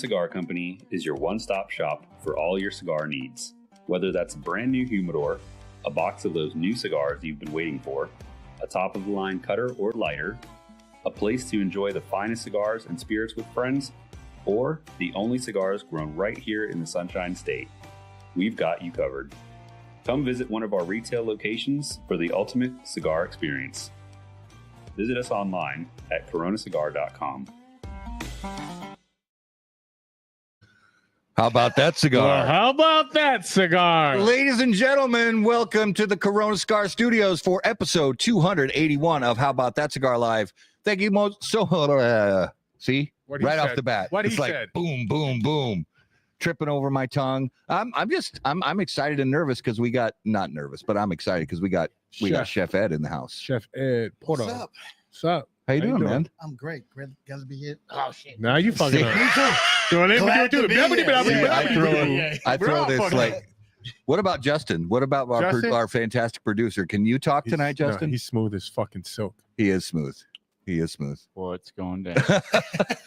Cigar Company is your one-stop shop for all your cigar needs. Whether that's a brand new humidor, a box of those new cigars you've been waiting for, a top-of-the-line cutter or lighter, a place to enjoy the finest cigars and spirits with friends, or the only cigars grown right here in the Sunshine State, we've got you covered. Come visit one of our retail locations for the ultimate cigar experience. Visit us online at coronacigar.com. How about that cigar? Well, how about that cigar? Ladies and gentlemen, welcome to the Corona Cigar Studios for episode 281 of How About That Cigar Live. Thank you see? Right off the bat. What it's he like said. Boom, boom, boom. Tripping over my tongue. I'm excited and nervous because we got not nervous, but I'm excited because we got Chef Ed in the house. Chef Ed Porter. What's up? What's up? How you doing, man? I'm great. Great to be here. Oh shit. Now you fucking up. I throw this like. What about Justin? What about our fantastic producer? Can you talk tonight, Justin? No, he's smooth as fucking silk. He is smooth. He is smooth. What's going down?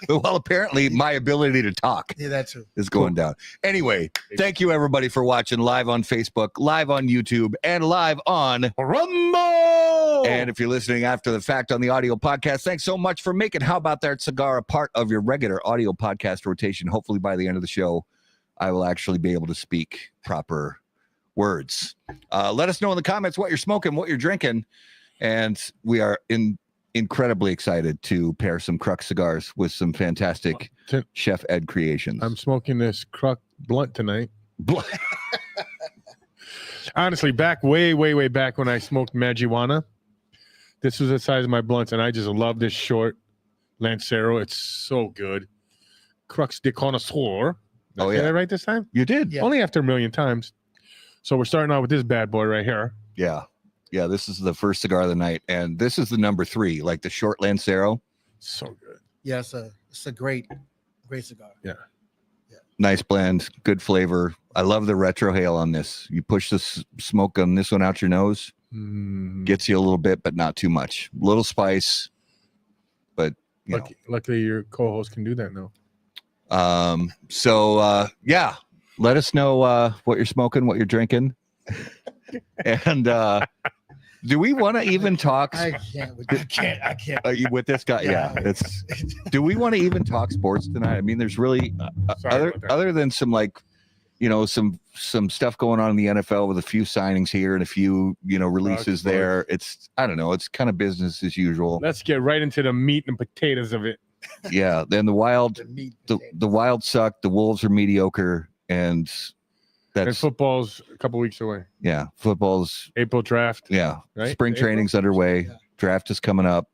Well, apparently my ability to talk is going down. Anyway, thank you everybody for watching live on Facebook, live on YouTube, and live on Rumble. And if you're listening after the fact on the audio podcast, thanks so much for making How About That Cigar a part of your regular audio podcast rotation. Hopefully by the end of the show, I will actually be able to speak proper words. Let us know in the comments what you're smoking, what you're drinking, and we are incredibly excited to pair some Crux cigars with some fantastic Chef Ed creations. I'm smoking this Crux blunt tonight. Honestly, way back when I smoked marijuana, this was the size of my blunts, and I just love this short Lancero. It's so good. Crux de Connoisseur. Did I say that right this time? You did. Yeah. Only after a million times. So we're starting out with this bad boy right here. Yeah. Yeah, this is the first cigar of the night, and this is the number 3, like the short Lancero. So good. Yeah, it's a great cigar. Yeah. Nice blend, good flavor. I love the retro hail on this. You push the smoke on this one out your nose, gets you a little bit, but not too much. Little spice, but luckily your co-host can do that now. Yeah, let us know what you're smoking, what you're drinking, and do we want to even talk? I can't. With this guy, it's. Do we want to even talk sports tonight? I mean, there's really other than some some stuff going on in the NFL with a few signings here and a few releases there. It's I don't know. It's kind of business as usual. Let's get right into the meat and potatoes of it. Yeah. Then the Wild suck. The Wolves are mediocre, and football's a couple weeks away. Yeah, football's April draft. Yeah, right? Spring training's underway. Yeah. Draft is coming up.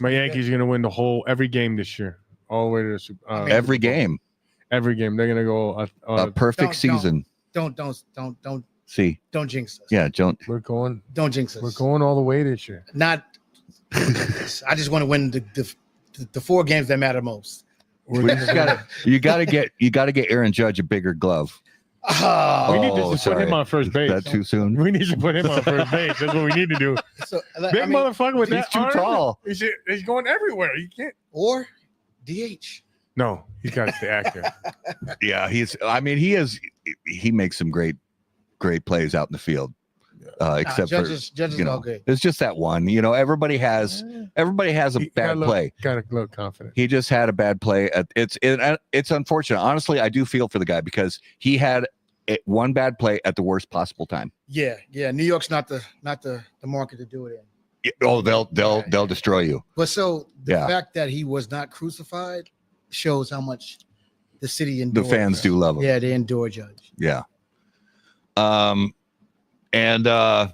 My Yankees are going to win every game this year, all the way to the Super. Every game. They're going to go a perfect season. Don't see. Don't jinx us. Yeah, don't jinx us. We're going all the way this year. Not. I just want to win the 4 games that matter most. You gotta get Aaron Judge a bigger glove. We need to put him on first base. Is that too soon? We need to put him on first base. That's what we need to do. Motherfucker with that too tall. He's going everywhere. You can't. Or DH. No, he's got to stay active. Yeah, he makes some great plays out in the field. Except Judges all good. It's just that one. Everybody has a bad play. Got a little confident. He just had a bad play. It's unfortunate. Honestly, I do feel for the guy because he had one bad play at the worst possible time. Yeah. New York's not the market to do it in. Oh, they'll destroy you. But so the fact that he was not crucified shows how much the city endures. The fans do love him. Yeah, they endure Judge. Yeah. And I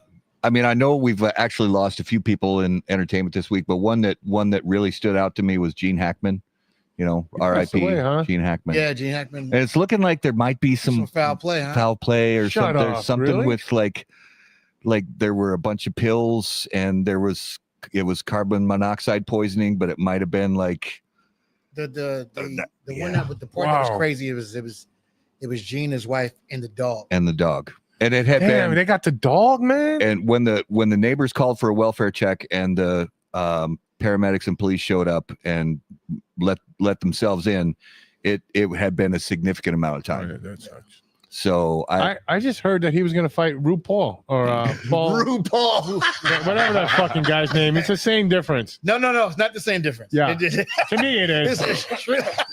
mean, I know we've actually lost a few people in entertainment this week, but one that really stood out to me was Gene Hackman. R.I.P. Gene Hackman. Yeah, Gene Hackman. And it's looking like there might be some foul play, huh? Foul play or Shut something. Up, something really? With like there were a bunch of pills and it was carbon monoxide poisoning, but it might have been like the one that with the part that was crazy. It was Gene, his wife, and the dog. And it had been. They got the dog, man. And when the neighbors called for a welfare check and the paramedics and police showed up and let themselves in, it had been a significant amount of time. Oh, yeah, that sucks. So I just heard that he was going to fight RuPaul or Paul. RuPaul. Whatever that fucking guy's name. It's the same difference. No, it's not the same difference. Yeah. To me, it is.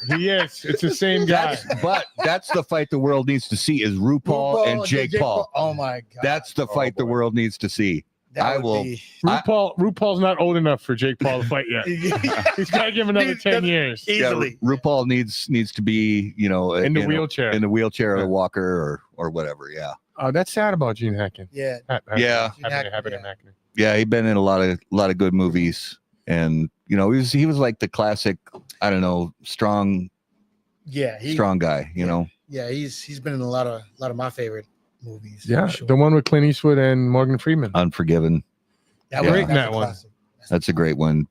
He is. It's the same guy. But that's the fight the world needs to see is RuPaul and Jake Paul. Oh my God. That's the fight the world needs to see. RuPaul's not old enough for Jake Paul to fight yet. He's got to give him another 10 years. Easily. Yeah, RuPaul needs to be, in the wheelchair. In the wheelchair or the walker or whatever. Yeah. Oh, that's sad about Gene Hackman. Yeah. Hackman. Yeah, he'd been in a lot of good movies, and he was like the classic, I don't know, strong guy. Yeah, he's been in a lot of my favorite movies. Yeah, sure. the one with Clint Eastwood and Morgan Freeman. Unforgiven. Great in that one. That's a great one.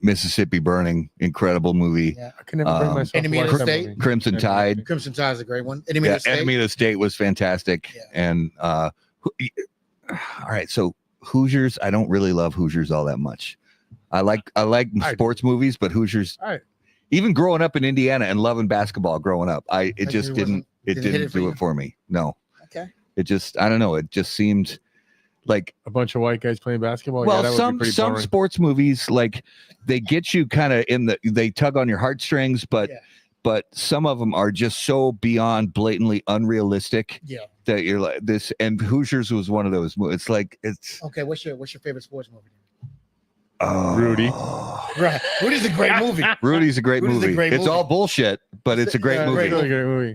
Mississippi Burning, incredible movie. Yeah. I can never bring myself Enemy to of watch the that State. movie. Crimson Tide. Crimson Tide is a great one. Enemy of the State. Enemy of the State was fantastic. Yeah. And all right, so Hoosiers, I don't really love Hoosiers all that much. I like sports movies, but Hoosiers, even growing up in Indiana and loving basketball growing up, it just didn't do it for me. No. Okay. It just, I don't know. It just seemed like a bunch of white guys playing basketball. Well, that would be pretty some boring. sports movies, like they get you kind of they tug on your heartstrings, but some of them are just so beyond blatantly unrealistic. Yeah. That you're like this, and Hoosiers was one of those. It's okay. What's your favorite sports movie? Rudy. Right. Rudy's a great movie. Rudy's a great movie. It's all bullshit, but it's a great movie. Really great movie.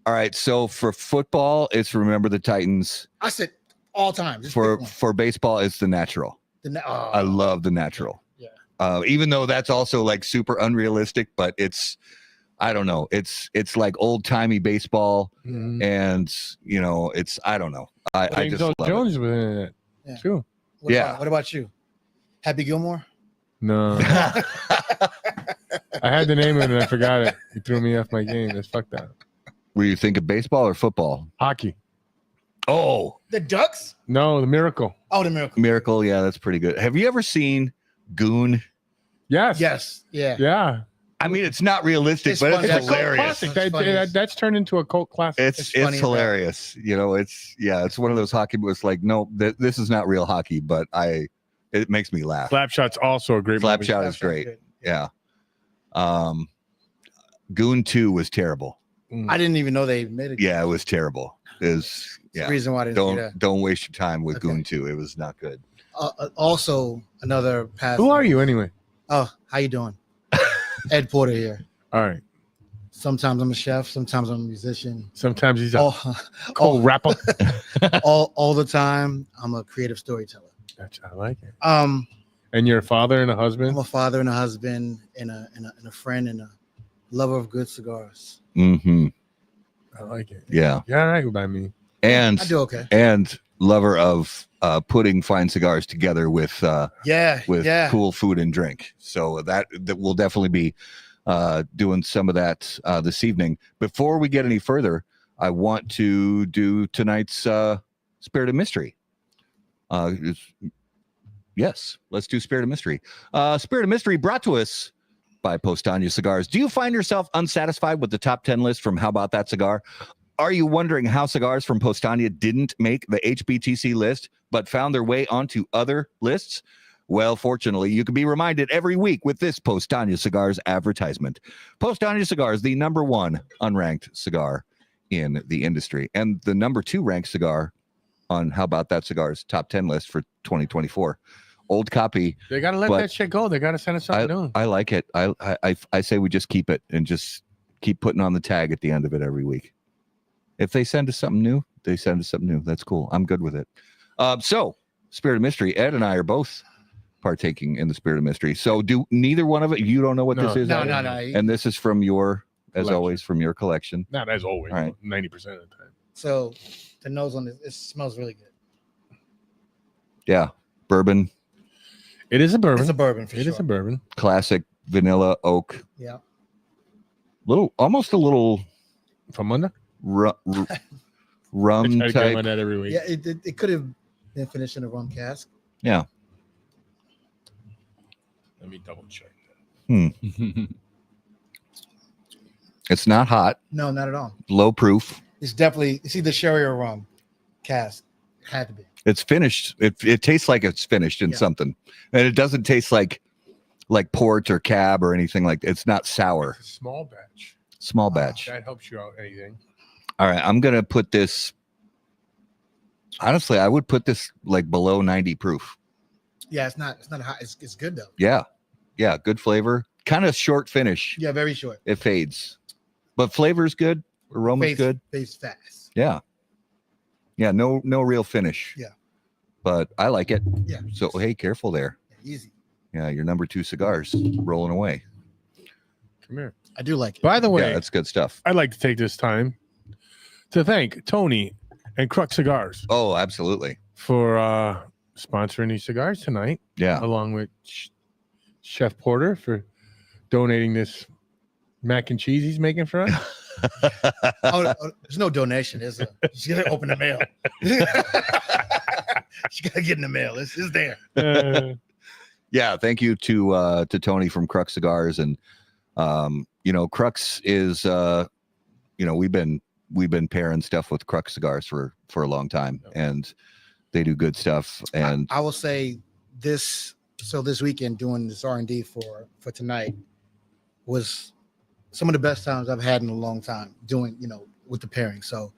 All right, so for football, it's Remember the Titans. I said all time. For baseball, it's The Natural. I love The Natural. Yeah. Even though that's also like super unrealistic, but it's, I don't know, it's like old timey baseball, and it's, I don't know. I just love Jones it. was in it. Yeah. Too. What about you? Happy Gilmore? No. I had the name of it and I forgot it. He threw me off my game. Let's fuck that. Were you thinking baseball or football? Hockey. Oh. The Ducks? No, The Miracle. Oh, The Miracle. Miracle, yeah, that's pretty good. Have you ever seen Goon? Yes. Yeah. Yeah. I mean, it's not realistic, but funny. it's hilarious. Classic. That's turned into a cult classic. It's hilarious. It's one of those hockey movies. Like, no, this is not real hockey, but it makes me laugh. Slapshot's also a great movie. Slapshot is great. Yeah. Goon 2 was terrible. I didn't even know they made it. Yeah, it was terrible. The reason why I didn't see that. Don't waste your time with Goon 2. It was not good. Also, another path. Who are you anyway? Oh, how you doing? Ed Porter here. All right. Sometimes I'm a chef. Sometimes I'm a musician. Sometimes he's a rapper. all the time, I'm a creative storyteller. I like it. And you're a father and a husband? I'm a father and a husband and a friend and a lover of good cigars. Mm-hmm. I like it. Yeah. You're all right by me. And I do okay. And lover of putting fine cigars together with cool food and drink. So that will definitely be doing some of that this evening. Before we get any further, I want to do tonight's Spirit of Mystery. Yes, let's do Spirit of Mystery. Spirit of Mystery brought to us by Postania Cigars. Do you find yourself unsatisfied with the top 10 list from How About That Cigar? Are you wondering how cigars from Postania didn't make the HBTC list, but found their way onto other lists? Well, fortunately, you can be reminded every week with this Postania Cigars advertisement. Postania Cigars, the number 1 unranked cigar in the industry, and the number 2 ranked cigar on How About That Cigar's top 10 list for 2024. Old copy. They got to let that shit go. They got to send us something new. I like it. I say we just keep it and just keep putting on the tag at the end of it every week. If they send us something new, they send us something new. That's cool. I'm good with it. So, Spirit of Mystery, Ed and I are both partaking in the Spirit of Mystery. So, do neither one of it? You don't know what this is? No. And this is from your, as always, from your collection. Not as always. All right. 90% of the time. So, the nose on this, it smells really good. Yeah, bourbon. It is a bourbon. It's a bourbon for sure. It is a bourbon. Classic vanilla oak. Yeah. Almost a little From under? rum I type. get that every week. Yeah, it could have been finished in a rum cask. Yeah. Let me double check that. It's not hot. No, not at all. Low proof. It's definitely it's either sherry or rum cask. It had to be. It's finished. It tastes like it's finished in something, and it doesn't taste like port or cab or anything like that. It's not sour. It's a small batch. Small batch. That helps you out. Anything. All right, I'm gonna put this. Honestly, I would put this like below 90 proof. Yeah, it's not hot. It's good though. Yeah, good flavor. Kind of short finish. Yeah, very short. It fades, but flavor's good. Aroma's good. Fades fast. Yeah. No real finish. Yeah. But I like it. Yeah. So hey, careful there. Easy. Yeah, your number 2 cigars rolling away. Come here. I do like it. By the way, Yeah, that's good stuff. I'd like to take this time to thank Tony and Crux Cigars Oh, absolutely. for sponsoring these cigars tonight, Yeah. along with Chef Porter for donating this mac and cheese he's making for us. There's no donation, is there? She's gonna open the mail. She gotta get in the mail. It's there. Yeah, thank you to Tony from Crux Cigars, and Crux is we've been pairing stuff with Crux Cigars for a long time, and they do good stuff. And I will say this. So this weekend doing this R&D for tonight was some of the best times I've had in a long time doing with the pairing. So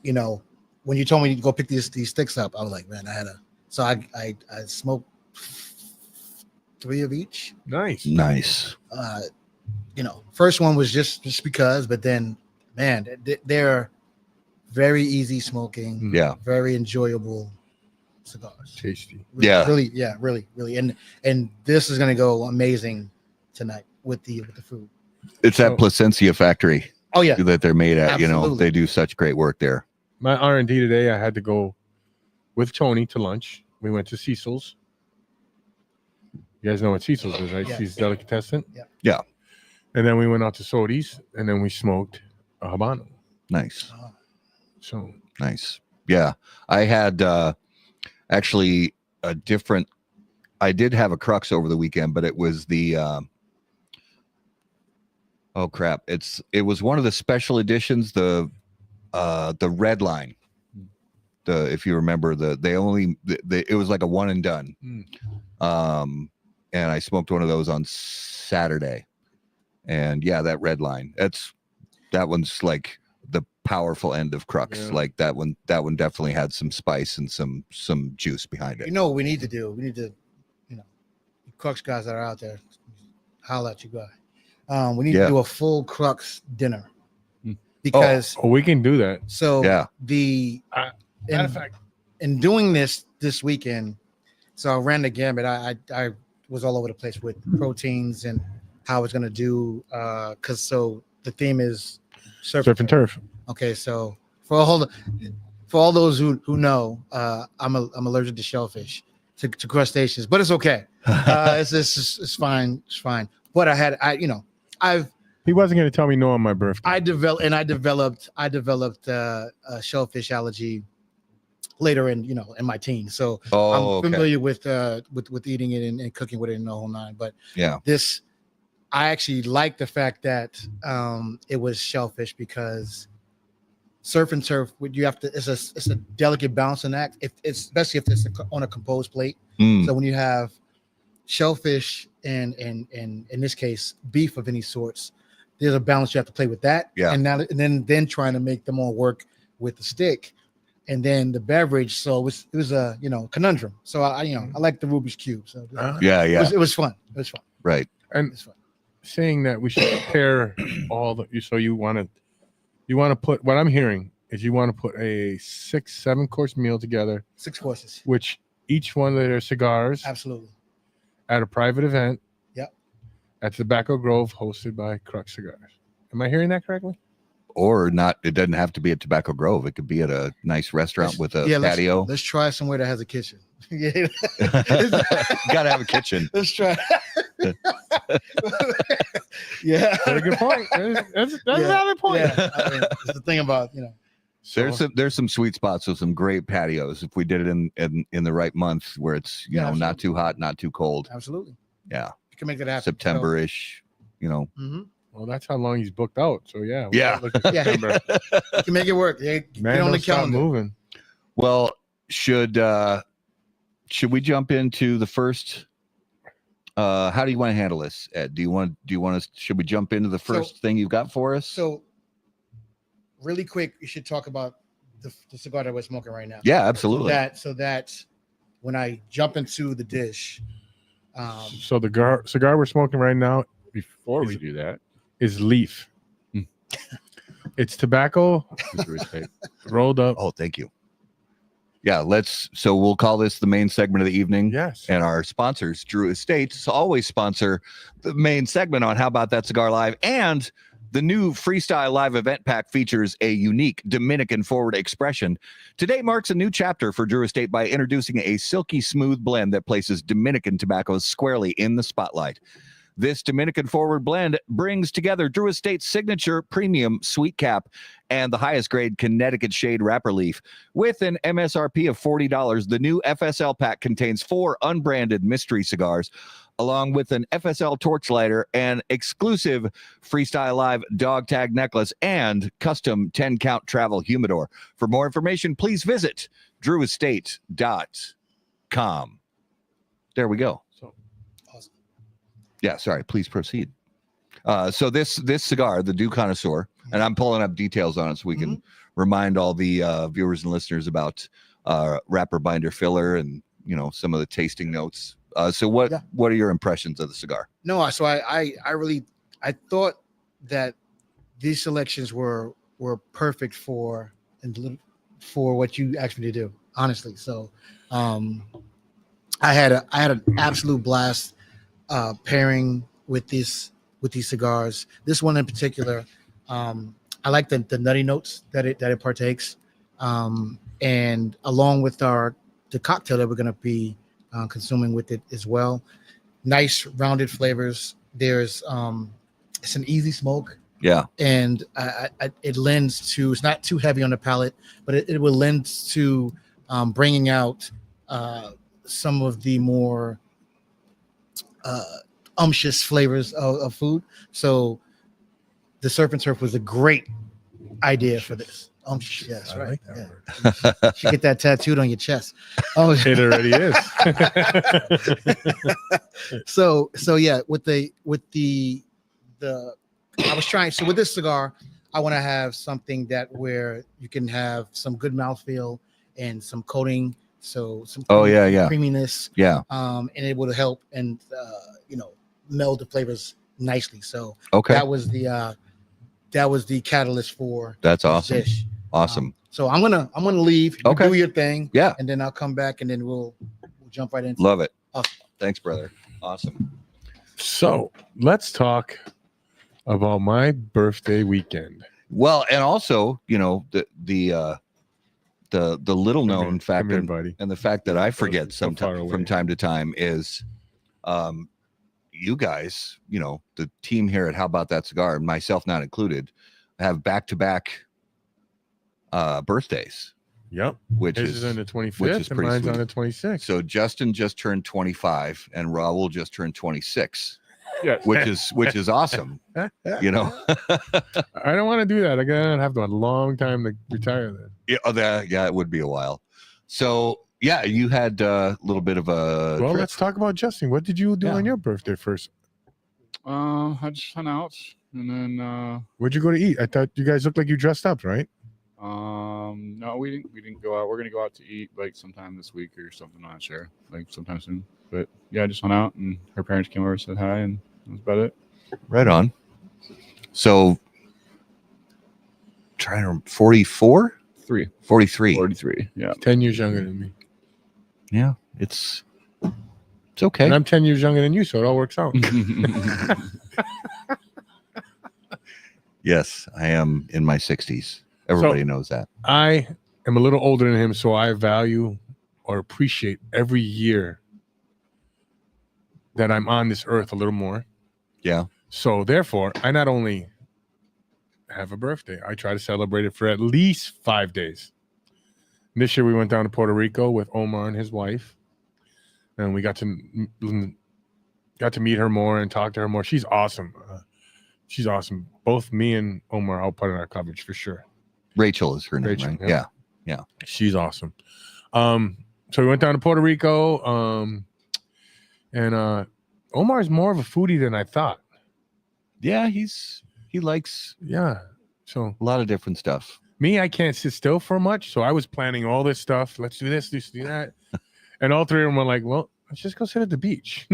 when you told me to go pick these sticks up, I was like, man, so I smoked 3 of each. Nice. First one was just because, but then, man, they're very easy smoking. Yeah. Very enjoyable cigars. Tasty. Really. And this is gonna go amazing tonight with the food. it's that Placencia factory. Oh yeah. That they're made at. Absolutely. They do such great work there. My R&D today, I had to go with Tony to lunch. We went to Cecil's. You guys know what Cecil's is, right? Yeah. Cecil's Delicatessen. Yeah. And then we went out to Sodi's, and then we smoked a Habano. Nice. So Nice. Yeah. I had actually I did have a Crux over the weekend, but it was the oh crap. It was one of the special editions, the red line. If you remember it was like a one and done. And I smoked one of those on Saturday. And yeah, that red line. That one's like the powerful end of Crux. Yeah. Like that one definitely had some spice and some juice behind it. You know what we need to do? We need to, the Crux guys that are out there, holla at you guy. We need to do a full Crux dinner because we can do that. so Yeah. Matter of fact, in doing this weekend, so I ran the gambit. I was all over the place with proteins and how I was gonna do because so the theme is surf and turf. Okay, so for all those who know, I'm allergic to shellfish, to crustaceans, but it's okay. It's fine. It's fine. But He wasn't going to tell me no on my birthday. I developed a shellfish allergy later in my teens. So I'm familiar with eating it and cooking with it in the whole nine. But Yeah. I actually like the fact that it was shellfish because surf and turf, you have to. It's a delicate balancing act. Especially if it's on a composed plate. So when you have shellfish and in this case beef of any sorts, there's a balance you have to play with that. Yeah. And then trying to make them all work with the stick, and then the beverage. So it was a conundrum. So I like the Rubik's Cube. So Yeah. it was fun. It was fun. Right. And It's fun. saying that we should pair all the. So you want to put, what I'm hearing is you want to put a 6-7 course meal together, 6 courses. which each one of their cigars Absolutely. at a private event. Yep. At Tobacco Grove, hosted by Crux Cigars. Am I hearing that correctly? Or not. It doesn't have to be at Tobacco Grove. It could be at a nice restaurant with a patio. Let's try somewhere that has a kitchen. Yeah. Gotta have a kitchen. Let's try. Yeah. Very good point. That's a valid point. Yeah. It's the thing about There's some sweet spots with some great patios if we did it in the right month where it's not too hot, not too cold. Absolutely. Yeah. You can make that happen. September-ish, Mm-hmm. Well, that's how long he's booked out. So yeah. Yeah. Yeah. You can make it work. Get Man, on the don't stop calendar. moving. Well, should we jump into the first? How do you want to handle this, Ed? Do you want to? Should we jump into the first thing you've got for us? So, really quick, you should talk about the cigar that we're smoking right now. Yeah, absolutely. So that when I jump into the dish, So the cigar we're smoking right now, Before we do that, is Leaf. It's tobacco rolled up. Oh, thank you. Yeah, so we'll call this the main segment of the evening. Yes. And our sponsors, Drew Estates, always sponsor the main segment on How About That Cigar Live. And the new Freestyle Live event pack features a unique Dominican forward expression. Today marks a new chapter for Drew Estate by introducing a silky smooth blend that places Dominican tobaccos squarely in the spotlight. This Dominican forward blend brings together Drew Estate's signature premium sweet cap and the highest grade Connecticut shade wrapper leaf. With an MSRP of $40, the new FSL pack contains 4 unbranded mystery cigars, along with an FSL torch lighter, and exclusive Freestyle Live dog tag necklace, and custom 10-count travel humidor. For more information, please visit drewestate.com. There we go. Yeah, sorry. Please proceed. So this cigar, the Dew Connoisseur, and I'm pulling up details on it so we can remind all the viewers and listeners about wrapper, binder, filler, and some of the tasting notes. So what are your impressions of the cigar? No, so I thought that these selections were perfect for what you asked me to do. Honestly, so I had an absolute blast. Pairing with these cigars. This one in particular, I like the nutty notes that it partakes, and along with the cocktail that we're going to be consuming with it as well. Nice rounded flavors. There's it's an easy smoke. Yeah, and it lends to, it's not too heavy on the palate, but it will lend to bringing out some of the more umptious flavors of food. So the Surf and Turf was a great idea for this. Umptious, yes, I right. like that word. You should get that tattooed on your chest. Oh, It already is. so yeah, with the I was trying. So with this cigar, I want to have something that where you can have some good mouthfeel and some coating. So some creaminess. Yeah. And it would help and meld the flavors nicely. So Okay. that was the catalyst for That's this awesome. dish. Awesome. So I'm gonna leave. You Okay. do your thing. Yeah. And then I'll come back and then we'll jump right into Love it. Awesome. Thanks, brother. Awesome. So let's talk about my birthday weekend. Well, and also, the little known fact, Come here, buddy. and the fact that I forget So far sometimes away. from time to time is, you guys, the team here at How About That Cigar, myself not included, have back-to-back birthdays, Yep. which His is is on the which 25th is and pretty mine's sweet. on the 26th. So Justin just turned 25 and Raul just turned 26, yes. which is awesome. I You don't want to do that. I'm gonna have to have a long time to retire then. Yeah, it would be a while. So yeah, you had a little bit of a Well, trip. let's talk about Justin. What did you do on your birthday first? I just hung out and then Where'd you go to eat? I thought you guys looked like you dressed up, right? no, we didn't go out. We're gonna go out to eat like sometime this week or something. I'm not sure, like sometime soon. But yeah, I just hung out and her parents came over, said hi, and that was about it. Right on. So trying to 44? 43. 43. Yeah. 10 years younger than me. Yeah, it's okay. And I'm 10 years younger than you, so it all works out. Yes, I am in my 60s. Everybody knows that. I am a little older than him, so I value or appreciate every year that I'm on this earth a little more. Yeah. So therefore, I not only have a birthday, I try to celebrate it for at least 5 days. This year we went down to Puerto Rico with Omar and his wife, and we got to meet her more and talk to her more. She's awesome. She's awesome. Both me and Omar are part of our coverage for sure. Rachel is her name, Rachel, right? yeah. She's awesome. So we went down to Puerto Rico. And Omar's more of a foodie than I thought. Yeah, he likes So a lot of different stuff. Me, I can't sit still for much. So I was planning all this stuff. Let's do this, do that. And all three of them were like, well, let's just go sit at the beach.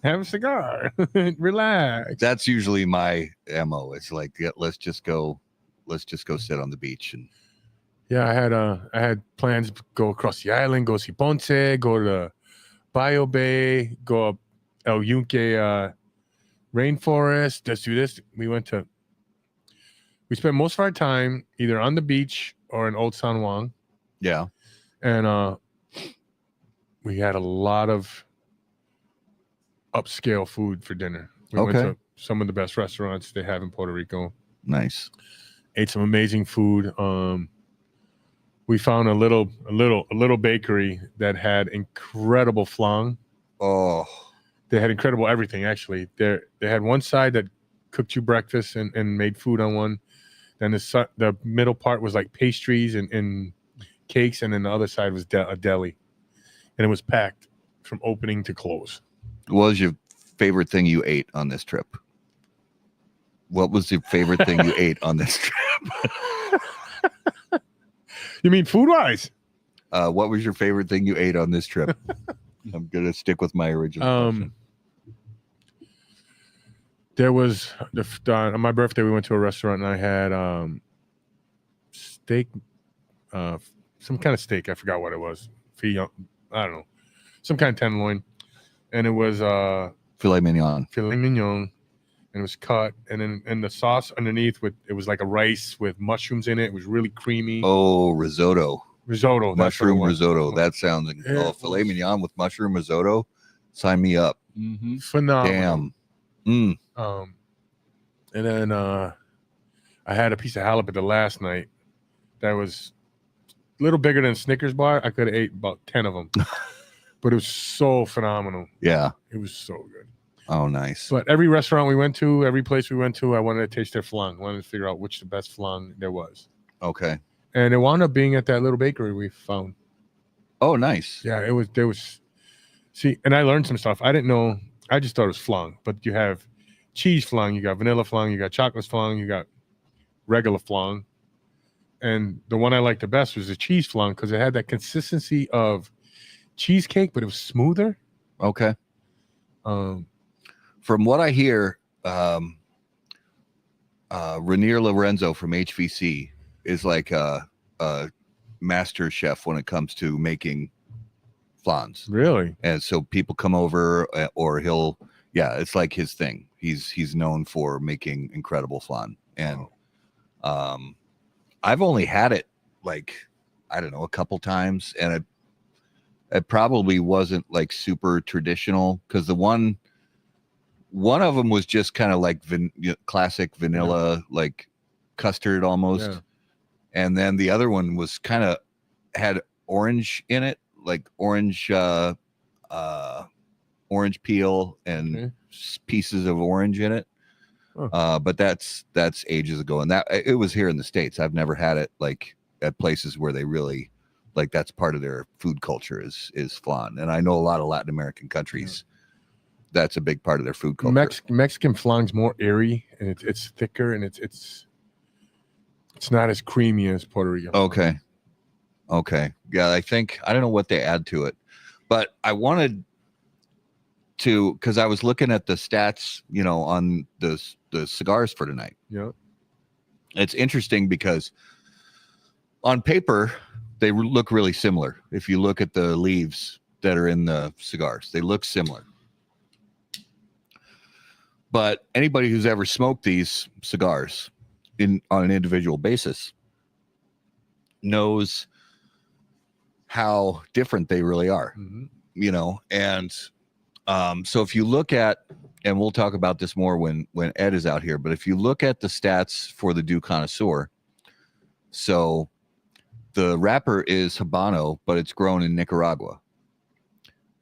Have a cigar. Relax. That's usually my MO. It's like, let's just go sit on the beach. And yeah, I had plans to go across the island, go see Ponce, go to Bio Bay, go up El Yunque rainforest. Let's do this. We spent most of our time either on the beach or in Old San Juan. Yeah. And we had a lot of upscale food for dinner. We went to some of the best restaurants they have in Puerto Rico. Nice. Ate some amazing food. We found a little bakery that had incredible flan. Oh, they had incredible everything. Actually, they had one side that cooked you breakfast and made food on one. Then the middle part was like pastries and cakes, and then the other side was a deli, and it was packed from opening to close. What was your favorite thing you ate on this trip? What was your favorite thing you ate on this trip? You mean food-wise? What was your favorite thing you ate on this trip? I'm going to stick with my original question. There was on my birthday, we went to a restaurant and I had steak, some kind of steak. I forgot what it was. I don't know, some kind of tenderloin, and it was filet mignon. And it was cut, and then the sauce underneath it was like a rice with mushrooms in it. It was really creamy. Oh, risotto. Mushroom risotto. That sounds like filet mignon with mushroom risotto. Sign me up. Mm-hmm. Phenomenal. Damn. And then I had a piece of halibut the last night that was a little bigger than a Snickers bar. I could have ate about 10 of them, but it was so phenomenal. Yeah, it was so good. Oh, nice. But every restaurant we went to, every place we went to, I wanted to taste their flan. I wanted to figure out which the best flan there was. Okay. And it wound up being at that little bakery we found. Oh, nice. Yeah, there was. See, and I learned some stuff. I didn't know. I just thought it was flan. But you have cheese flan, you got vanilla flan, you got chocolate flan, you got regular flan. And the one I liked the best was the cheese flan because it had that consistency of cheesecake, but it was smoother. Okay. From what I hear, Rainier Lorenzo from HBTC is like a master chef when it comes to making flans. Really? And so people come over, or it's like his thing. He's known for making incredible flan. And I've only had it like, I don't know, a couple times, and it probably wasn't like super traditional because the one of them was just kind of like classic vanilla, like custard almost. Yeah. And then the other one was kind of had orange in it, like orange peel and pieces of orange in it. Oh. But that's ages ago. And that it was here in the States. I've never had it like at places where they really like that's part of their food culture is flan. And I know a lot of Latin American countries. Yeah. That's a big part of their food culture. Mexican flan's more airy and it's thicker and it's not as creamy as Puerto Rican. Okay. Yeah, I don't know what they add to it, but I wanted to, because I was looking at the stats, on the cigars for tonight. Yeah. It's interesting because on paper, they look really similar. If you look at the leaves that are in the cigars, they look similar. But anybody who's ever smoked these cigars on an individual basis knows how different they really are, and so if you look at, and we'll talk about this more when Ed is out here, but if you look at the stats for the Do Connoisseur, so the wrapper is Habano, but it's grown in Nicaragua,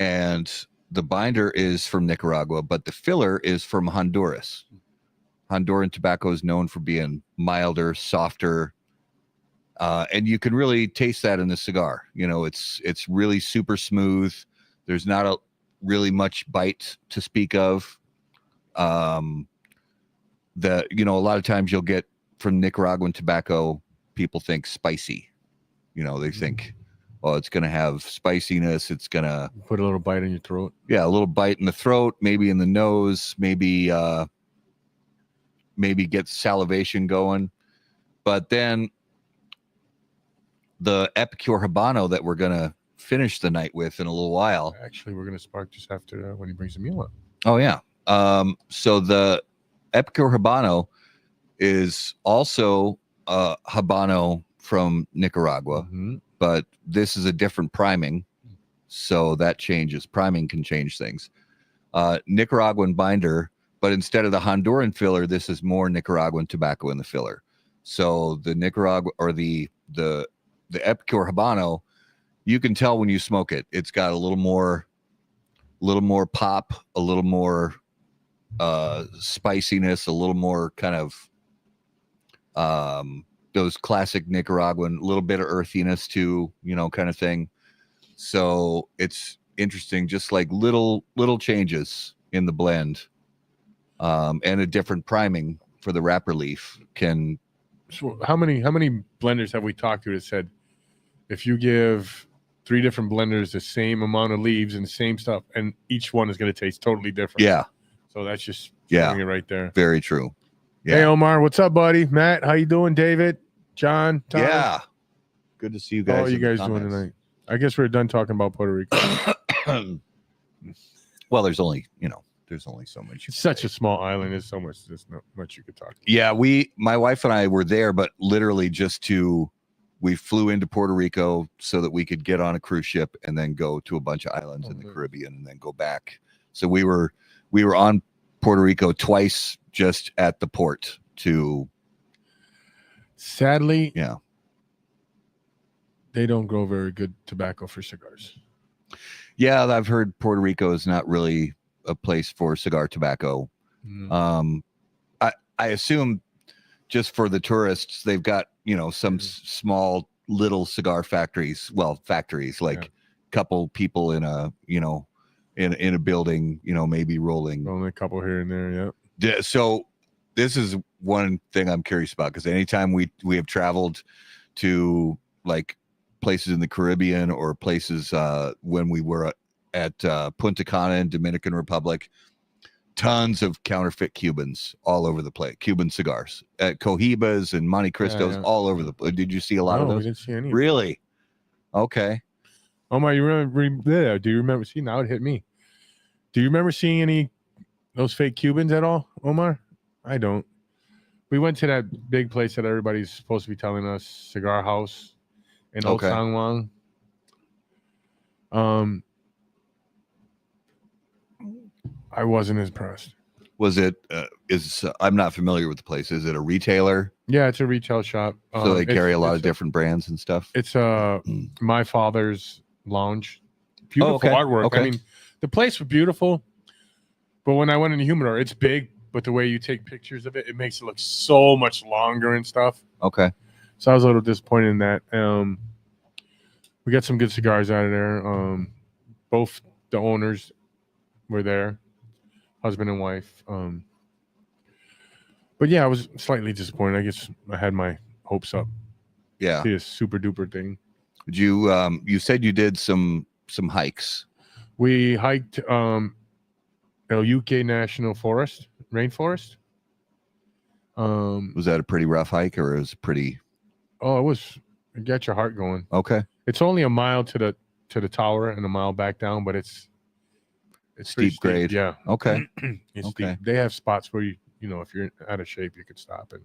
and the binder is from Nicaragua, but the filler is from Honduras. Honduran tobacco is known for being milder, softer, and you can really taste that in the cigar. You know, it's really super smooth. There's not really much bite to speak of. A lot of times you'll get from Nicaraguan tobacco, people think spicy. You know, they think, oh, it's going to have spiciness. It's going to Put a little bite in your throat. Yeah, a little bite in the throat, maybe in the nose, maybe get salivation going. But then the Epicure Habano that we're going to finish the night with in a little while. Actually, we're going to spark just after when he brings the meal up. Oh, yeah. So the Epicure Habano is also Habano from Nicaragua, but this is a different priming. So that changes. Priming can change things. Nicaraguan binder, but instead of the Honduran filler, this is more Nicaraguan tobacco in the filler. So the Nicaragua or the Epicure Habano, you can tell when you smoke it. It's got a little more pop, a little more spiciness, a little more kind of those classic Nicaraguan, a little bit of earthiness too, kind of thing. So it's interesting, just like little changes in the blend, and a different priming for the wrapper leaf can. So how many blenders have we talked to that said if you give 3 different blenders the same amount of leaves and the same stuff, and each one is going to taste totally different? Yeah. So that's just showing it right there. Very true. Yeah. Hey, Omar, what's up, buddy? Matt, how you doing? David, John, Tom? Yeah. Good to see you guys. How are you guys doing tonight? I guess we're done talking about Puerto Rico. Well, there's only so much. It's such a small island. There's not much you could talk about. Yeah, my wife and I were there, but literally we flew into Puerto Rico so that we could get on a cruise ship and then go to a bunch of islands in the Caribbean and then go back. So we were on Puerto Rico twice just at the port to. Sadly, yeah, they don't grow very good tobacco for cigars. Yeah, I've heard Puerto Rico is not really a place for cigar tobacco. I assume just for the tourists, they've got some small little cigar factories. Well, factories like a couple people in a in a building, maybe rolling. Only a couple here and there. Yeah. So this is one thing I'm curious about, because anytime we have traveled to like places in the Caribbean or places when we were at Punta Cana in Dominican Republic, tons of counterfeit Cubans all over the place. Cuban cigars at Cohibas and Monte Cristos all over the place. Did you see a lot of those? We didn't see any. Really? Okay. Omar, you remember? Do you remember? See, now it hit me. Do you remember seeing any those fake Cubans at all, Omar? I don't. We went to that big place that everybody's supposed to be telling us, Cigar House in Old San Juan. I wasn't impressed. Was it? I'm not familiar with the place. Is it a retailer? Yeah, it's a retail shop. So they carry a lot of different brands and stuff. It's my father's lounge. Beautiful artwork. Okay. I mean, the place was beautiful, but when I went in the humidor, it's big, but the way you take pictures of it, it makes it look so much longer and stuff. Okay. So I was a little disappointed in that. We got some good cigars out of there. Both the owners were there, husband and wife. But yeah, I was slightly disappointed. I guess I had my hopes up. Yeah. See a super duper thing. Did you you said you did some hikes. We hiked El Yuque National Forest, rainforest. Was that a pretty rough hike, or was it pretty? Oh, it got your heart going. Okay. It's only a mile to the tower and a mile back down, but it's steep grade. Yeah. Okay. It's okay. Steep. They have spots where if you're out of shape, you could stop and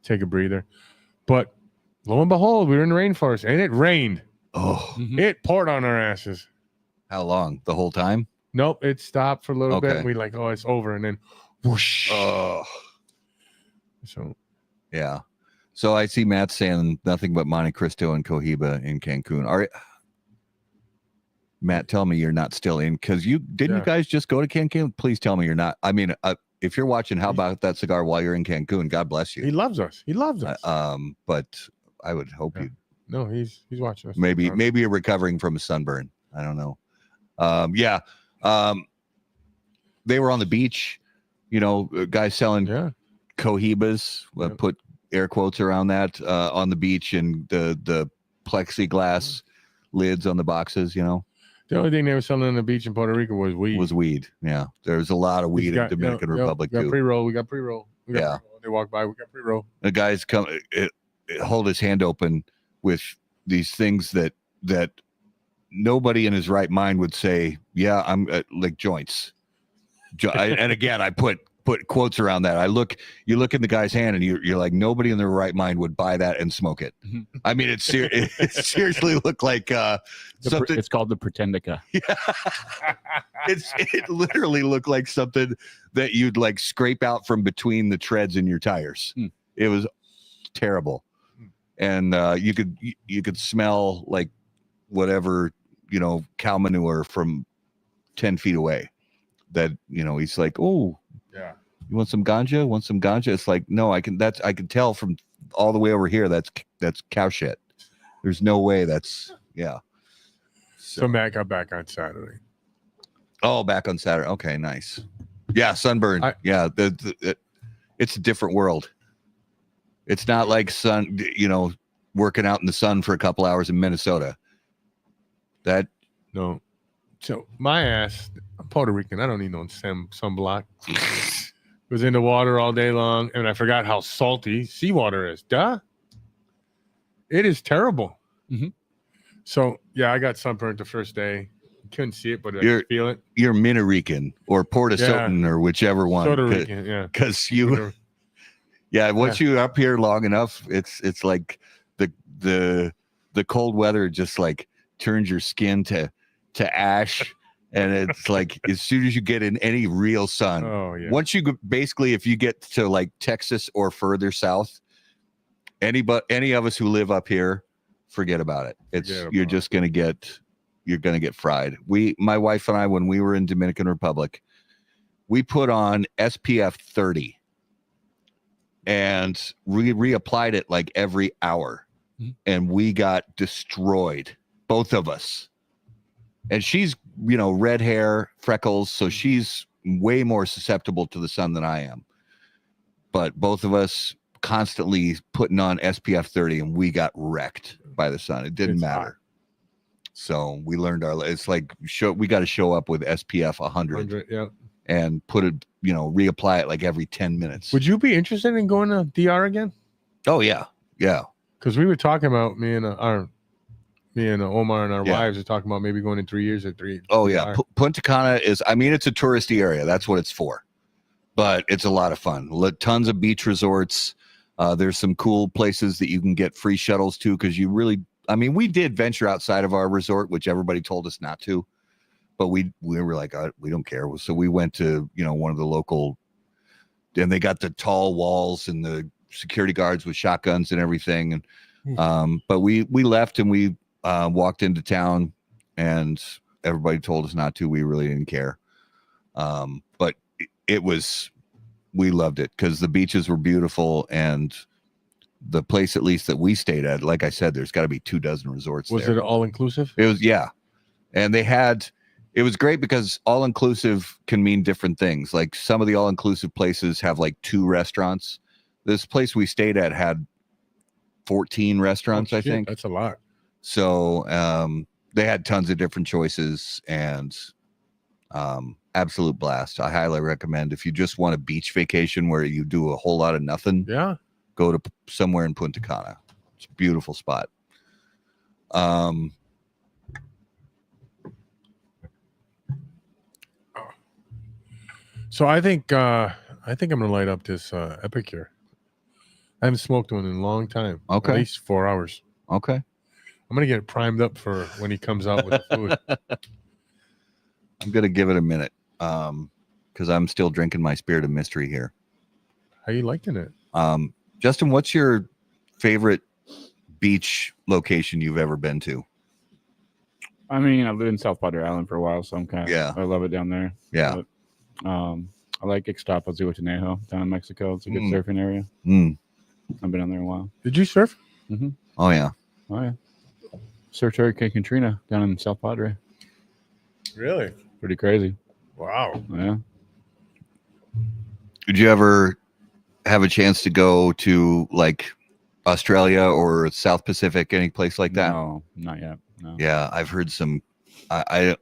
take a breather. But lo and behold, we were in the rainforest and it rained. Oh, it poured on our asses. How long? The whole time? Nope. It stopped for a little bit. And we it's over, and then whoosh. Oh. So yeah. So I see Matt saying nothing but Monte Cristo and Cohiba in Cancun. Matt, tell me you're not still in, because you guys just go to Cancun? Please tell me you're not. I mean, if you're watching How About That Cigar while you're in Cancun, God bless He you. loves us. He loves us. But I would hope Yeah. you No, he's watching us. maybe you're recovering from a sunburn. I don't know. They were on the beach, guys selling cohibas, put air quotes around that, on the beach, and the plexiglass lids on the boxes, The only thing they were selling on the beach in Puerto Rico was weed. Yeah, there's a lot of weed in Dominican Republic we got too. pre-roll. We got pre-roll. Yeah. Pre-roll. They walk by. We got pre-roll. The guys hold his hand open with these things that nobody in his right mind would say, yeah, I'm like joints. And again, I put quotes around that. You look in the guy's hand and you're like, nobody in their right mind would buy that and smoke it. I mean, it seriously looked like something. It's called the Pretendica. It literally looked like something that you'd like scrape out from between the treads in your tires. It was terrible. And you could smell like whatever, cow manure from 10 feet away. That he's like, oh yeah, you want some ganja? It's like, no, I can tell from all the way over here that's cow shit. There's no way that's So Matt got back on Saturday. Oh, back on Saturday. Okay, nice. Yeah, sunburn. It's a different world. It's not like working out in the sun for a couple hours in Minnesota. No. So my ass, I'm Puerto Rican. I don't need no sunblock. Was in the water all day long, and I forgot how salty seawater is. Duh. It is terrible. Mm-hmm. So yeah, I got sunburned the first day. Couldn't see it, but I could feel it. You're Minorican or Puerto Rican or whichever one. Puerto Rican, yeah. Because once you're up here long enough, it's like the cold weather just like turns your skin to ash, and it's like as soon as you get in any real sun, once you basically, if you get to like Texas or further south, any of us who live up here, forget about it. You're gonna get fried. My wife and I, when we were in Dominican Republic, we put on SPF 30 and reapplied it like every hour, and we got destroyed, both of us. And she's, red hair, freckles, so she's way more susceptible to the sun than I am. But both of us constantly putting on SPF 30, and we got wrecked by the sun. It didn't matter. Hot. So we learned it's like we got to show up with SPF 100 and put it, reapply it like every 10 minutes. Would you be interested in going to DR again? Oh yeah. Yeah. Because we were talking about me and Omar and our wives are talking about maybe going in 3 years or 3. Oh yeah. Punta Cana it's a touristy area. That's what it's for, but it's a lot of fun. Tons of beach resorts. There's some cool places that you can get free shuttles to. Cause we did venture outside of our resort, which everybody told us not to, but we were like, we don't care. So we went to, one of the local, and they got the tall walls and the security guards with shotguns and everything. And, but we left and we walked into town, and everybody told us not to. We really didn't care. But we loved it because the beaches were beautiful, and the place, at least that we stayed at, like I said, there's got to be 24 resorts. Was it all inclusive? It was, yeah. And it was great because all inclusive can mean different things. Like some of the all inclusive places have like 2 restaurants. This place we stayed at had 14 restaurants, I think. That's a lot. So they had tons of different choices, and absolute blast. I highly recommend if you just want a beach vacation where you do a whole lot of nothing. Yeah. Go to somewhere in Punta Cana. It's a beautiful spot. So I think I'm gonna light up this Epicure. I haven't smoked one in a long time. Okay. At least 4 hours. Okay. I'm gonna get it primed up for when he comes out with the food. I'm gonna give it a minute. Because I'm still drinking my Spirit of Mystery here. How you liking it? Justin, what's your favorite beach location you've ever been to? I mean, I lived in South Padre Island for a while, so I love it down there. Yeah. But, I like Ixtapa, Zihuatanejo down in Mexico. It's a good surfing area. I've been on there a while. Did you surf? Oh yeah. Oh yeah. Surfed Hurricane Katrina down in South Padre. Really? Pretty crazy. Wow. Yeah. Did you ever have a chance to go to like Australia or South Pacific, any place like that? No, not yet. No. Yeah, I've heard some. I've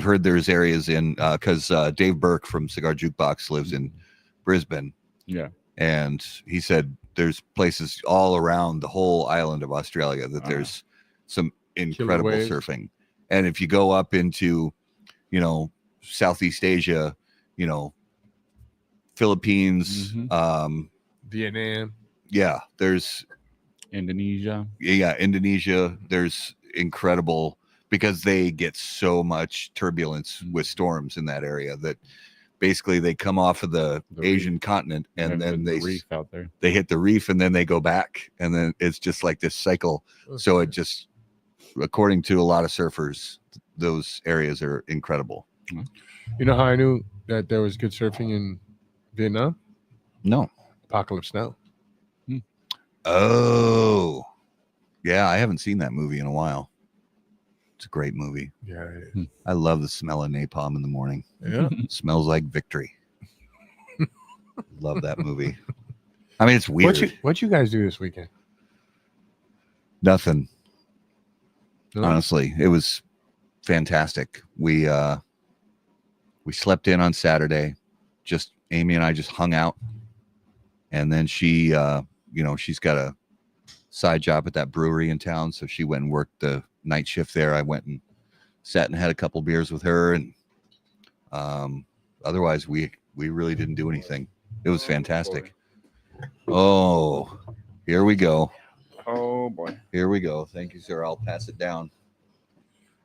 heard there's areas in because Dave Burke from Cigar Jukebox lives in Brisbane. Yeah. And he said there's places all around the whole island of Australia that there's some incredible surfing. And if you go up into, Southeast Asia, Philippines, Vietnam. Yeah, there's Indonesia. Yeah, Indonesia. There's incredible because they get so much turbulence with storms in that area that basically they come off of the Asian continent and then they reef out there. They hit the reef and then they go back and then it's just like this cycle. So it just, according to a lot of surfers, those areas are incredible. You know how I knew that there was good surfing in Vietnam? No. Apocalypse Now. Oh, yeah. I haven't seen that movie in a while. It's a great movie. Yeah. I love the smell of napalm in the morning. Yeah. It smells like victory. Love that movie. I mean, it's weird. What you guys do this weekend? Nothing. No? Honestly, it was fantastic. We slept in on Saturday. Just Amy and I just hung out. And then she, she's got a side job at that brewery in town. So she went and worked the night shift there. I went and sat and had a couple beers with her. And otherwise, we really didn't do anything. It was fantastic. Oh, here we go. Oh, boy. Here we go. Thank you, sir. I'll pass it down.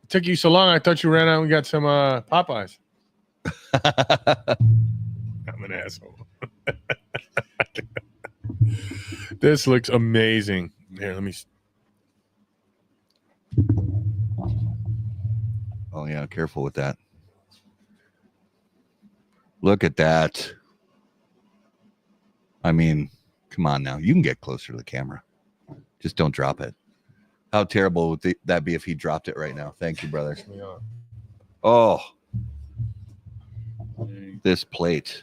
It took you so long. I thought you ran out and got some Popeyes. I'm an asshole. This looks amazing. Here, let me. Oh, yeah. Careful with that. Look at that. I mean, come on now. You can get closer to the camera. Just don't drop it. How terrible would that be if he dropped it right now? Thank you, brother. Oh, this plate.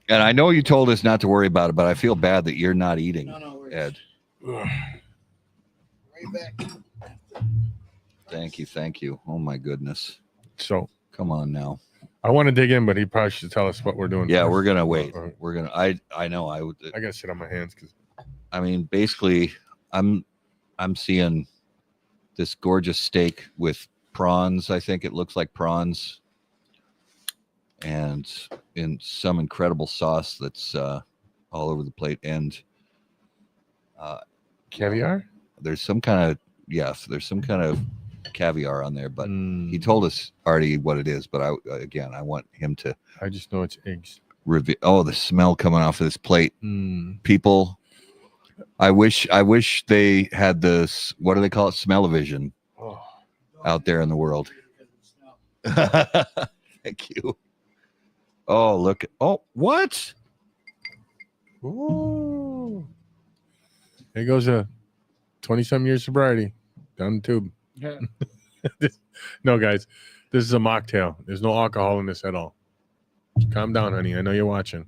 And I know you told us not to worry about it, but I feel bad that you're not eating, Ed. Right back. Thank you. Oh, my goodness. So, come on now. I want to dig in, but he probably should tell us what we're doing. Yeah, first. we're going to wait. We're going to, I know I would. I got to sit on my hands because. I mean, basically, I'm seeing this gorgeous steak with prawns. I think it looks like prawns, and in some incredible sauce that's all over the plate. And caviar. There's some kind of caviar on there, but he told us already what it is. But I want him to. I just know it's eggs. Oh, the smell coming off of this plate, people. I wish they had this. What do they call it? Smell-o-vision out there in the world. Thank you. Oh, look. Oh, what? Ooh. There goes a 20-some years sobriety down the tube. Yeah. No, guys, this is a mocktail. There's no alcohol in this at all. Calm down, honey. I know you're watching.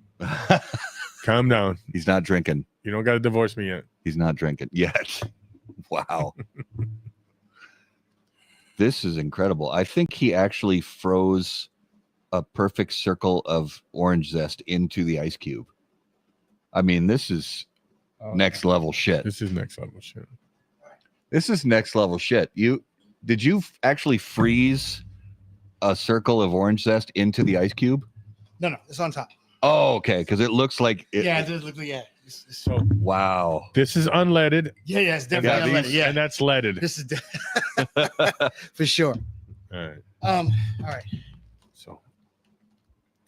Calm down. He's not drinking. You don't got to divorce me yet. He's not drinking yet. Wow. This is incredible. I think he actually froze a perfect circle of orange zest into the ice cube. I mean, this is next level shit. This is next level shit. This is next level shit. Did you actually freeze a circle of orange zest into the ice cube? No, it's on top. Oh, okay. Because it looks like it. Yeah, it does look like So wow. This is unleaded. Yeah, it's definitely unleaded. Yeah, and that's leaded. This is for sure. All right. All right.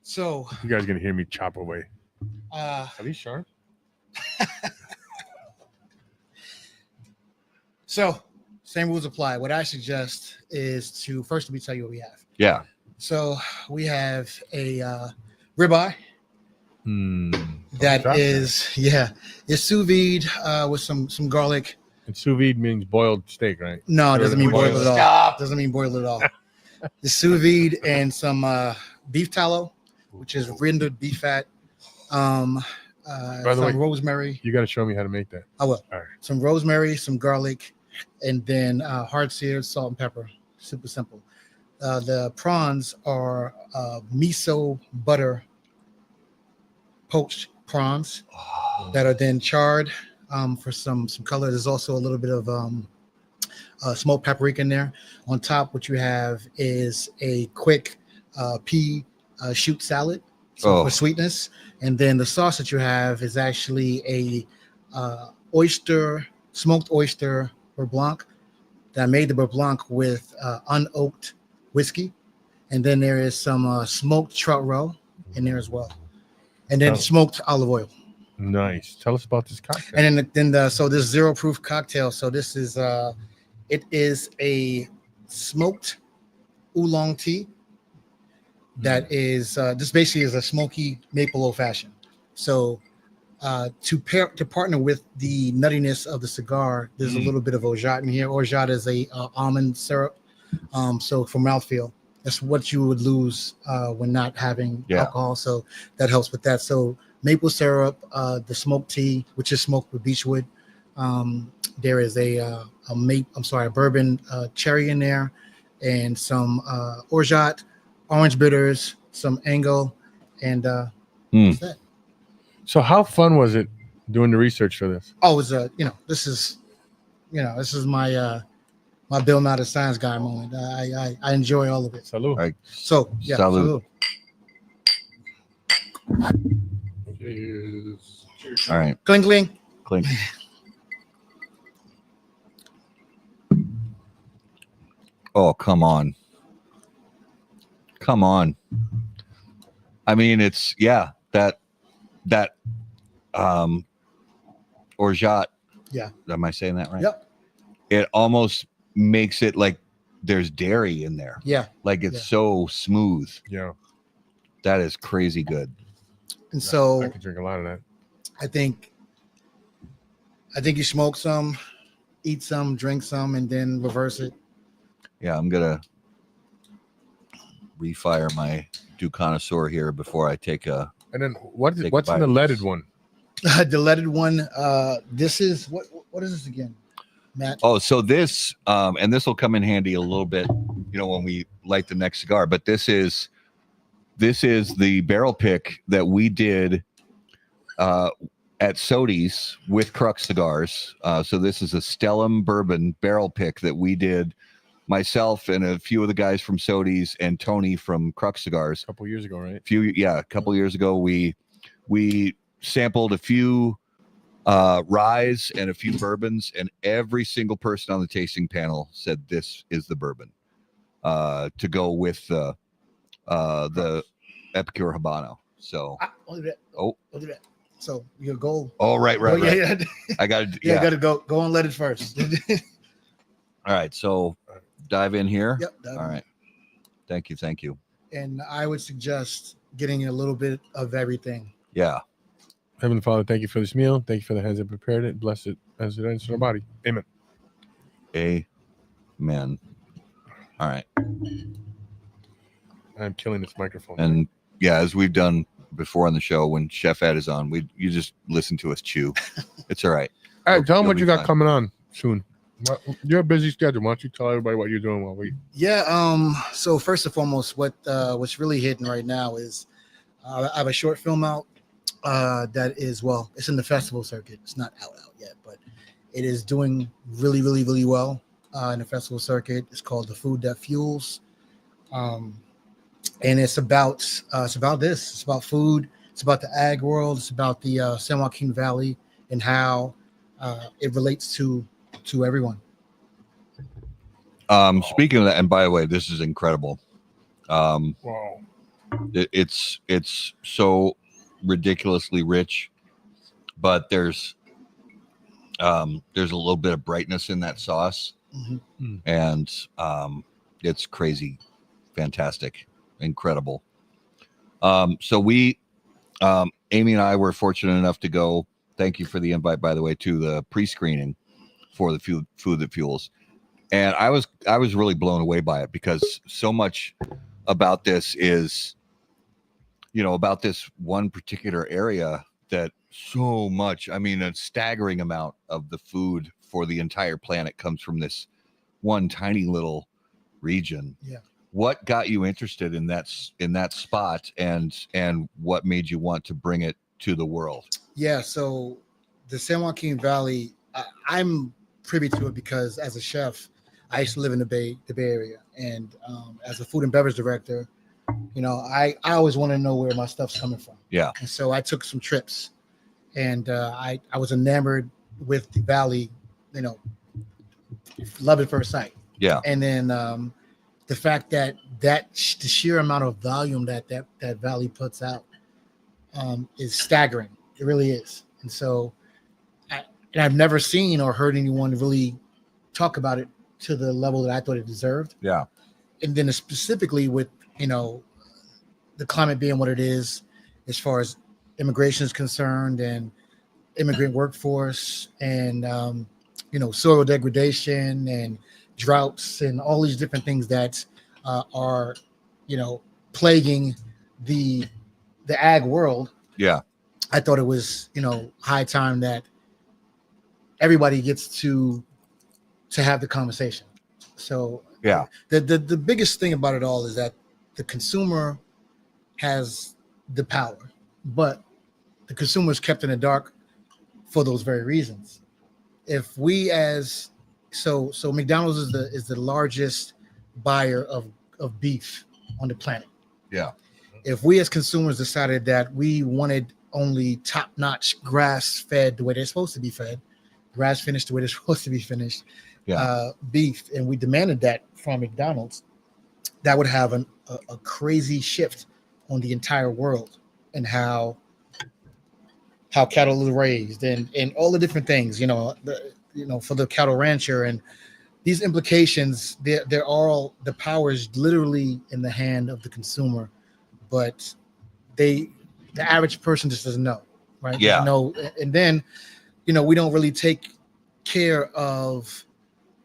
So you guys are gonna hear me chop away. Are these sharp? So same rules apply. What I suggest is to first let me tell you what we have. Yeah. So we have a ribeye that Drop is it's sous vide with some garlic. And sous vide means boiled steak, right? No, it doesn't mean boiled at all. Stop. Doesn't mean boiled at all. The sous vide and some beef tallow, which is rendered beef fat. By the Some way, rosemary. you got to show me how to make that. I will. All right. Some rosemary, some garlic, and then hard seared salt and pepper. Super simple. The prawns are miso butter poached prawns that are then charred for some color. There's also a little bit of smoked paprika in there. On top, what you have is a quick pea shoot salad for sweetness, and then the sauce that you have is actually a smoked oyster beurre blanc. That I made the beurre blanc with unoaked whiskey, and then there is some smoked trout roe in there as well, and then smoked olive oil. Nice. Tell us about this cocktail. And then so this zero proof cocktail. So this is it is a smoked oolong tea that is this basically is a smoky maple old fashioned. So to partner with the nuttiness of the cigar, there's a little bit of orgeat in here. Orgeat is a almond syrup. So for mouthfeel, that's what you would lose when not having alcohol. So that helps with that. So maple syrup, the smoked tea, which is smoked with beechwood. There is a bourbon cherry in there, and some orgeat, orange bitters, some angle, and that's that. So how fun was it doing the research for this? Oh, it was this is my my Bill Nye the Science Guy moment. I enjoy all of it. Salud. Right. So yeah, Salud. Cheers. All right. Cling cling. Clink. Oh, come on. Come on. I mean, it's that orgeat. Yeah. Am I saying that right? Yep. It almost makes it like there's dairy in there. Yeah. Like it's so smooth. Yeah. That is crazy good. And so I could drink a lot of that. I think you smoke some, eat some, drink some, and then reverse it. Yeah, I'm gonna refire my Du Connoisseur here before I take a. And then what's Take a in bite. the leaded one? The leaded one. This is what is this again, Matt? Oh, so this and this will come in handy a little bit, when we light the next cigar. But this is the barrel pick that we did at Sodi's with Crux cigars. So this is a Stellum bourbon barrel pick that we did, myself and a few of the guys from Sodi's and Tony from Crux cigars. A couple years ago, right? A couple years ago, we sampled a few ryes and a few bourbons, and every single person on the tasting panel said this is the bourbon to go with the Epicure Habano. So So your goal. oh right. Yeah. I got to Yeah, got to go and let it first. All right, so dive in here. Yep. All right. Thank you. And I would suggest getting a little bit of everything. Yeah. Heavenly Father, thank you for this meal. Thank you for the hands that prepared it. Bless it as it enters our body. Amen. Amen. All right. I'm killing this microphone. And yeah, as we've done before on the show, when Chef Ed is on, you just listen to us chew. It's all right. All right, tell them You'll what be you got fine. coming on soon. You're a busy schedule. Why don't you tell everybody what you're doing while we? Yeah. So first and foremost, what's really hitting right now is I have a short film out that is it's in the festival circuit. It's not out yet, but it is doing really, really, really well in the festival circuit. It's called The Food That Fuels, and it's about this. It's about food. It's about the ag world. It's about the San Joaquin Valley and how it relates to everyone. Speaking of that, and by the way, this is incredible. Wow. It's so ridiculously rich, but there's a little bit of brightness in that sauce, Mm-hmm. and it's crazy fantastic. incredible. So we, Amy and I were fortunate enough to go. Thank you for the invite, by the way, to the pre-screening for the Food That Fuels. And I was really blown away by it, because so much about this is, about this one particular area, that so much, I mean, a staggering amount of the food for the entire planet comes from this one tiny little region. Yeah. What got you interested in that spot, and what made you want to bring it to the world? Yeah, so the San Joaquin Valley, I'm privy to it because as a chef, I used to live in the Bay Area, and as a food and beverage director, I always want to know where my stuff's coming from. Yeah. And so I took some trips, and I was enamored with the valley, love at first sight. Yeah. And then the fact that the sheer amount of volume that valley puts out is staggering. It really is. And so I've never seen or heard anyone really talk about it to the level that I thought it deserved. Yeah. And then specifically with, the climate being what it is, as far as immigration is concerned, and immigrant workforce, and, soil degradation and droughts and all these different things that are, plaguing the ag world. Yeah. I thought it was, high time that everybody gets to have the conversation. So Yeah. The biggest thing about it all is that the consumer has the power, but the consumer is kept in the dark for those very reasons. If we so McDonald's is the largest buyer of beef on the planet. Yeah. If we as consumers decided that we wanted only top-notch grass-fed the way they're supposed to be fed, grass-finished the way they're supposed to be finished, beef, and we demanded that from McDonald's, that would have a crazy shift on the entire world, and how cattle is raised, and all the different things, for the cattle rancher, and these implications. They're all, the power is literally in the hand of the consumer, but the average person just doesn't know, right? Yeah. No, and then we don't really take care of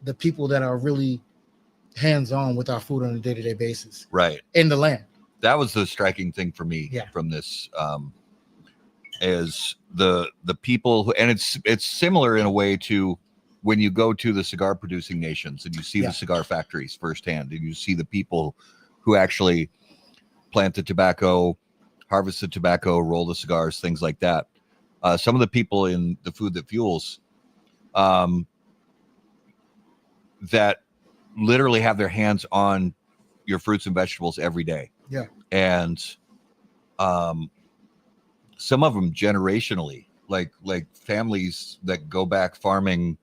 the people that are really hands-on with our food on a day-to-day basis, Right. in the land. That was the striking thing for me from this, is the people who, and it's similar in a way to when you go to the cigar producing nations and you see the cigar factories firsthand, and you see the people who actually plant the tobacco, harvest the tobacco, roll the cigars, things like that. Some of the people in the Food That Fuels, that literally have their hands on your fruits and vegetables every day. Yeah. And some of them generationally, like families that go back farming,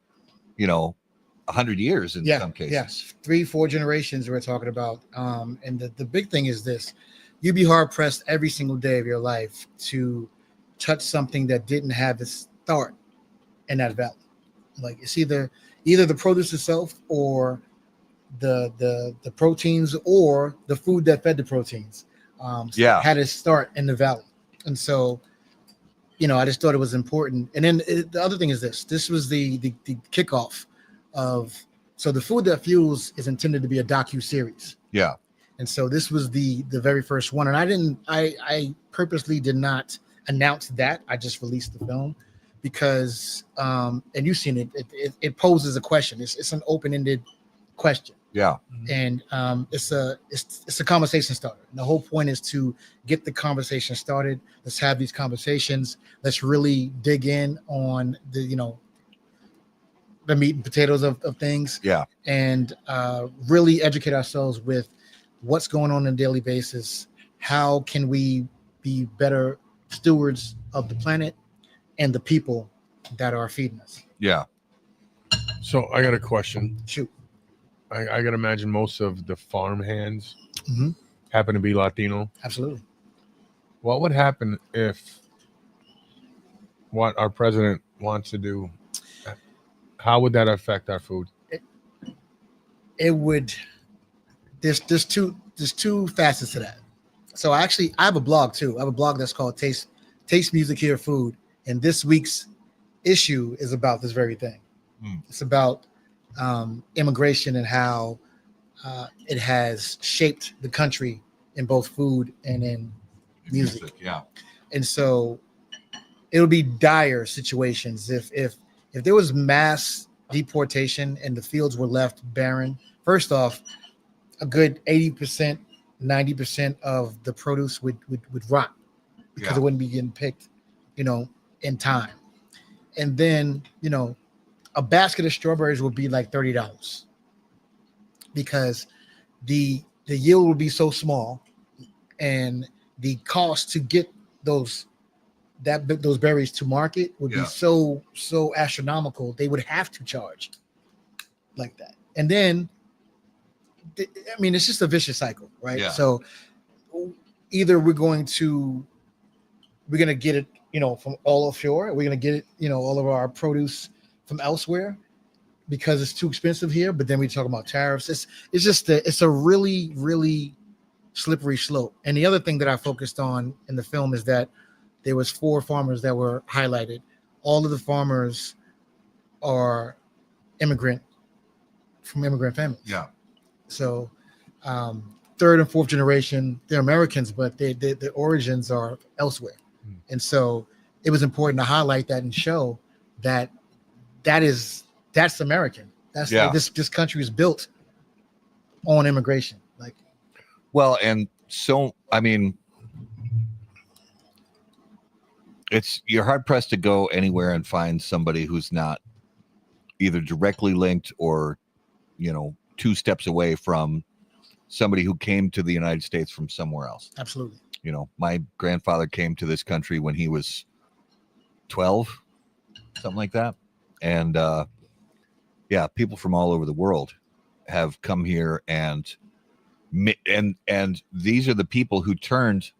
100 years in some cases. Yeah, 3-4 generations we're talking about. And the big thing is this: you'd be hard pressed every single day of your life to touch something that didn't have its start in that valley. Like, it's either the produce itself, or the proteins, or the food that fed the proteins. Had its start in the valley. And so, I just thought it was important. And then the other thing is this was the kickoff of, so the Food That Fuels is intended to be a docu-series. Yeah. And so this was the very first one. And I purposely did not announce that. I just released the film because, and you've seen it, it poses a question. It's an open-ended question. Yeah. And it's a conversation starter. And the whole point is to get the conversation started. Let's have these conversations. Let's really dig in on the meat and potatoes of things. Yeah. And really educate ourselves with what's going on a daily basis. How can we be better stewards of the planet and the people that are feeding us? Yeah. So I got a question. Shoot. I got to imagine most of the farm hands Mm-hmm. happen to be Latino. Absolutely. What would happen if what our president wants to do, how would that affect our food? It would. There's two facets to that. So I have a blog too. I have a blog that's called Taste Music Hear Food, and this week's issue is about this very thing. It's about immigration and how it has shaped the country in both food and in music. Yeah. And so it'll be dire situations if there was mass deportation and the fields were left barren. First off, a good 80%, 90% of the produce would rot because it wouldn't be getting picked, in time. And then, a basket of strawberries would be like $30 because the yield would be so small, and the cost to get those berries to market would be so astronomical. They would have to charge like that. And then, it's just a vicious cycle, right? Yeah. So either we're going to get it, from all offshore. We're going to get it, all of our produce from elsewhere because it's too expensive here. But then we talk about tariffs. It's a really, really slippery slope. And the other thing that I focused on in the film is that there was 4 farmers that were highlighted. All of the farmers are immigrant families. Yeah. So, 3rd and 4th generation, they're Americans, but their origins are elsewhere. And so it was important to highlight that and show that that's American. This country is built on immigration. Well, and so, you're hard pressed to go anywhere and find somebody who's not either directly linked or, 2 steps away from somebody who came to the United States from somewhere else. Absolutely. My grandfather came to this country when he was 12, something like that. And people from all over the world have come here, and these are the people who turned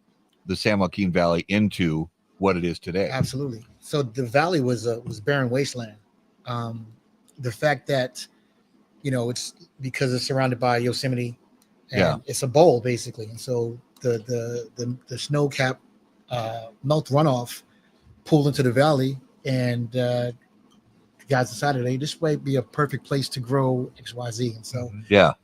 the San Joaquin Valley into what it is today. Absolutely. So the valley was barren wasteland. The fact that it's because it's surrounded by Yosemite, and it's a bowl basically, and so the snow cap melt runoff pulled into the valley, and guys decided, this might be a perfect place to grow XYZ. And so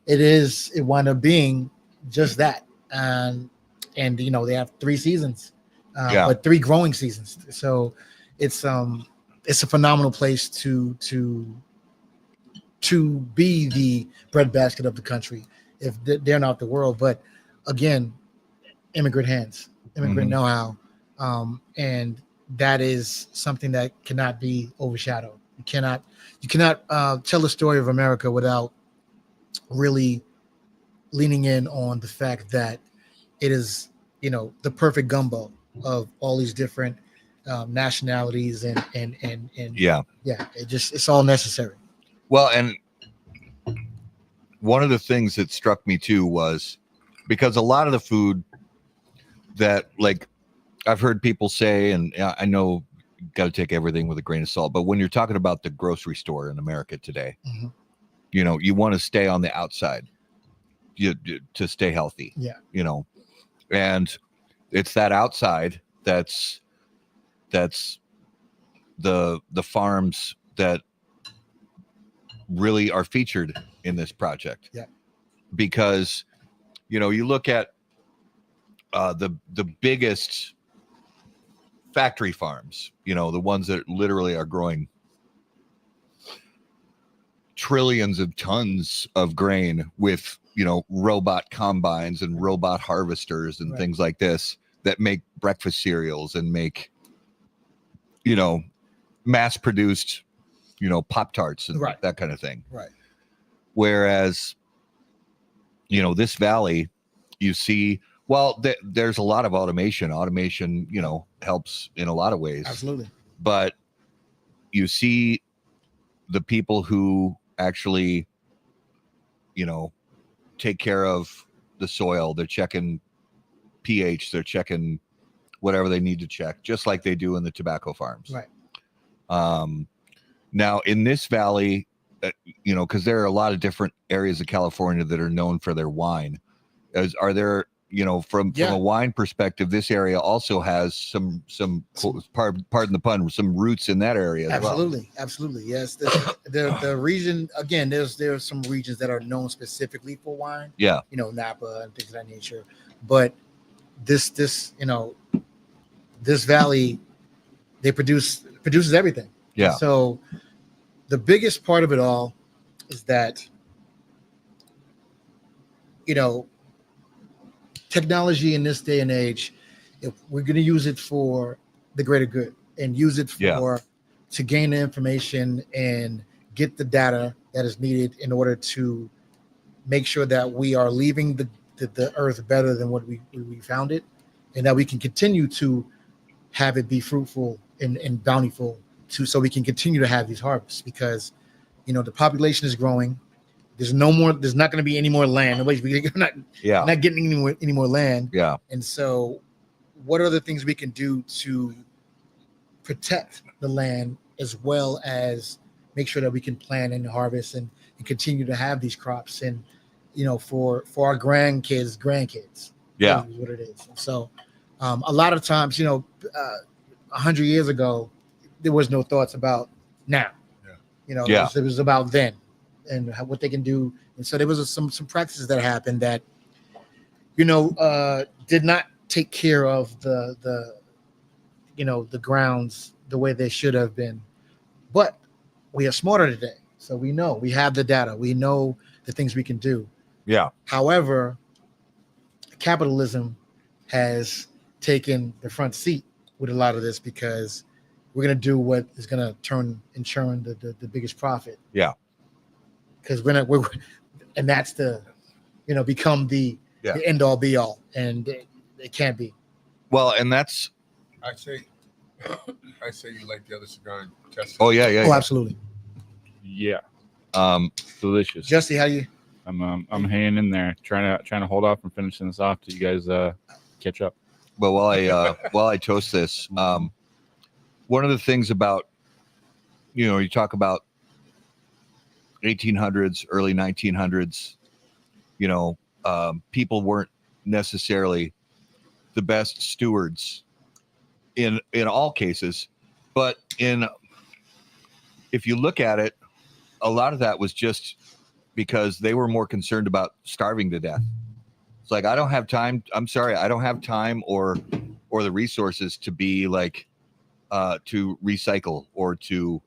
it wound up being just that. And they have 3 seasons, but 3 growing seasons. So it's a phenomenal place to be the breadbasket of the country if they're not the world. But again, immigrant hands, immigrant know-how. And that is something that cannot be overshadowed. You cannot tell the story of America without really leaning in on the fact that it is, the perfect gumbo of all these different nationalities and it's all necessary. Well, and one of the things that struck me too was because a lot of the food that, like, I've heard people say, and I know got to take everything with a grain of salt, but when you're talking about the grocery store in America today, you want to stay on the outside to stay healthy. And it's that outside that's the farms that really are featured in this project. Because you look at the biggest factory farms, the ones that literally are growing trillions of tons of grain with robot combines and robot harvesters and things like this that make breakfast cereals and make mass produced Pop-Tarts and that kind of thing. Whereas this valley, you see, there's a lot of automation helps in a lot of ways. Absolutely. But you see the people who actually take care of the soil. They're checking pH, they're checking whatever they need to check, just like they do in the tobacco farms. Now in this valley, because there are a lot of different areas of California that are known for their wine. Are there from a wine perspective, this area also has some pardon the pun, some roots in that area. Absolutely. Yes. The region, again, there's some regions that are known specifically for wine. Yeah. Napa and things of that nature. But this valley, they produces everything. Yeah. And so the biggest part of it all is that, technology in this day and age, if we're going to use it for the greater good and use it to gain the information and get the data that is needed in order to make sure that we are leaving the earth better than what we found it, and that we can continue to have it be fruitful and bountiful so we can continue to have these harvests, because the population is growing. There's not going to be any more land. We're not getting any more land. Yeah. And so what are the things we can do to protect the land, as well as make sure that we can plant and harvest and continue to have these crops, and for our grandkids. Yeah. Is what it is. So a lot of times, 100 years ago, there was no thoughts about now. It was about then and what they can do. And so there was some practices that happened that, did not take care of the grounds the way they should have been. But we are smarter today. So we have the data. We know the things we can do. Yeah. However, capitalism has taken the front seat with a lot of this, because we're going to do what is going to churn the biggest profit. Yeah. Because and that's become the end all be all, and it can't be. Well, and that's. I say you like the other cigar and test it. Oh yeah. Oh, absolutely. Yeah. Delicious. Jesse, how you? I'm hanging in there, trying to hold off and finishing this off till you guys catch up. Well, while I toast this, one of the things about, you talk about 1800s, early 1900s, people weren't necessarily the best stewards in all cases, but if you look at it, a lot of that was just because they were more concerned about starving to death. It's like, I don't have time. I'm sorry, I don't have time or the resources to be like to recycle or to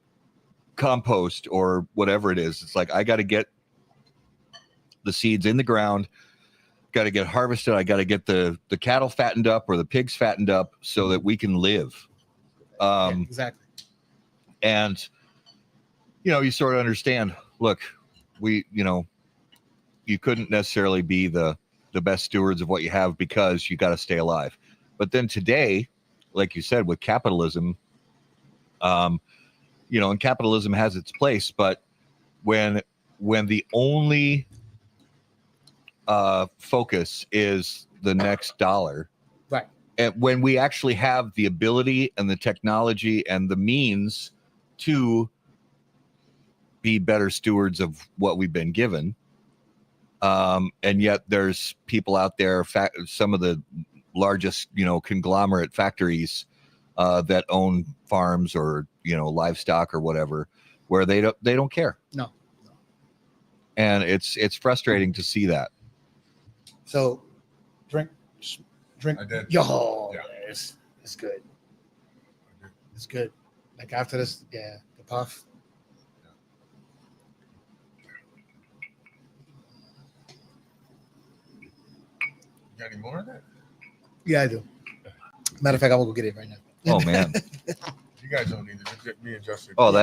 compost or whatever it is. It's like, I got to get the seeds in the ground, got to get harvested. I got to get the cattle fattened up or the pigs fattened up so that we can live. Exactly. And you sort of understand, look, you couldn't necessarily be the best stewards of what you have because you got to stay alive. But then today, like you said, with capitalism, and capitalism has its place, but when the only focus is the next dollar, right? And when we actually have the ability and the technology and the means to be better stewards of what we've been given, and yet there's people out there, some of the largest conglomerate factories that own farms or livestock or whatever, where they don't care. No. And it's frustrating to see that. So drink. I did. Yo, Yeah. It's good. It's good. Like after this, the puff. You got any more of that? Yeah, I do. Matter of fact, I will go get it right now. Oh man. You guys don't need it. Just me and Justin. Oh,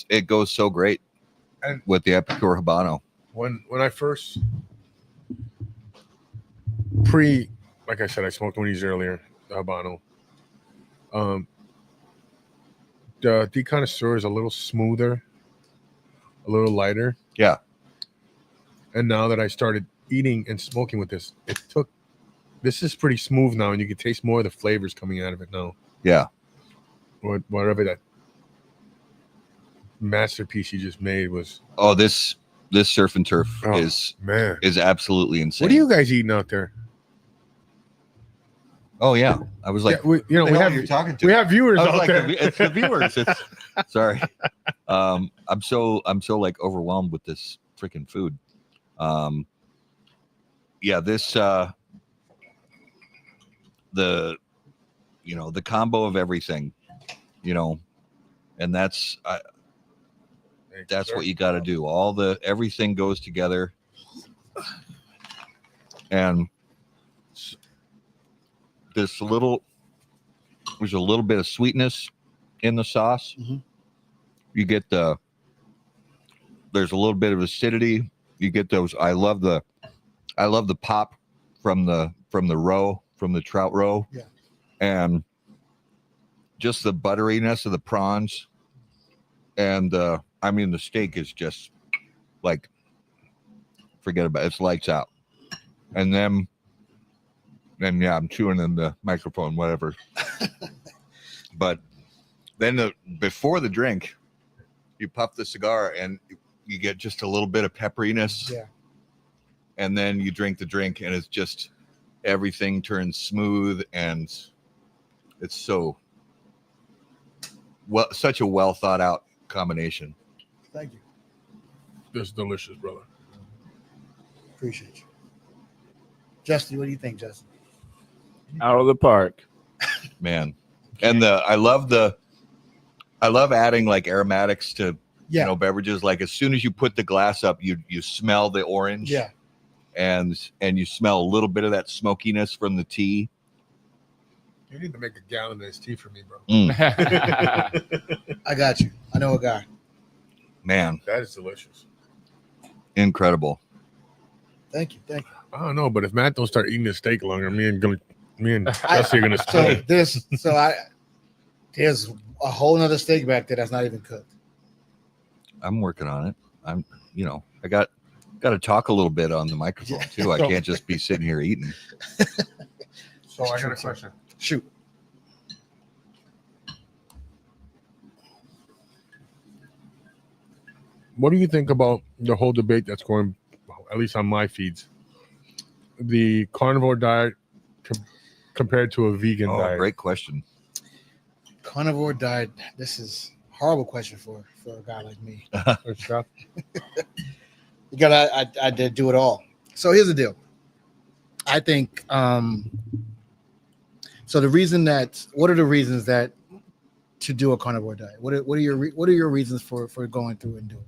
it goes so great. And with the Epicure Habano. When I first like I said, I smoked one of these earlier, the Habano. The deconnoisseur is a little smoother, a little lighter. Yeah. And now that I started eating and smoking with this, this is pretty smooth now, and you can taste more of the flavors coming out of it now. Yeah. Whatever that masterpiece you just made was. Oh, this surf and turf is absolutely insane. What are you guys eating out there? Oh yeah, I was like, Yeah, we you're talking to? we have viewers I was out like, there. it's the viewers. It's, sorry. I'm so like overwhelmed with this freaking food. Yeah, this the the combo of everything, and that's what you got to do. Everything goes together, and there's a little bit of sweetness in the sauce. Mhm. You get there's a little bit of acidity. You get those. I love the pop from the trout roe. Yeah. And just the butteriness of the prawns. And the steak is just like, forget about it. It's lights out. And then yeah, I'm chewing in the microphone, whatever. But then before the drink, you puff the cigar and you get just a little bit of pepperiness. Yeah. And then you drink the drink and it's just, everything turns smooth, and it's such a well thought out combination. Thank you. This is delicious, brother. Appreciate you. Justin, what do you think, Justin? Out of the park. Man. And I love adding like aromatics to beverages. Like as soon as you put the glass up, you smell the orange. Yeah. And you smell a little bit of that smokiness from the tea. You need to make a gallon of this tea for me, bro. I got you. I know a guy. Man, That is delicious. incredible. Thank you. I don't know, but if Matt don't start eating this steak longer, me and Jesse are gonna start. There's a whole nother steak back there that's not even cooked. I'm working on it. I got to talk a little bit on the microphone too. I can't just be sitting here eating. So I got a question. Shoot. What do you think about the whole debate that's going, at least on my feeds, the carnivore diet compared to a vegan diet? Great question. Carnivore diet. This is a horrible question for a guy like me. You gotta, I did do it all. So here's the deal. I think, so what are the reasons that to do a carnivore diet? What are your reasons for going through and doing it?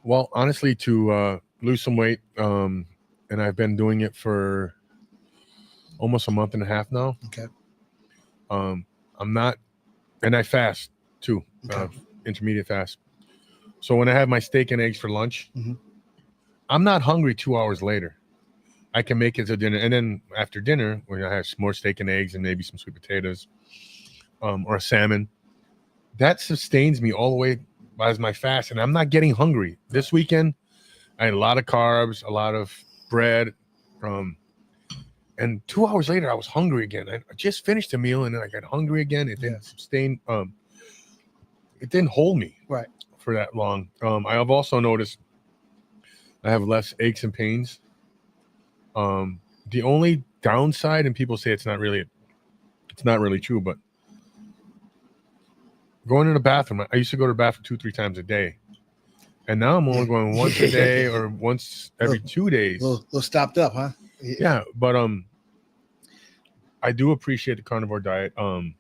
Well, honestly, to lose some weight, and I've been doing it for almost a month and a half now. Okay. I'm not, and I fast too, Okay. Intermediate fast. So when I have my steak and eggs for lunch, Mhm. I'm not hungry 2 hours later. I can make it to dinner, and then after dinner, when I have some more steak and eggs and maybe some sweet potatoes, or a salmon, that sustains me all the way as my fast, and I'm not getting hungry. This weekend, I had a lot of carbs, a lot of bread, and 2 hours later, I was hungry again. I just finished a meal, and then I got hungry again. It didn't sustain. It didn't hold me Right. for that long. I have also noticed I have less aches and pains. The only downside, and people say it's not really true, but going to the bathroom, I used to go to the bathroom 2-3 times a day, and now I'm only going once a day or once every 2 days. Little stopped up, huh? Yeah, but I do appreciate the carnivore diet. I'm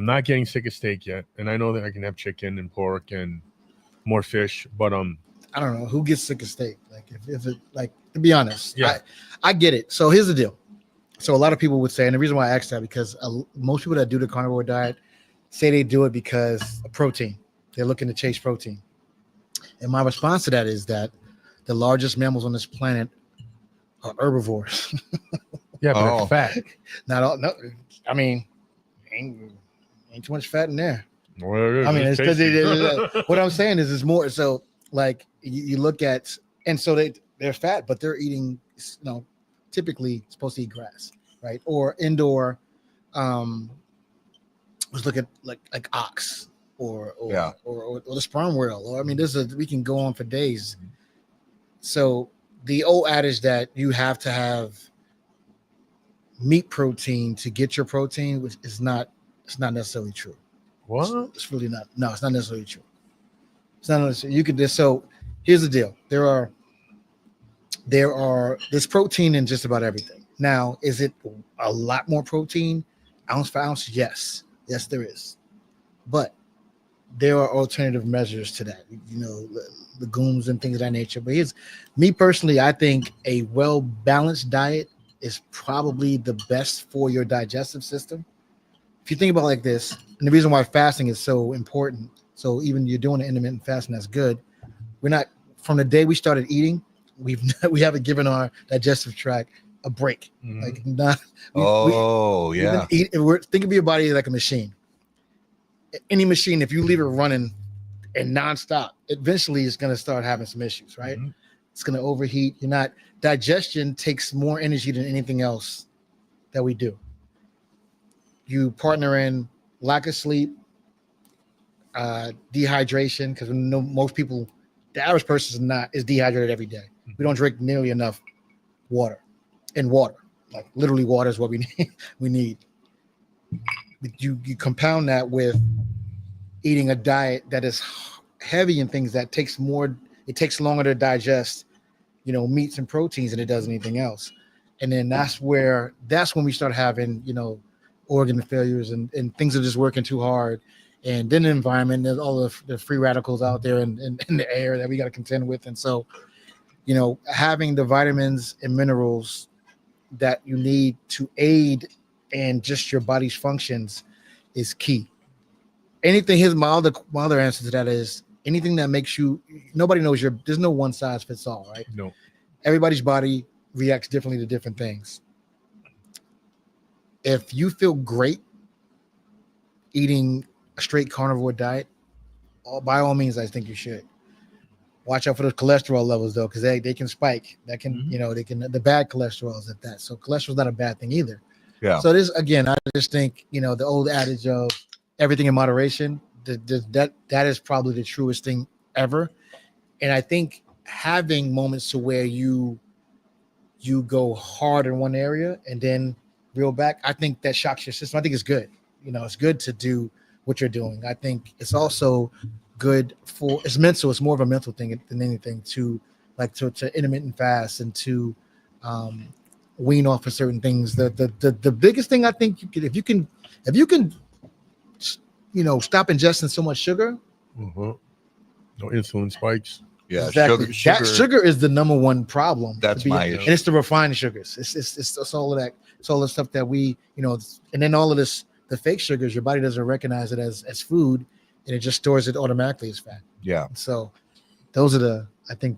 not getting sick of steak yet, and I know that I can have chicken and pork and more fish, but I don't know who gets sick of steak. Like if it, like, to be honest, Yeah. I get it. So here's the deal. So a lot of people would say, and the reason why I asked that, because most people that do the carnivore diet say they do it because of protein. They're looking to chase protein. And my response to that is that the largest mammals on this planet are herbivores. yeah, but it's fat. Not all. No, I mean, ain't too much fat in there. Well, I mean, it's because tasty. what I'm saying is it's more. So like you look at, and so they're fat, but they're eating, typically supposed to eat grass, right? Or indoor. Let's look at like ox or the sperm whale. Or I mean, we can go on for days. So the old adage that you have to have meat protein to get your protein, which is not necessarily true. What? It's really not. No, it's not necessarily true. It's not necessarily. You could just so. Here's the deal. There's protein in just about everything. Now, is it a lot more protein, ounce for ounce? Yes, there is. But there are alternative measures to that. Legumes and things of that nature. But here's me personally. I think a well-balanced diet is probably the best for your digestive system. If you think about it like this, and the reason why fasting is so important, so even you're doing an intermittent fasting, that's good. We're not, from the day we started eating, we haven't given our digestive tract a break. Mhm. Like not. Think of your body like a machine. Any machine, if you leave it running and nonstop, eventually it's going to start having some issues, right? Mm-hmm. It's going to overheat. Digestion takes more energy than anything else that we do. You partner in lack of sleep, dehydration, because we know most people, the average person is dehydrated every day. We don't drink nearly enough water. Like literally water is what we need. You compound that with eating a diet that is heavy in things that takes longer to digest, meats and proteins than it does anything else. And then that's when we start having, organ failures and things are just working too hard. And then the environment, there's all the free radicals out there in the air that we got to contend with. And so, having the vitamins and minerals that you need to aid and just your body's functions is key. Here's my other answer to that is anything that makes you, nobody knows there's no one size fits all, right? No. Everybody's body reacts differently to different things. If you feel great eating a straight carnivore diet, by all means, I think you should. Watch out for the cholesterol levels though, because they can spike. That can, the bad cholesterols at that. So cholesterol's not a bad thing either. Yeah. So this, again, I just think, the old adage of everything in moderation, that is probably the truest thing ever. And I think having moments to where you go hard in one area and then reel back, I think that shocks your system. I think it's good. It's good to do what you're doing. I think it's also good it's mental. It's more of a mental thing than anything to intermittent fast and to wean off of certain things. The biggest thing I think if you can stop ingesting so much sugar. No insulin spikes. Yeah, exactly. Sugar is the number one problem. That's my issue. And it's the refined sugars. It's all of that. It's all the stuff that we, and then all of this, the fake sugars, your body doesn't recognize it as food, and it just stores it automatically as fat. Yeah. So those are I'm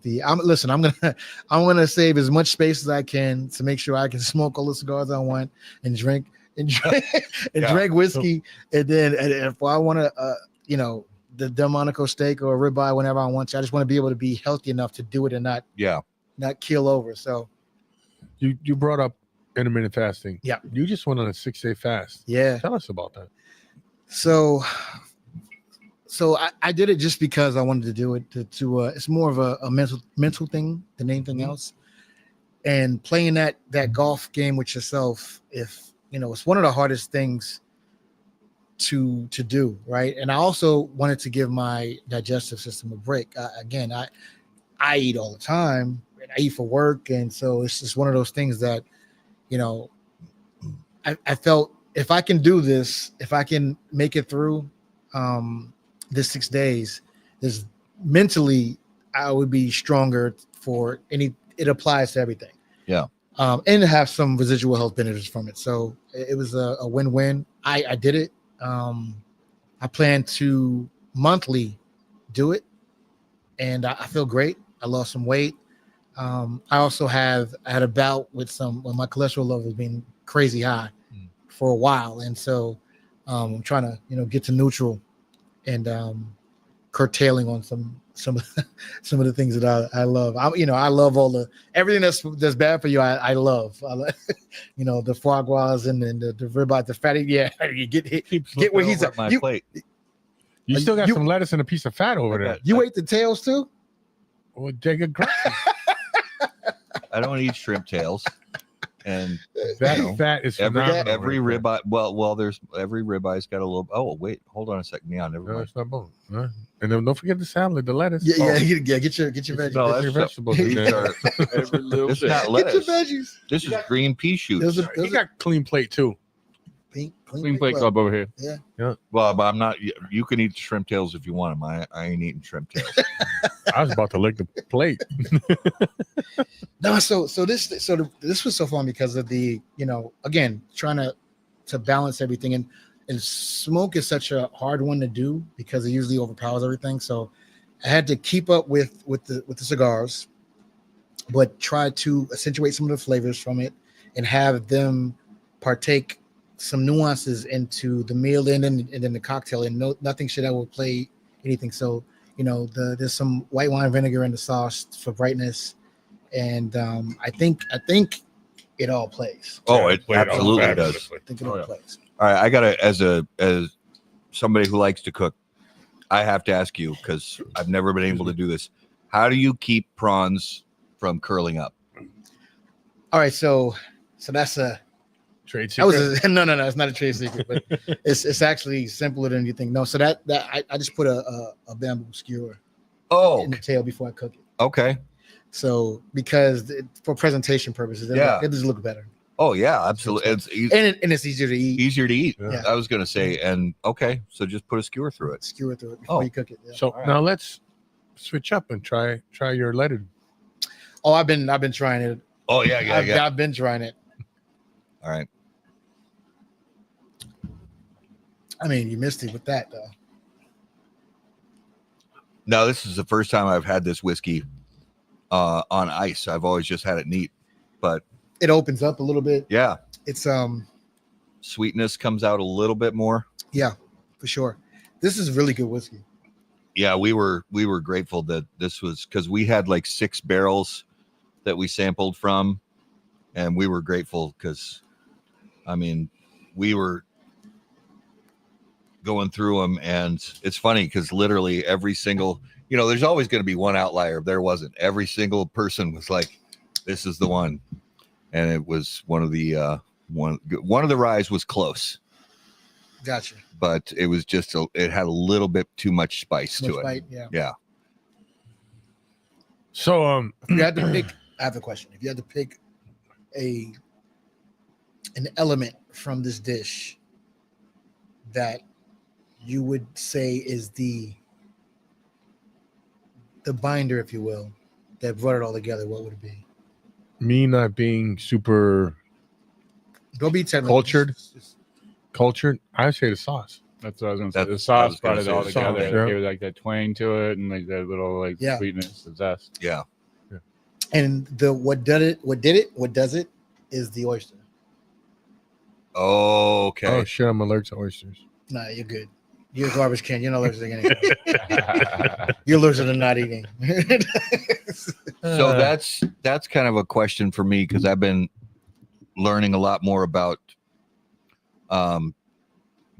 gonna save as much space as I can to make sure I can smoke all the cigars I want and drink drink whiskey. And then if I want to, the Delmonico steak or a ribeye whenever I want to, I just want to be able to be healthy enough to do it and not keel over. So you brought up intermittent fasting. Yeah. You just went on a 6-day fast. Yeah. Tell us about that. So I did it just because I wanted to do it to it's more of a mental thing than anything else. And playing that golf game with yourself, if it's one of the hardest things to do, right? And I also wanted to give my digestive system a break. I eat all the time and I eat for work, and so it's just one of those things that I felt if I can do this, if I can make it through this 6 days, is mentally I would be stronger for it applies to everything. Yeah. And have some residual health benefits from it. So it was a win-win. I did it. I plan to monthly do it, and I feel great. I lost some weight. I also had a bout with when my cholesterol level has been crazy high for a while, and so I'm trying to get to neutral and curtailing on some of the things that I love. I love everything that's bad for you. I love. The foie gras and the ribeye, the fatty. Yeah, you get where he's at. My plate. You still got some lettuce and a piece of fat over there. You ate the tails too? Well, take a grab. I don't eat shrimp tails. And That you know, fat is every phenomenal. right there. ribeye. Well, there's every ribeye's got a little. Oh wait, hold on a second. Yeah, never No, mind. it's not bone. Huh? And then don't forget the salad, the lettuce. Yeah, Oh, get your veggies. No, get your that's vegetables in these there. are. Every little This is bit. not Get lettuce. your veggies. This is green pea shoots. Those are He got clean plate too. Clean plate club over here. Well, but I'm not. You can eat shrimp tails if you want them. I ain't eating shrimp tails. I was about to lick the plate. No, so this was so fun because of the, again, trying to balance everything, and smoke is such a hard one to do because it usually overpowers everything. So I had to keep up with the cigars, but try to accentuate some of the flavors from it and have them partake some nuances into the meal and then the cocktail, and nothing should ever play anything. So there's some white wine vinegar in the sauce for brightness, and I think it all plays. Oh, it Played absolutely all does. fabulously. I think it all plays. All right, I gotta as somebody who likes to cook, I have to ask you because I've never been able to do this. How do you keep prawns from curling up? All right, so that's a Trade that was secret. no, it's not a trade secret, but it's actually simpler than you think. No, so that I just put a bamboo skewer Oh, in the tail before I cook it. okay. So because for presentation purposes, it does look better, Oh yeah, absolutely. It's and it's easier to eat. easier to eat. Yeah. I was gonna say, and okay, so just put a skewer through it. Skewer through it before Oh. you cook it. Yeah. So All right. now let's switch up and try your leaded. Oh, I've been trying it. Oh yeah, I've been trying it. All right. I mean, you missed it with that though. Now this is the first time I've had this whiskey on ice. I've always just had it neat, but It opens up a little bit. yeah, It's sweetness comes out a little bit more. yeah, for sure. This is really good whiskey. Yeah, we were grateful that this was because we had like 6 barrels that we sampled from, and we were grateful because, I mean, we were going through them, and it's funny because literally every single, there's always going to be one outlier. There wasn't. Every single person was like, "This is the one," and it was one of the ryes was close, Gotcha. but it was just it had a little bit too much spice to Much it. bite, yeah. Yeah. So If you had to pick, I have a question. If you had to pick an element from this dish that you would say is the binder, if you will, that brought it all together, what would it be? me not being super Go be technical. Cultured? cultured, I say the sauce. That's what I was going to say. That's- The I was sauce gonna brought it say all the together. sauce, It yeah. gave it like that twang to it and like that little like Yeah. sweetness, the zest. Yeah. And what does it is the oyster. Okay. Oh shit, I'm allergic to oysters. Nah, you're good. You're a garbage can. You're not allergic to anything. You're allergic to not eating. So that's kind of a question for me because I've been learning a lot more about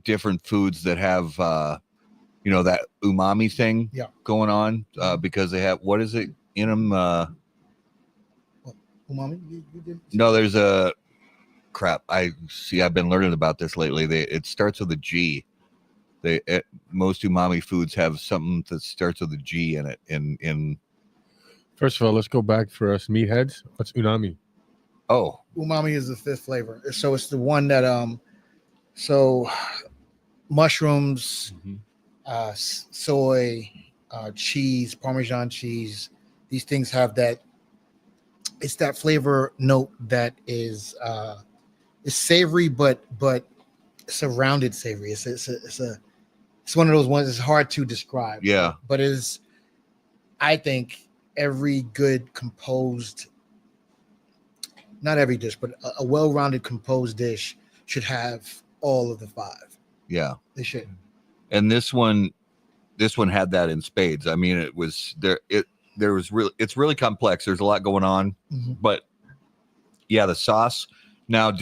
different foods that have that umami thing going on because they have, what is it in them? Umami? You did? No, there's a crap. I've been learning about this lately. It starts with a G. Most umami foods have something that starts with a G in it. In First of all, let's go back for us meatheads. What's unami? oh, Umami is the 5th flavor. So it's the one that so mushrooms, soy, cheese, Parmesan cheese. These things have that. It's that flavor note that is savory, but it's a rounded savory. It's one of those ones that's hard to describe. yeah. But is, I think, every good composed, not every dish, but a well-rounded composed dish should have all of the 5. Yeah. They should. And this one had that in spades. I mean, it was there. It's really complex. There's a lot going on, but yeah, the sauce. Now,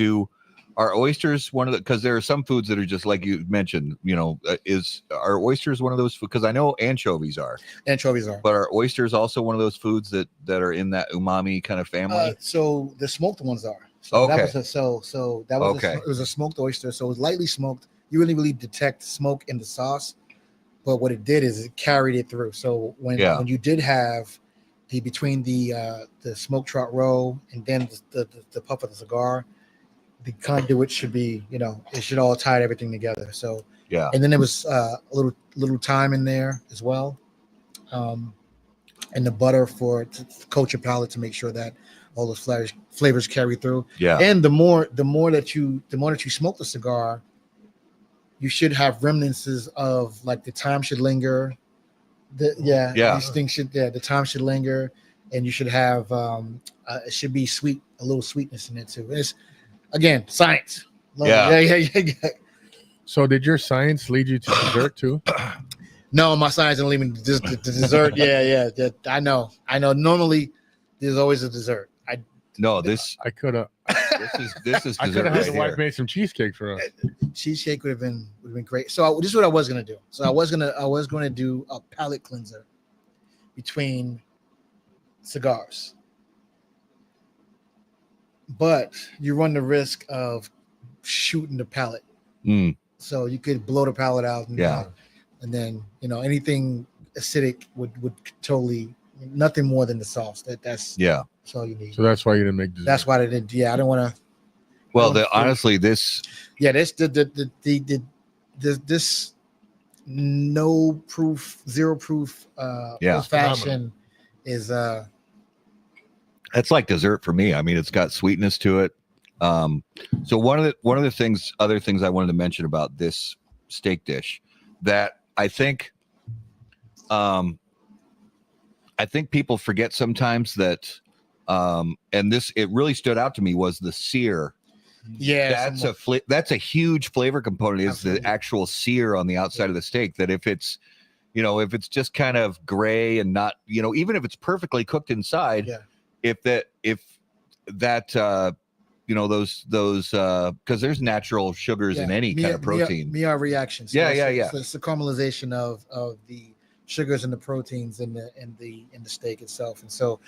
are oysters one of the? Because there are some foods that are just like you mentioned. Are oysters one of those? Because I know anchovies are. Anchovies are. But are oysters also one of those foods that are in that umami kind of family? So the smoked ones are. So Okay. that was that was Okay. it was a smoked oyster. So it was lightly smoked. You really detect smoke in the sauce, but what it did is it carried it through. So when you did have between the smoked trout roll and then the puff of the cigar, the conduit should be, it should all tie everything together. So Yeah. and then there was a little thyme in there as well, and the butter to coat your palate to make sure that all those flavors carry through. Yeah. And the more that you smoke the cigar, you should have remnants of like the thyme should linger. These things the thyme should linger, and you should have it should be sweet, a little sweetness in it too. It's again science. Yeah. So did your science lead you to dessert too? No, my science didn't lead me to the dessert. Yeah. I know. Normally, there's always a dessert. I could have. This is I could dessert have had right the wife here. made some cheesecake for us. Cheesecake would have been great. So this is what I was gonna do. So I was gonna do a palate cleanser between cigars, but you run the risk of shooting the palate. So you could blow the palate out. And then anything acidic would totally, nothing more than the sauce. That's all you need. So that's why you didn't make dessert. That's why I didn't. Yeah, I don't want to. Well, honestly, this. Yeah, this no proof, zero proof old fashioned is That's like dessert for me. I mean, it's got sweetness to it. So one of the other things I wanted to mention about this steak dish that I think people forget sometimes that, and it really stood out to me was the sear. Yeah, that's a huge flavor component. Is the actual sear on the outside of the steak. That if it's just kind of gray and not, even if it's perfectly cooked inside, if that those because there's natural sugars in any kind of protein. Maillard reactions. So it's the caramelization of the sugars and the proteins in the steak itself. And so,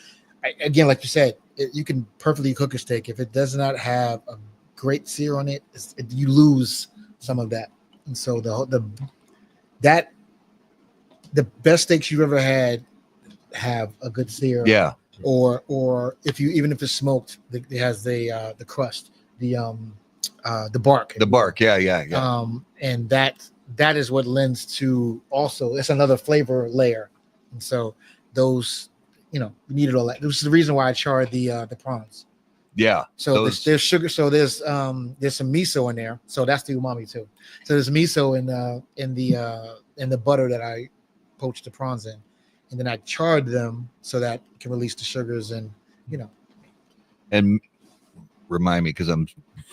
again, like you said, you can perfectly cook a steak if it does not have a great sear on it. You lose some of that. And so the best steaks you've ever had have a good sear. Yeah. Or if it's smoked, it has the crust, the bark. The bark, yeah. And that is what lends to also. It's another flavor layer, and so those, we needed all that. This is the reason why I charred the prawns. Yeah. So there's sugar. So there's some miso in there. So that's the umami too. So there's miso in the butter that I poached the prawns in. And then I charred them so that it can release the sugars and. And remind me, because I'm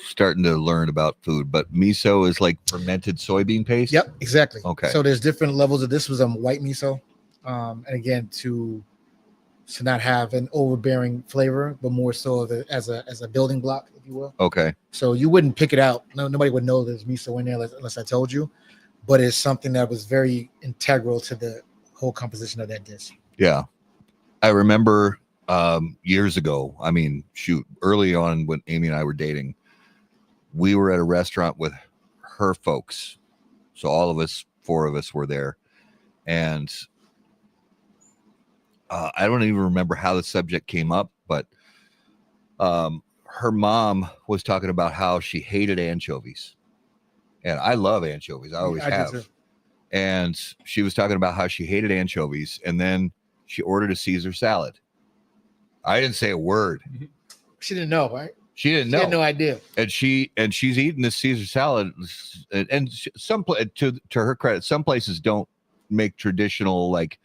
starting to learn about food, but miso is like fermented soybean paste. Yep, exactly. Okay. So there's different levels of this. Was white miso, and again to not have an overbearing flavor, but more so as a building block, if you will. Okay. So you wouldn't pick it out. Nobody would know there's miso in there unless I told you. But it's something that was very integral to the whole composition of that dish. Yeah. I remember years ago, early on when Amy and I were dating, we were at a restaurant with her folks. So all of us, 4 of us were there. And I don't even remember how the subject came up, but her mom was talking about how she hated anchovies. And I love anchovies. I always have. And she was talking about how she hated anchovies, and then she ordered a Caesar salad. I didn't say a word. She didn't know, right? She didn't know. She had no idea. And she's eating this Caesar salad, and to her credit, some places don't make traditional like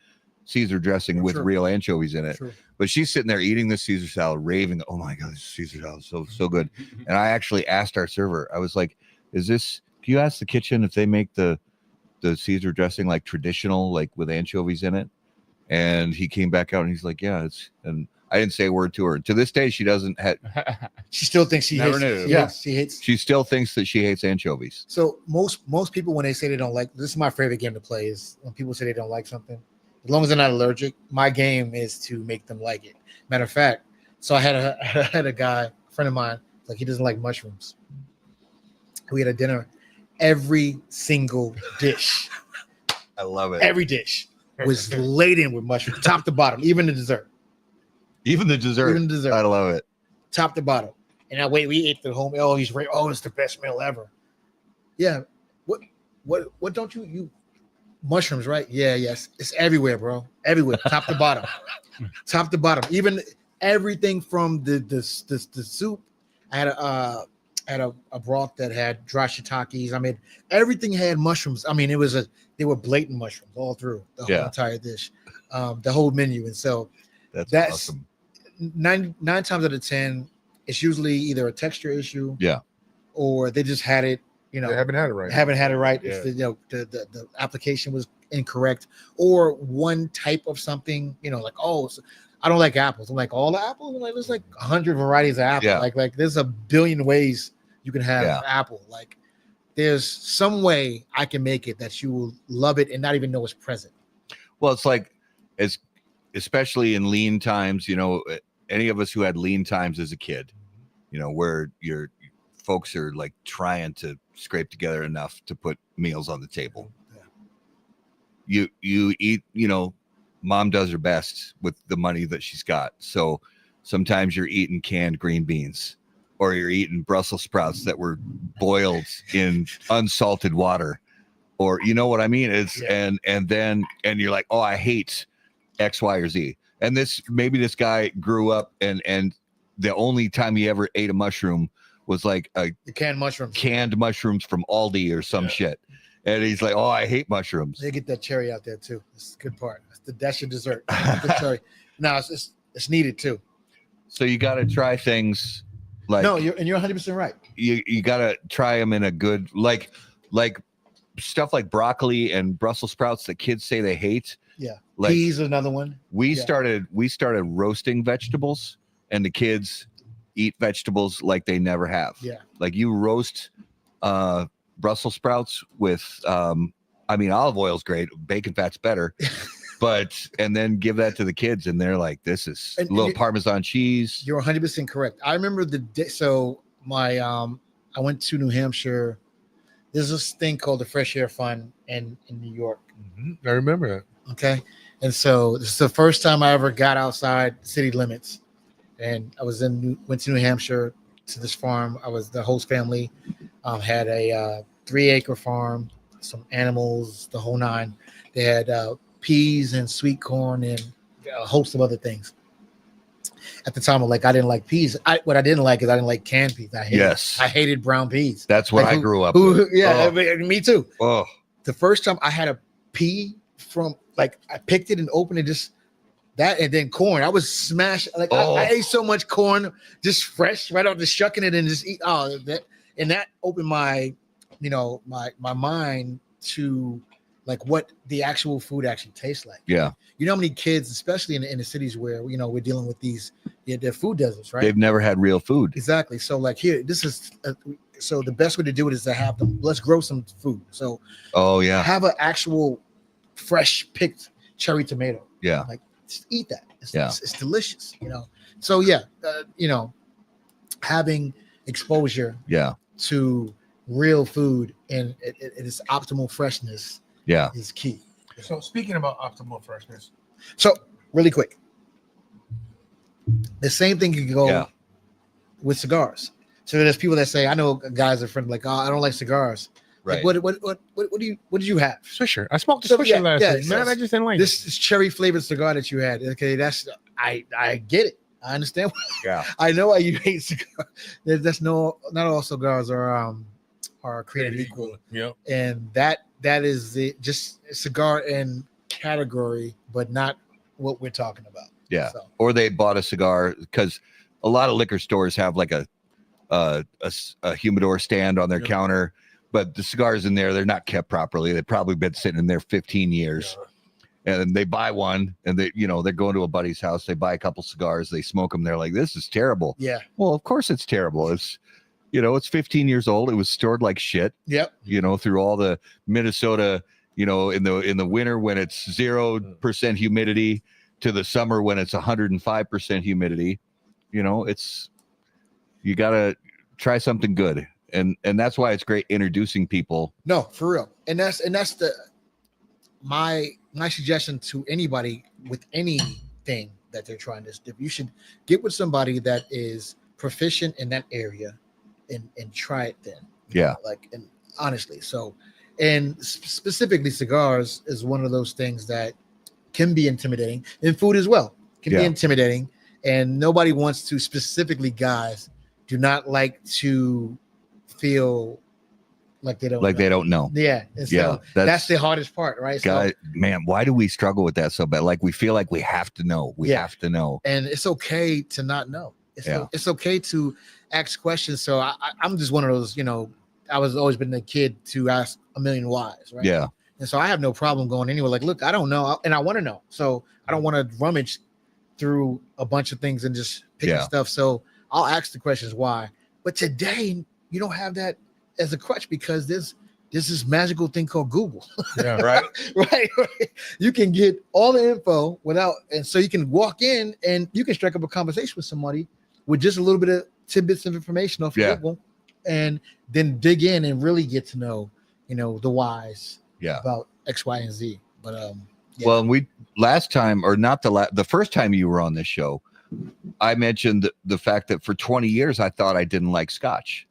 Caesar dressing with real anchovies in it. True. But she's sitting there eating this Caesar salad, raving, "Oh my God, this Caesar salad is so good." And I actually asked our server, I was like, can you ask the kitchen if they make the Caesar dressing like traditional, like with anchovies in it? And he came back out and he's like, yeah, and I didn't say a word to her. To this day, she doesn't she still thinks she never hates. knew. Yeah, she hates. She still thinks that she hates anchovies. So most people, when they say they don't like, this is my favorite game to play, is when people say they don't like something, as long as they're not allergic, my game is to make them like it. Matter of fact, so I had a guy, a friend of mine, Like he doesn't like mushrooms. We had a dinner. Every single dish, I love it. every dish was laden with mushrooms, top to bottom, even the dessert. Even the dessert. Even the dessert. I love it. Top to bottom. And that way we ate the home. Oh, he's right. Oh, it's the best meal ever. Yeah. What don't you mushrooms, right? Yeah, yes. It's everywhere, bro. Everywhere. Top to bottom. Top to bottom. Even everything from the soup. I had a broth that had dry shiitakes. I mean, everything had mushrooms. I mean, they were blatant mushrooms all through the whole entire dish, the whole menu. And so that's awesome. 9 times out of 10, it's usually either a texture issue, or they just had it. You know, they haven't had it right. Haven't had it right. Yeah. The application was incorrect, or one type of something. You know, like so I don't like apples. I'm like, all the apples. I'm like, there's like 100 varieties of apple. Yeah. Like there's a billion ways you can have apple. Like there's some way I can make it that you will love it and not even know it's present. Well, it's like especially in lean times, any of us who had lean times as a kid, where your folks are like trying to scrape together enough to put meals on the table. Yeah. You eat, mom does her best with the money that she's got. So sometimes you're eating canned green beans, or you're eating Brussels sprouts that were boiled in unsalted water, or you know what I mean? It's and you're like, oh, I hate X, Y, or Z. And maybe this guy grew up and the only time he ever ate a mushroom was like the canned mushrooms from Aldi or some shit. And he's like, oh, I hate mushrooms. They get that cherry out there too. It's the good part. That's your dessert. Cherry. No, it's needed too. So you got to try things like you're 100% right. You got to try them in a good like stuff like broccoli and Brussels sprouts that kids say they hate. Yeah, like, peas is another one. We started roasting vegetables, and the kids eat vegetables like they never have. Yeah, like you roast Brussels sprouts with olive oil is great, bacon fat's better. And then give that to the kids, and they're like, this is a little Parmesan cheese. You're 100% correct. I remember the day. So I went to New Hampshire. There's this thing called the Fresh Air Fund in New York. Mm-hmm. I remember that. Okay. And so this is the first time I ever got outside city limits. And I went to New Hampshire to this farm. The host family had a 3-acre farm, some animals, the whole nine. They had peas and sweet corn and a host of other things. At the time, I didn't like peas. What I didn't like is I didn't like canned peas. I hated brown peas. That's what I grew up with. Yeah, me too. Oh. The first time I had a pea from, I picked it and opened it, just that, and then corn. I was smashed. I ate so much corn, just fresh, right out, just shucking it and just eat. That opened my mind to what the actual food actually tastes like. Yeah. You know how many kids, especially in the cities where, we're dealing with these, they're food deserts, right? They've never had real food. Exactly. So here, this is, so the best way to do it is to have them, let's grow some food. So have an actual fresh picked cherry tomato. Yeah. Just eat that. It's delicious, So having exposure to real food and its optimal freshness is key. So speaking about optimal freshness. So really quick, the same thing can go with cigars. So there's people that say, I know guys are friends I don't like cigars. Right. What did you have? Swisher. I smoked a Swisher last week. Man, I just didn't like this cherry flavored cigar that you had. Okay, I get it. I understand. I know why you hate cigars. That's not all cigars are created equal. Yeah. And that is just cigar and category, but not what we're talking about. Yeah. So. Or they bought a cigar, because a lot of liquor stores have a humidor stand on their counter, but the cigars in there, they're not kept properly. They've probably been sitting in there 15 years. And they buy one, and they're going to a buddy's house. They buy a couple cigars, they smoke them. They're like, this is terrible. Yeah. Well, of course it's terrible. It's 15 years old. It was stored like shit. Yep. Through all the Minnesota, in the winter when it's 0% humidity to the summer when it's 105% humidity. You gotta try something good. And that's why it's great introducing people. No, for real. And that's the my suggestion to anybody with anything that they're trying to do. You should get with somebody that is proficient in that area and try it then. Yeah. Like, and honestly, so, and specifically cigars is one of those things that can be intimidating, and food as well can be intimidating. And nobody wants to, specifically guys do not like to feel like they don't know. Yeah. And so that's the hardest part, right? God, man, why do we struggle with that so bad? Like we feel like we have to know. We have to know. And it's okay to not know. It's okay to ask questions. So I'm just one of those, I was always been a kid to ask a million whys, right? Yeah. And so I have no problem going anywhere. Like, look, I don't know, and I want to know. So I don't want to rummage through a bunch of things and just picking stuff. So I'll ask the questions why. But today you don't have that as a crutch because there's this magical thing called Google. Yeah, right. right. You can get all the info and so you can walk in and you can strike up a conversation with somebody with just a little bit of tidbits of information off Google, and then dig in and really get to know, the whys about X, Y, and Z. But well, we last time, or not the first time you were on this show, I mentioned the fact that for 20 years I thought I didn't like Scotch.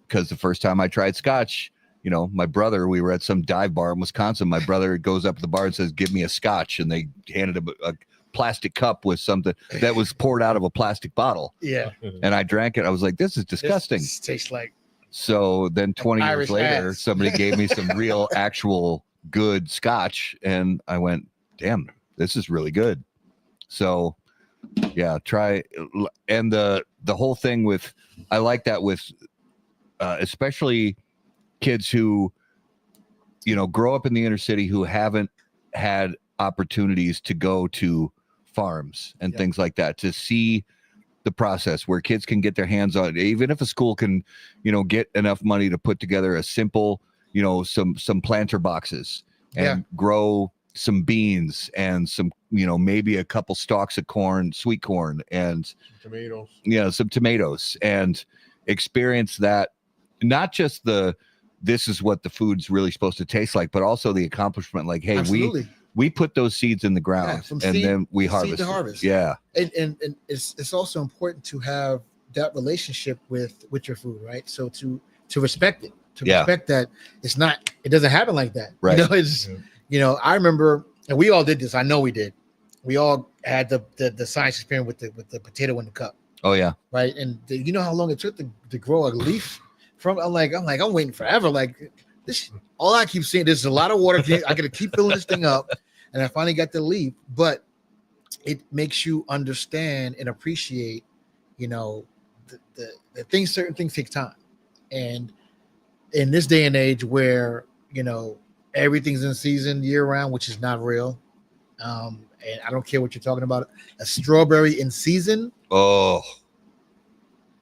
Because the first time I tried Scotch, my brother, we were at some dive bar in Wisconsin. My brother goes up to the bar and says, "Give me a Scotch." And they handed him a plastic cup with something that was poured out of a plastic bottle. Yeah. And I drank it. I was like, this is disgusting. This tastes like. So then 20 years Irish later, ass. somebody gave me some real, actual good Scotch. And I went, damn, this is really good. So yeah, try. And the whole thing with, I like that with, especially kids who, grow up in the inner city who haven't had opportunities to go to farms and things like that, to see the process where kids can get their hands on it. Even if a school can, get enough money to put together a simple, some planter boxes and grow some beans and some, maybe a couple stalks of corn, sweet corn, and tomatoes. Some tomatoes, and experience that. Not just this is what the food's really supposed to taste like, but also the accomplishment. Like, hey, Absolutely. we put those seeds in the ground and then we harvest. Seed to harvest. Yeah. And it's also important to have that relationship with your food, right? So to respect it, respect that it doesn't happen like that. Right. I remember, and we all did this. I know we did. We all had the science experiment with the potato in the cup. Oh yeah. Right. And you know how long it took to grow a leaf from? I'm waiting forever. Like this, all I keep seeing, there's a lot of water. I got to keep filling this thing up. And I finally got the leaf, but it makes you understand and appreciate, the things, certain things take time. And in this day and age where, everything's in season year round, which is not real. And I don't care what you're talking about. A strawberry in season. Oh,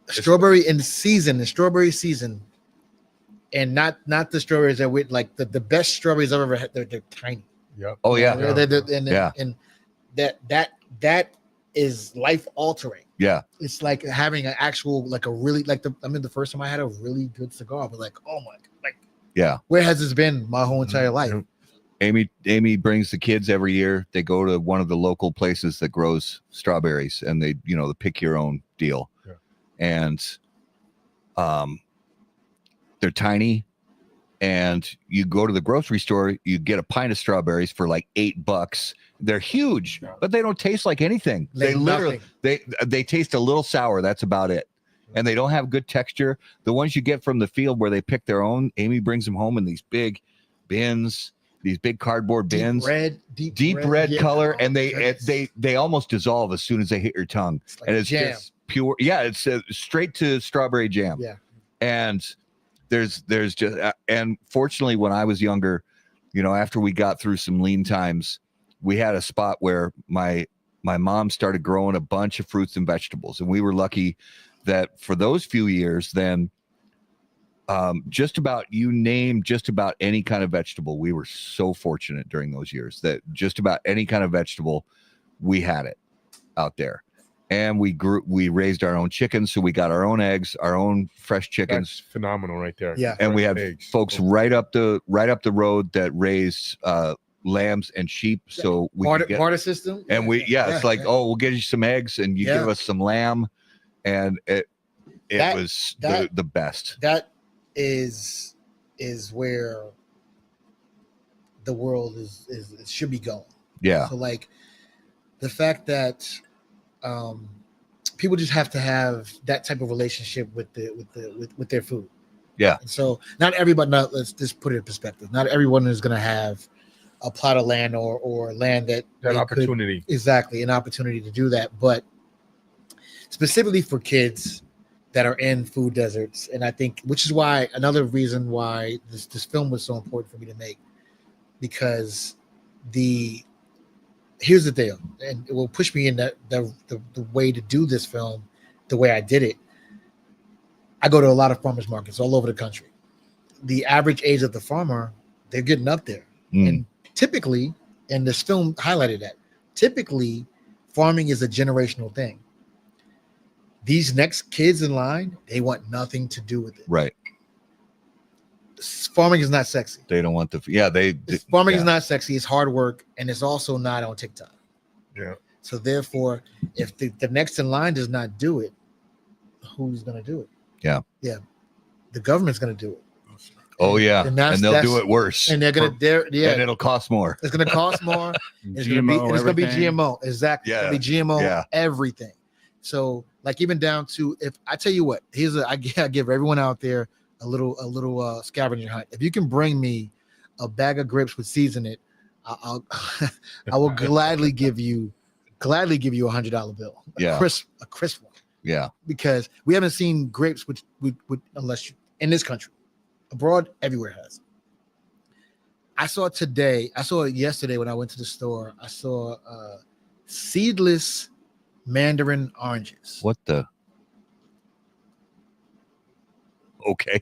strawberry season. And not the strawberries that we like, the best strawberries I've ever had. They're tiny. Yep. Oh yeah. And that is life altering. Yeah. It's like having an actual, like a really, like the first time I had a really good cigar, but like, oh my, like, yeah. Where has this been my whole entire life? Amy brings the kids every year. They go to one of the local places that grows strawberries, and they, the pick your own deal. Yeah. And they're tiny, and you go to the grocery store, you get a pint of strawberries for like $8. They're huge, but they don't taste like anything. They literally, they taste a little sour. That's about it. And they don't have good texture. The ones you get from the field where they pick their own, Amy brings them home in these big bins, these big cardboard bins, deep red color, and they almost dissolve as soon as they hit your tongue. It's like, and it's jam. Just pure. Yeah, it's straight to strawberry jam. Yeah. And there's just, and fortunately, when I was younger, after we got through some lean times, we had a spot where my mom started growing a bunch of fruits and vegetables, and we were lucky that for those few years, then just about any kind of vegetable, we were so fortunate during those years that just about any kind of vegetable, we had it out there. and we raised our own chickens, so we got our own eggs, our own fresh chickens. That's phenomenal right there. Yeah. And we have Eggs. folks right up the road that raise lambs and sheep, so we barter, could get, barter system. and it's like, oh, we'll get you some eggs and you give us some lamb, and it was the best. That is where the world is should be going. Yeah. So like the fact that people just have to have that type of relationship with their food. Yeah. And so not everybody. Let's just put it in perspective. Not everyone is going to have a plot of land or land that opportunity. Exactly, an opportunity to do that. But specifically for kids that are in food deserts, and I think which is why another reason why this film was so important for me to make, because here's the deal, and it will push me in the way to do this film the way I did it. I go to a lot of farmers markets all over the country. The average age of the farmer, they're getting up there. And typically, and this film highlighted that, typically farming is a generational thing. These next kids in line, they want nothing to do with it. Right. Farming is not sexy. They don't want Farming is not sexy. It's hard work, and it's also not on TikTok. Yeah. So therefore, if the next in line does not do it, who's going to do it? Yeah. Yeah. The government's going to do it. Oh yeah, and they'll do it worse. And they're going to, and it'll cost more. It's going to cost more. It's going to be GMO. Exactly. Yeah. It's going to be GMO. Everything. So like even down to, if I tell you what, I give everyone out there a little scavenger hunt. If you can bring me a bag of grapes with seeds in it, I will gladly give you $100 bill. A crisp one. Yeah. Because we haven't seen grapes with unless you in this country. Abroad, everywhere has. I saw it yesterday when I went to the store. I saw seedless mandarin oranges. What the? Okay.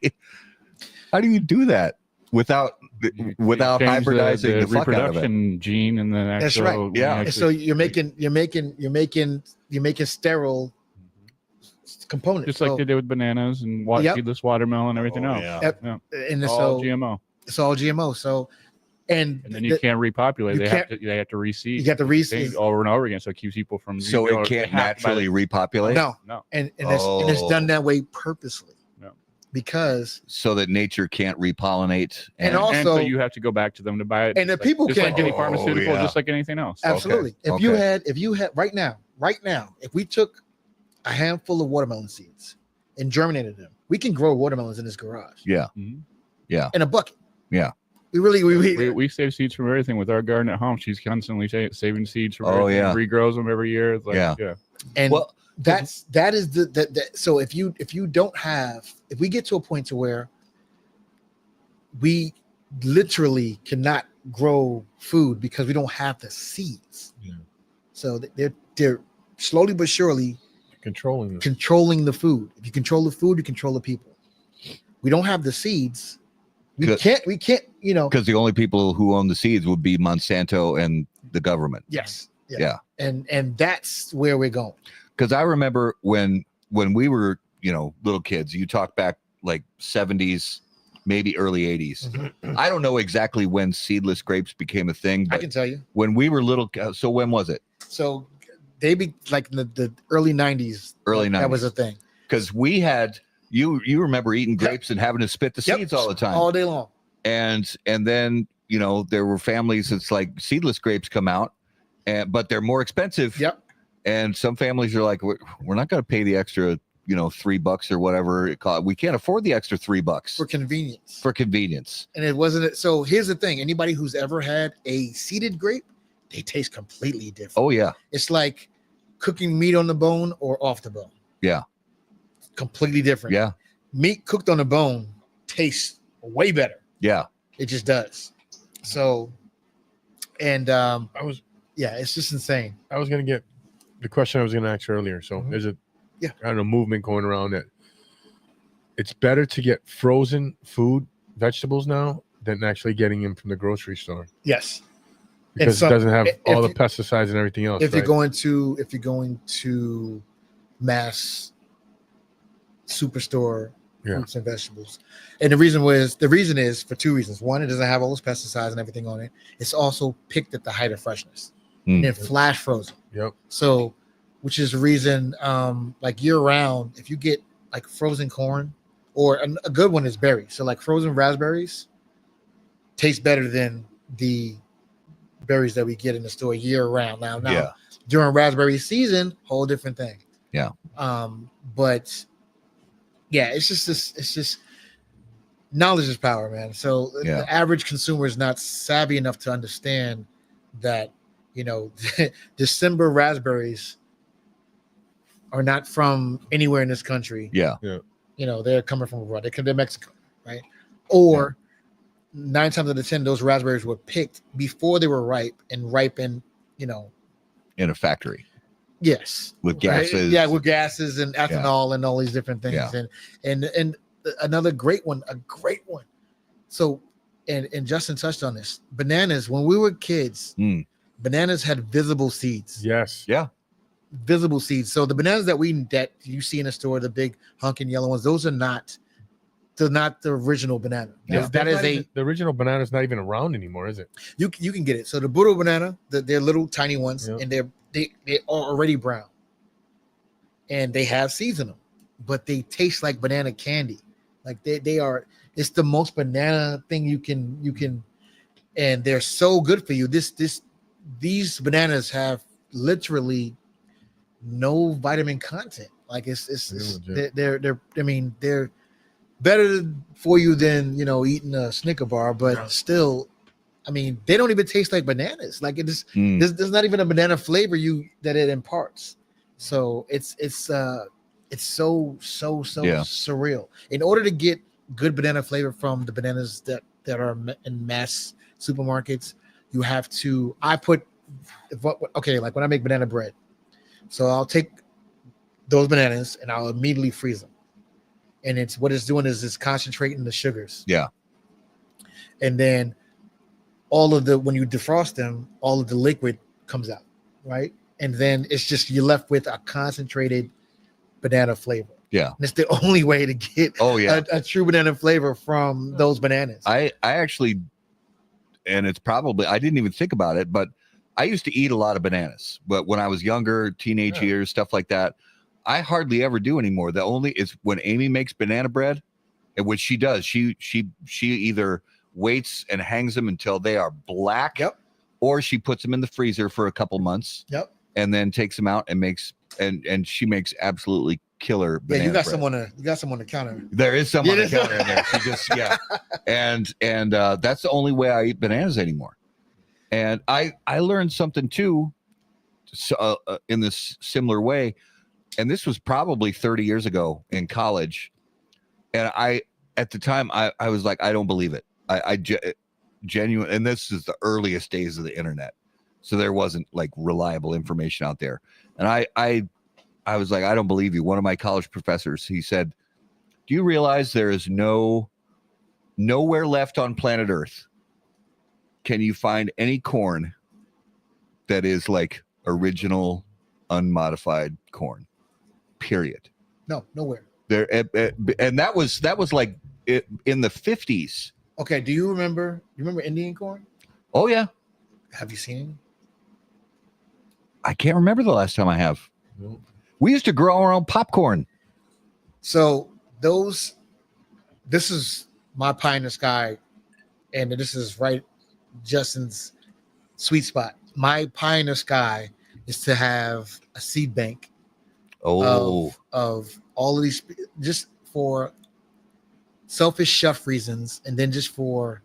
How do you do that without hybridizing the fuck out of it? Reproduction gene and the actual. That's right. Yeah. And so you're making sterile components, just like they did with bananas and seedless watermelon and everything else. Yeah. And it's all GMO. It's all GMO. So, and then you can't repopulate. They have to reseed. You have to reseed over and over again, so it keeps people from. So it can't naturally repopulate. No. And it's done that way purposely. No. Because so that nature can't repollinate, and also so you have to go back to them to buy it. And the people can't like any pharmaceutical, just like anything else. Absolutely. Okay. If you had right now, if we took a handful of watermelon seeds and germinated them, we can grow watermelons in this garage. Yeah. Mm-hmm. Yeah. In a bucket. Yeah. We save seeds from everything with our garden at home. She's constantly saving seeds from everything. Regrows them every year. It's like, And that is the so if we get to a point to where we literally cannot grow food because we don't have the seeds. Yeah. So they're slowly but surely controlling the food. If you control the food, you control the people. We don't have the seeds. We can't, because the only people who own the seeds would be Monsanto and the government. Yes. Yeah. And that's where we're going. Because I remember when we were, little kids, you talk back like 70s, maybe early 80s. Mm-hmm. I don't know exactly when seedless grapes became a thing, but I can tell you. When we were little, so when was it? So they be like the early 90s. That was a thing. Because we had you remember eating grapes and having to spit the seeds all the time. All day long. And then, there were families that's like seedless grapes come out, but they're more expensive. Yep. And some families are like, we're not going to pay the extra, $3 or whatever it costs. We can't afford the extra $3 for convenience. And it wasn't. So here's the thing. Anybody who's ever had a seeded grape, they taste completely different. Oh yeah. It's like cooking meat on the bone or off the bone. Yeah. Completely different. Yeah. Meat cooked on the bone tastes way better. Yeah. It just does. So, and it's just insane. I was going to get the question I was going to ask earlier. So there's a movement going around that it's better to get frozen vegetables now than actually getting them from the grocery store. Yes. because it doesn't have all the pesticides and everything else. If you're going to mass superstore fruits and vegetables, and the reason is for two reasons. One, it doesn't have all those pesticides and everything on it. It's also picked at the height of freshness and then flash frozen. Yep. So, which is the reason, like year round, if you get like frozen corn, or a good one is berries. So like frozen raspberries taste better than the berries that we get in the store year round. Now during raspberry season, whole different thing. Yeah. But yeah, it's just knowledge is power, man. So the average consumer is not savvy enough to understand that, December raspberries are not from anywhere in this country. Yeah. They're coming from abroad. They're Mexico, right? Or 9 times out of 10, those raspberries were picked before they were ripe and ripened, in a factory. Yes. With gases. Right? Yeah, with gases and ethanol and all these different things. Yeah. And another great one. So, and Justin touched on this. Bananas, when we were kids, bananas had visible seeds. Yes. Yeah. Visible seeds. So the bananas that you see in the store, the big hunking yellow ones, they're not the original banana. Yeah. The original banana is not even around anymore, is it? You can get it. So the Budo banana, they're little tiny ones, and they are already brown, and they have seeds in them, but they taste like banana candy. Like they are. It's the most banana thing you can, and they're so good for you. These bananas have literally no vitamin content. Like they're better for you than eating a Snicker bar, but still, they don't even taste like bananas. Like there's not even a banana flavor that it imparts. So it's so surreal. In order to get good banana flavor from the bananas that are in mass supermarkets, you have to. Like when I make banana bread, so I'll take those bananas and I'll immediately freeze them. And what it's doing is it's concentrating the sugars. Yeah. And then when you defrost them, all of the liquid comes out, right? And then it's just you're left with a concentrated banana flavor. Yeah. And it's the only way to get a true banana flavor from those bananas. I actually, and it's probably, I didn't even think about it, but I used to eat a lot of bananas. But when I was younger, teenage years, stuff like that, I hardly ever do anymore. The only is when Amy makes banana bread, and what she does, she either waits and hangs them until they are black, or she puts them in the freezer for a couple months, and then takes them out and makes and she makes absolutely killer banana you got bread. someone on the counter. There is someone on the counter in there. She just and that's the only way I eat bananas anymore. And I learned something too, in this similar way. And this was probably 30 years ago in college. And at the time, I was like, I don't believe it. I genuine. And this is the earliest days of the internet. So there wasn't like reliable information out there. And I was like, I don't believe you. One of my college professors, he said, do you realize there is nowhere left on planet Earth can you find any corn that is like original unmodified corn? Period. No, nowhere. There, and that was like in the 50s. Okay, do you remember Indian corn? Oh yeah. Have you seen it? I can't remember the last time I have. Nope. We used to grow our own popcorn. So this is my pie in the sky, and this is right Justin's sweet spot. My pie in the sky is to have a seed bank of all of these, just for selfish chef reasons, and then just for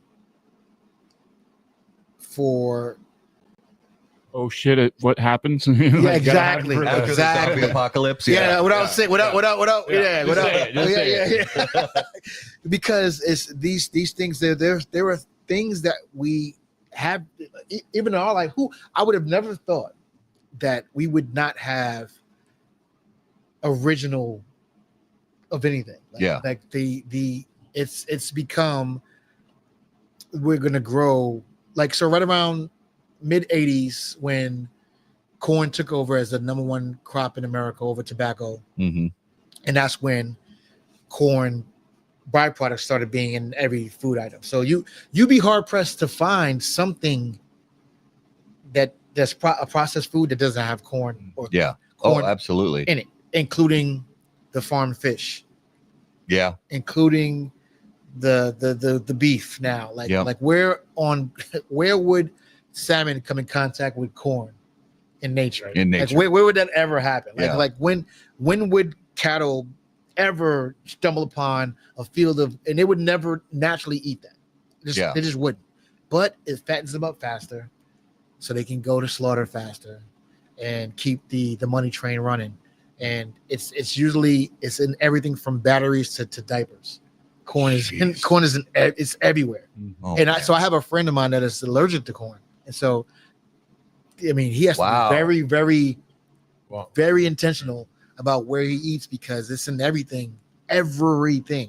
oh shit! What happens? Yeah, exactly. After the zombie apocalypse. Because it's these things. There are things that we have, even in our life. I would have never thought that we would not have original of anything. Like it's become, we're gonna grow like, so right around mid 80s when corn took over as the number one crop in America over tobacco. Mm-hmm. And that's when corn byproducts started being in every food item. So you'd be hard pressed to find something that's a processed food that doesn't have corn or corn absolutely in it, including the farmed fish. Yeah. Including the beef now. Like where would salmon come in contact with corn in nature? Like where would that ever happen? Like when would cattle ever stumble upon a field of, and they would never naturally eat that. They just wouldn't. But it fattens them up faster, so they can go to slaughter faster and keep the money train running. And it's in everything from batteries to diapers. Corn is it's everywhere. Oh, and so I have a friend of mine that is allergic to corn, and so I mean he has to be very, very, very intentional about where he eats because it's in everything, from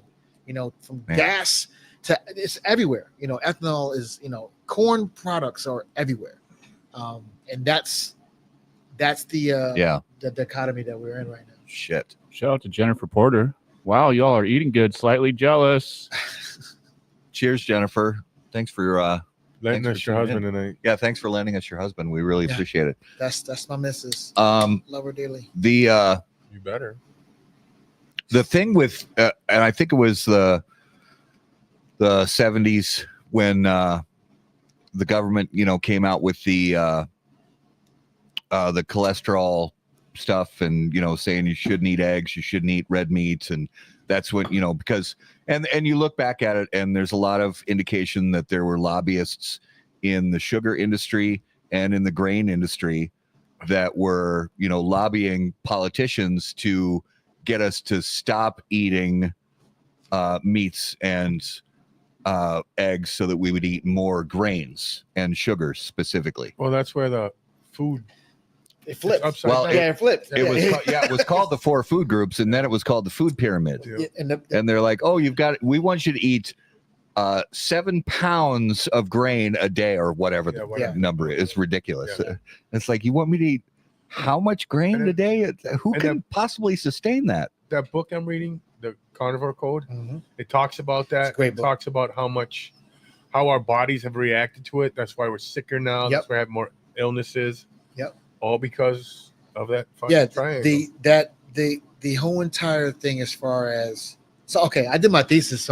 gas to it's everywhere. Ethanol is, corn products are everywhere. And that's the dichotomy that we're in right now. Shit. Shout out to Jennifer Porter. Wow, y'all are eating good. Slightly jealous. Cheers, Jennifer. Thanks for lending us your husband tonight. Yeah, thanks for lending us your husband. We really appreciate it. That's my missus. Love her dearly. You better. The thing with, and I think it was the 70s when the government, came out with the cholesterol stuff and, saying you shouldn't eat eggs, you shouldn't eat red meats. And that's what, because, and you look back at it and there's a lot of indication that there were lobbyists in the sugar industry and in the grain industry that were, lobbying politicians to get us to stop eating meats and eggs so that we would eat more grains and sugars specifically. Well, that's where the food it flipped. It flipped. It was called the 4 food groups, and then it was called the food pyramid. Yeah. And they're like, oh, we want you to eat 7 pounds of grain a day or whatever the number is. It's ridiculous. Yeah. It's like, you want me to eat how much grain a day? Who can possibly sustain that? That book I'm reading, the Carnivore Code, it talks about that. It's a great book. It talks about how our bodies have reacted to it. That's why we're sicker now. That's why we have more illnesses. Yep. All because of that fucking triangle. The whole entire thing as far as I did my thesis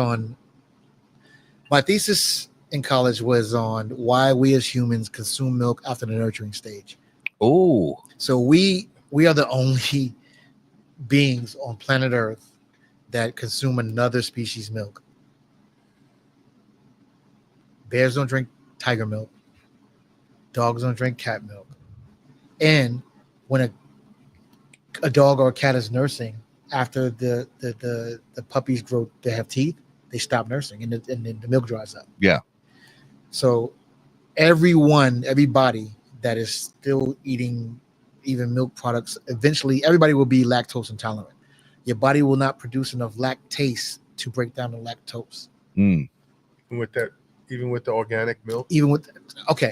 in college was on why we as humans consume milk after the nurturing stage. Oh. So we are the only beings on planet Earth that consume another species' milk. Bears don't drink tiger milk. Dogs don't drink cat milk. And when a dog or a cat is nursing, after the puppies grow, they have teeth, they stop nursing, and then the milk dries up. Yeah. So everybody that is still eating even milk products, eventually everybody will be lactose intolerant. Your body will not produce enough lactase to break down the lactose. Mm. Even with the organic milk.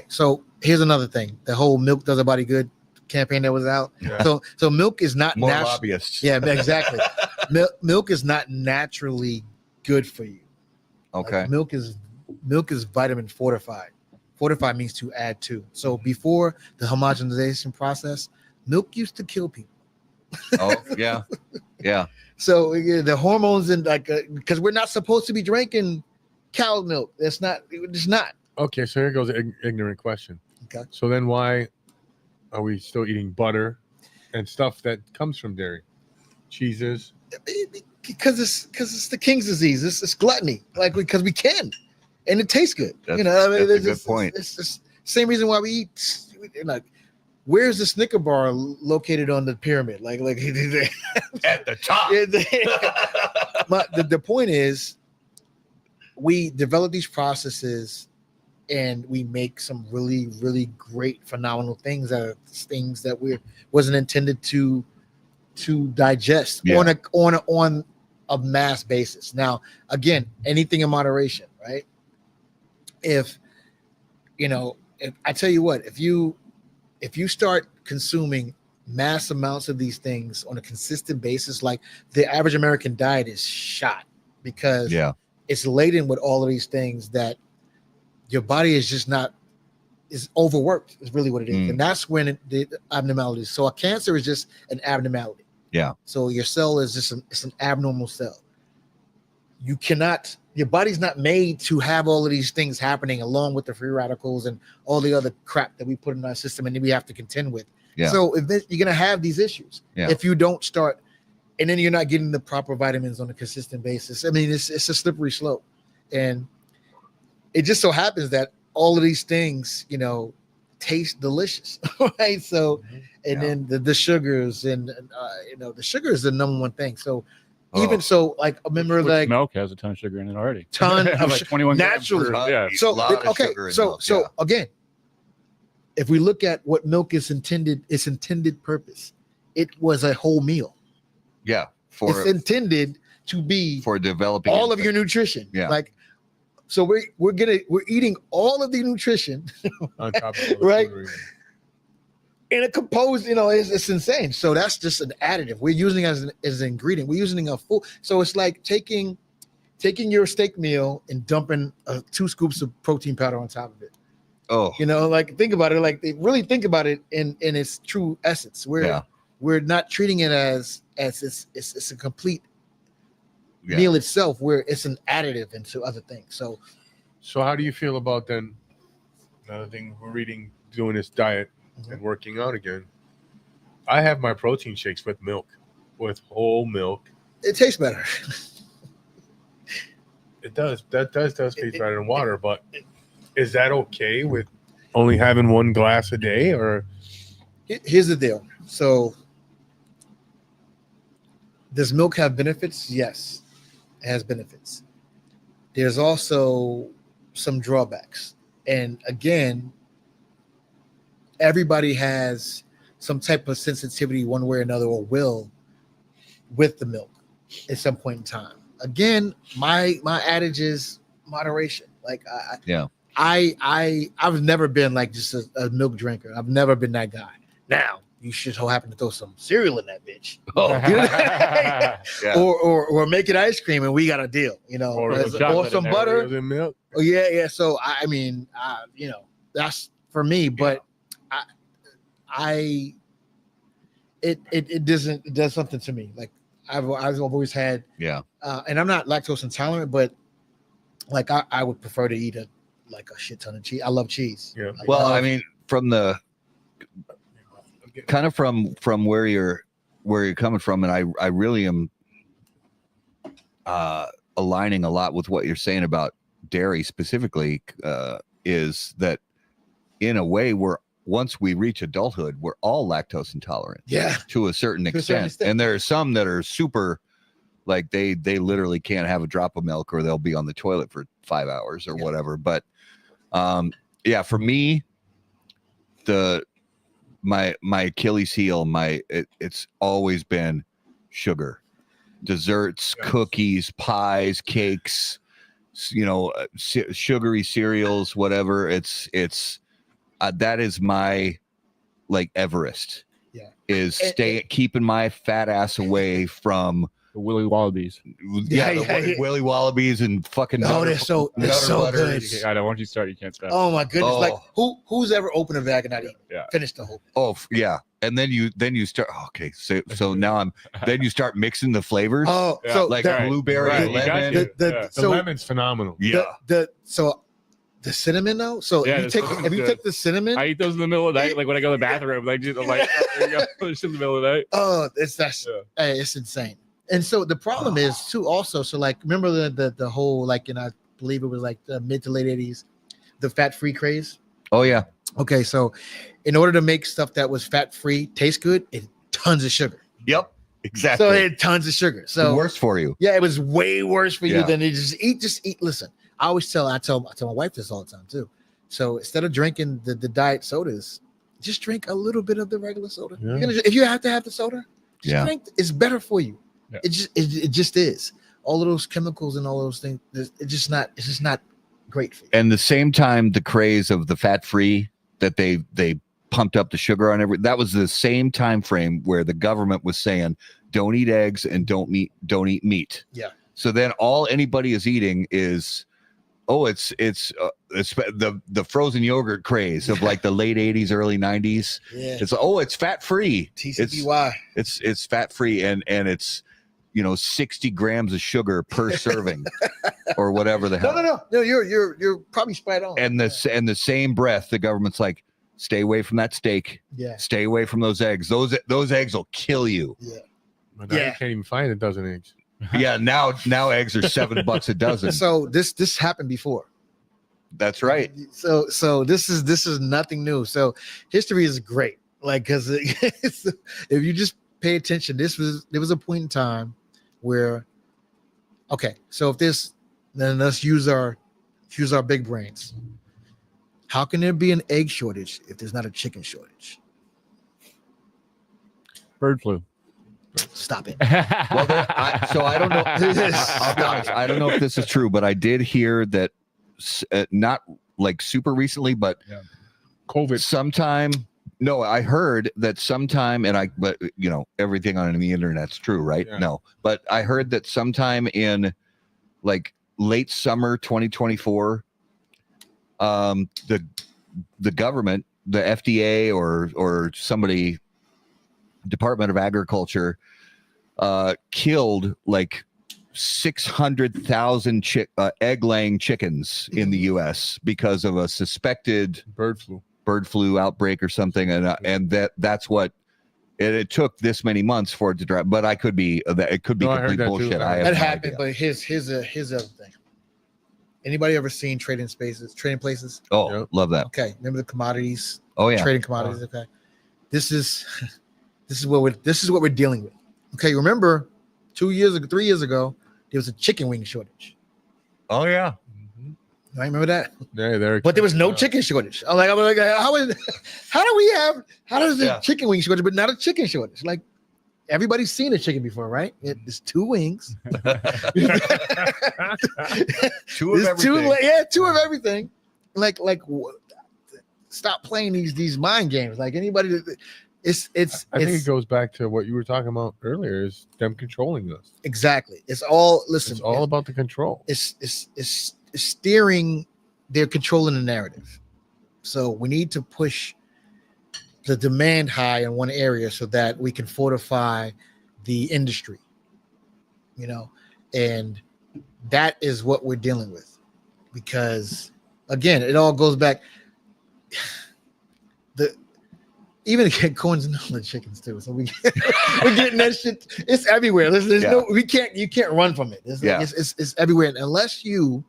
So here's another thing: the whole "milk does a body good" campaign that was out. Yeah. So milk is not more lobbyists. Yeah, exactly. Milk is not naturally good for you. Okay. Like milk is vitamin fortified. Fortified means to add to. So before the homogenization process, milk used to kill people. Oh yeah, yeah. So the hormones and because we're not supposed to be drinking cow milk. It's not. Okay, so here goes an ignorant question. Okay. So then why are we still eating butter and stuff that comes from dairy? Cheeses? Because it's the king's disease. It's gluttony. Because we can, and it tastes good. That's a good point. It's the same reason why we eat. Where's the Snicker bar located on the pyramid? Like at the top. The point is, we develop these processes and we make some really, really great, phenomenal things that wasn't intended to digest on a mass basis. Now, again, anything in moderation, right? If I tell you what, if you start consuming mass amounts of these things on a consistent basis, like the average American diet is shot because it's laden with all of these things that your body is just not is overworked is really what it is. And that's when the abnormalities. So a cancer is just an abnormality. Yeah. So your cell is just it's an abnormal cell. You cannot, your body's not made to have all of these things happening along with the free radicals and all the other crap that we put in our system and then we have to contend with. Yeah. So you're going to have these issues if you don't start, and then you're not getting the proper vitamins on a consistent basis. I mean, it's a slippery slope. And it just so happens that all of these things, you know, taste delicious, right? So, and then the sugars and, you know, the sugar is the number one thing. So even so, like, I remember like milk has a ton of sugar in it already. Ton of like 21 naturally. Yeah. So, okay. So again, if we look at what milk is intended, its intended purpose, it was a whole meal. Yeah. It's intended to be for developing all of your nutrition. Yeah. Like, so we're eating all of the nutrition on top of right in a composed, you know, it's insane. So that's just an additive we're using as an ingredient. We're using a full, so it's like taking your steak meal and dumping 2 scoops of protein powder on top of it. Oh, you know, like think about it, like they really think about it in its true essence. We're not treating it as it's a complete meal itself, where it's an additive into other things. So how do you feel about then another thing we're doing this diet and working out again? I have my protein shakes with milk, with whole milk. It tastes better. It does. That does taste better than water, but is that okay with only having 1 glass a day? Or here's the deal. So does milk have benefits? Yes, it has benefits. There's also some drawbacks. And again, everybody has some type of sensitivity one way or another, or will, with the milk at some point in time. Again, my adage is moderation. Like I've never been like just a milk drinker. I've never been that guy. Now you should so happen to throw some cereal in that bitch, or make it ice cream, and we got a deal, you know, or some butter. Milk. Oh yeah. So I mean, you know, that's for me. But it does something to me. Like I've always had, and I'm not lactose intolerant, but like I would prefer to eat a shit ton of cheese. I love cheese. Yeah. I mean, from the kind of from where you're coming from, and I really am aligning a lot with what you're saying about dairy specifically, is that in a way once we reach adulthood, we're all lactose intolerant. Yeah. To a certain extent. And there are some that are super, like they literally can't have a drop of milk, or they'll be on the toilet for 5 hours or whatever. But for me, my Achilles heel, it's always been sugar, desserts, cookies, pies, cakes, you know, sugary cereals, whatever. It's that is my like Everest. Is keeping my fat ass away from the Willy Wallabies. Willy Wallabies and fucking. Oh, they're so good. I don't want you to start. You can't stop. Oh my goodness! Like who's ever opened a bag and not eaten? Yeah. Finish the whole. Oh yeah, and then you start. Okay, so now then you start mixing the flavors. Oh, so like blueberry, lemon. The lemon's phenomenal. Yeah. The cinnamon though. So if you take the cinnamon, I eat those in the middle of the night, like when I go to the bathroom, like just like just in the middle of the night. Oh, it's insane. And so the problem is too also, so like remember the whole, like, I believe it was like the mid to late 80s, the fat-free craze. Oh yeah. Okay, so in order to make stuff that was fat-free taste good, it tons of sugar. Yep. Exactly. So it had tons of sugar. So worse for you. Yeah, it was way worse for you than just eat. Listen, I tell my wife this all the time too. So instead of drinking the diet sodas, just drink a little bit of the regular soda. Yeah. If you have to have the soda, just drink. It's better for you. Yeah. It just is. All of those chemicals and all those things, it's just not great for you. And the same time, the craze of the fat-free that they pumped up the sugar on that was the same time frame where the government was saying, don't eat eggs and don't eat meat. Yeah. So then all anybody is eating is, it's the frozen yogurt craze of like the late 80s, early 90s. Yeah. It's fat-free. TCBY. It's fat-free and it's 60 grams of sugar per serving or whatever the hell. No, you're probably spot on. And the same breath, the government's like, stay away from that steak. Yeah. Stay away from those eggs. Those eggs will kill you. Yeah. But now you can't even find a dozen eggs. Yeah, now eggs are $7 a dozen. So this happened before. That's right. So this is nothing new. So history is great. Like, because if you just pay attention, there was a point in time where, okay, so then let's use our big brains. How can there be an egg shortage if there's not a chicken shortage? Bird flu. Stop it. Well, so I don't know. I don't know if this is true, but I did hear that not like super recently, but COVID sometime. No, I heard that sometime, but everything on the internet's true, right? Yeah. No, but I heard that sometime in like late summer 2024, the government, the FDA or somebody, Department of Agriculture, killed like 600,000 egg-laying chickens in the U.S. because of a suspected bird flu outbreak or something, and that's what it took this many months for it to drop. But it could be complete bullshit. That happened, but here's the other thing. Anybody ever seen trading places? Oh, yep. Love that. Okay, remember the commodities? Oh yeah, trading commodities. Okay, this is what we're dealing with. Okay, remember 3 years ago, there was a chicken wing shortage. Oh yeah. I remember that. Yeah, but there was no chicken shortage. I'm like, how does the chicken wing shortage, but not a chicken shortage? Like, everybody's seen a chicken before, right? It's two wings. Two of everything. Two of everything. Like, stop playing these mind games. Like anybody, I think it goes back to what you were talking about earlier. Is them controlling us? Exactly. It's all about the control. It's steering. They're controlling the narrative. So we need to push the demand high in one area so that we can fortify the industry, and that is what we're dealing with, because again, it all goes back. Even corns and all the chickens too. So we're getting that shit. It's everywhere. There's no, you can't run from it. It's everywhere. And unless you,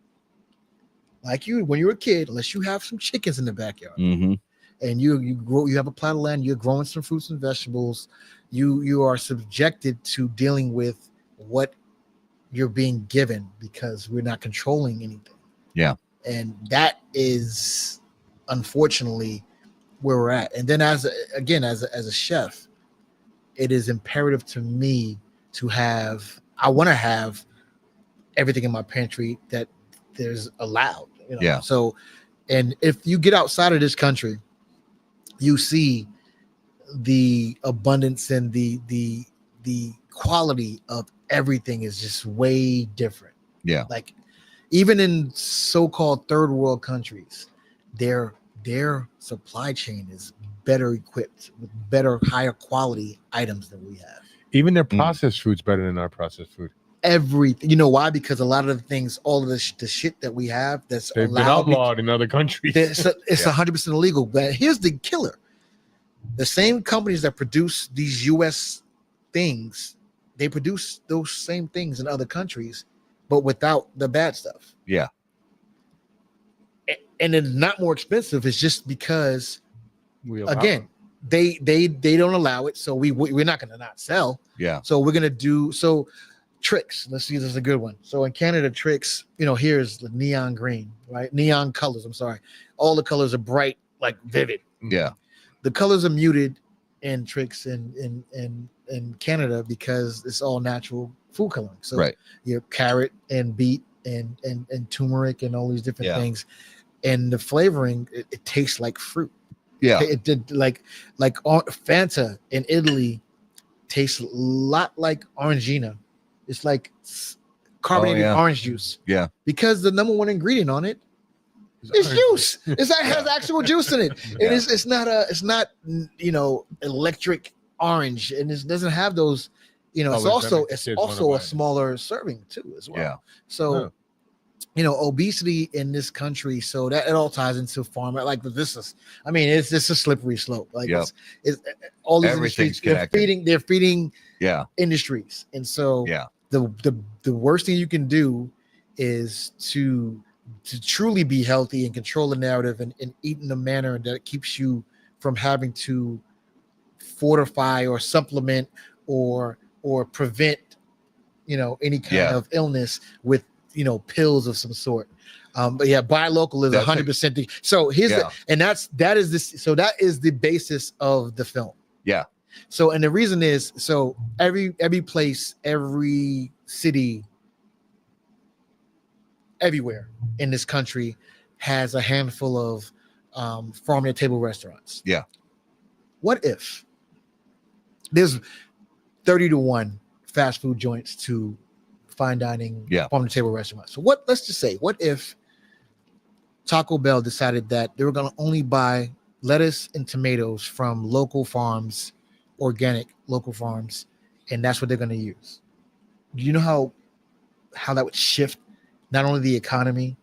when you were a kid, unless you have some chickens in the backyard, mm-hmm. and you have a plot of land, you're growing some fruits and vegetables, you are subjected to dealing with what you're being given, because we're not controlling anything. Yeah. And that is unfortunately where we're at. And then as a chef, it is imperative to me I want to have everything in my pantry that there's allowed. Yeah. So, and if you get outside of this country, you see the abundance and the quality of everything is just way different. Yeah. Like even in so-called third world countries, their supply chain is better equipped with higher quality items than we have. Even their processed food's better than our processed food. Everything. You know why? Because a lot of the things, all of the shit that we have that's they've been outlawed in other countries. It's 100% illegal. But here's the killer: the same companies that produce these U.S. things, they produce those same things in other countries, but without the bad stuff. Yeah. And it's not more expensive. It's just because, again, it. they don't allow it. So we're not going to not sell. Yeah. So we're going to do Trix. Let's see. This is a good one. So in Canada, Trix, here's the neon green, right? Neon colors. I'm sorry. All the colors are bright, like vivid. Yeah. The colors are muted in Trix in Canada because it's all natural food coloring. So right. your carrot and beet and turmeric and all these different Yeah. things, and the flavoring it tastes like fruit. Yeah. It did like Fanta in Italy tastes a lot like Orangina. It's like carbonated orange juice. Yeah. Because the number one ingredient on it is juice. It has actual juice in it. Yeah. It's not electric orange, and it doesn't have those. It's also a smaller serving too as well. Yeah. So. Obesity in this country, so that it all ties into pharma. Like it's just a slippery slope. Like it's all these Everything's industries, they're feeding Yeah. industries, and so Yeah. the worst thing you can do is to truly be healthy and control the narrative and eat in a manner that keeps you from having to fortify or supplement or prevent any kind of illness with pills of some sort. But yeah, buy local is 100%. So that is the basis of the film. Yeah. So, and the reason is, so every place, every city, everywhere in this country has a handful of farm to table restaurants. Yeah. What if there's 30-1 fast food joints to fine dining, farm to table restaurants? So let's just say, what if Taco Bell decided that they were going to only buy lettuce and tomatoes from local farms, organic local farms, and that's what they're going to use? Do you know how that would shift not only the economy,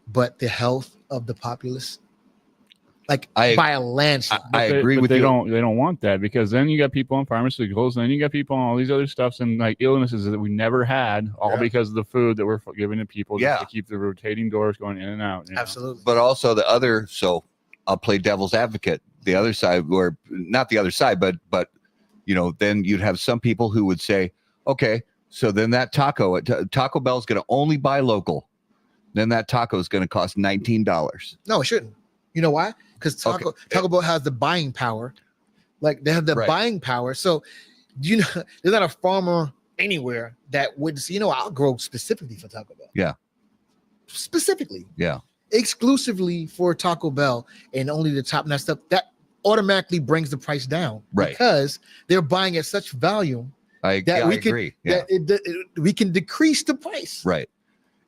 but the health of the populace? Like by a landslide. I agree with you. They They don't want that, because then you got people on pharmaceuticals, and then you got people on all these other stuffs and like illnesses that we never had, all because of the food that we're giving to people just to keep the rotating doors going in and out. Absolutely. But also the other, so I'll play devil's advocate. The other side, or not the other side, but then you'd have some people who would say, okay, so then that Taco Bell is going to only buy local. Then that taco is going to cost $19. No, it shouldn't. You know why? Because Taco Bell has the buying power. Like they have the buying power. So there's not a farmer anywhere that would say, I'll grow specifically for Taco Bell. Yeah. Specifically. Yeah. Exclusively for Taco Bell, and only the top notch stuff. That automatically brings the price down. Right. Because they're buying at such volume I agree. Yeah. That we can decrease the price. Right.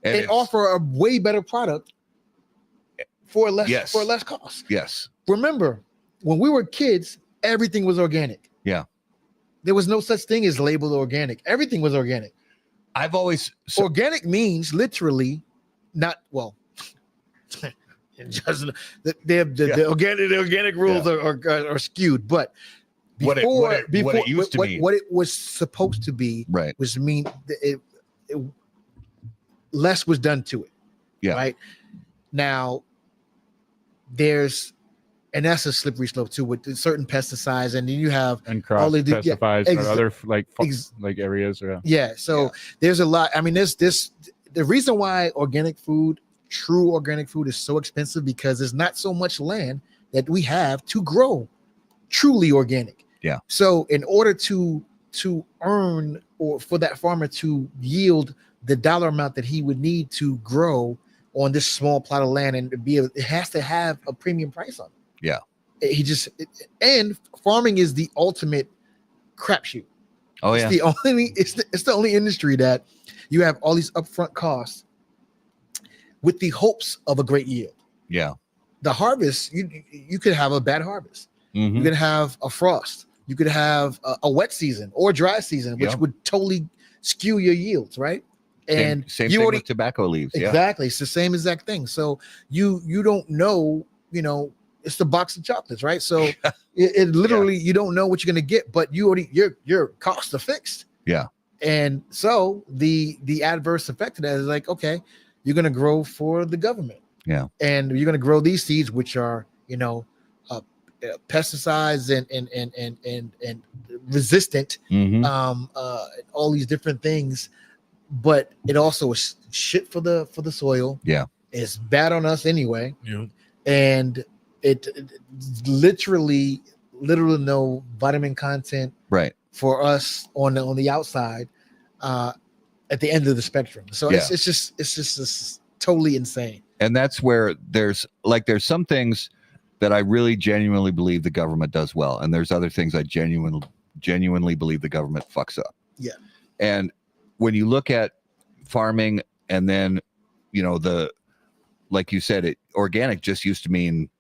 And offer a way better product for less cost. Yes. Remember, when we were kids, everything was organic. Yeah. There was no such thing as labeled organic. Everything was organic. I've always organic means literally not just the organic rules are skewed, but before what it used to mean, what it was supposed to be, was mean it less was done to it. Yeah. Right. Now and that's a slippery slope too, with certain pesticides, and then you have all the pesticides or other like areas. Yeah. So there's a lot. I mean, the reason why true organic food is so expensive, because there's not so much land that we have to grow truly organic. Yeah. So in order to earn, or for that farmer to yield the dollar amount that he would need to grow on this small plot of land, and it has to have a premium price on it. Yeah. And farming is the ultimate crapshoot. Oh yeah. It's the only industry that you have all these upfront costs with the hopes of a great yield. Yeah. The harvest, you could have a bad harvest. Mm-hmm. You could have a frost. You could have a wet season or a dry season, which would totally skew your yields, right? And same thing with tobacco leaves. Exactly. It's the same exact thing. So you don't know, it's the box of chocolates, right? So it literally, you don't know what you're going to get, but your costs are fixed. Yeah. And so the adverse effect of that is like, okay, you're going to grow for the government. Yeah. And you're going to grow these seeds, which are, pesticides and resistant, all these different things, but it also is shit for the soil. Yeah. It's bad on us anyway. Yeah. And it literally no vitamin content right for us on the outside, at the end of the spectrum. So Yeah. it's just totally insane. And that's where there's some things that I really genuinely believe the government does well, and there's other things I genuinely believe the government fucks up. Yeah. And when you look at farming, and then, you know, like you said, organic just used to mean,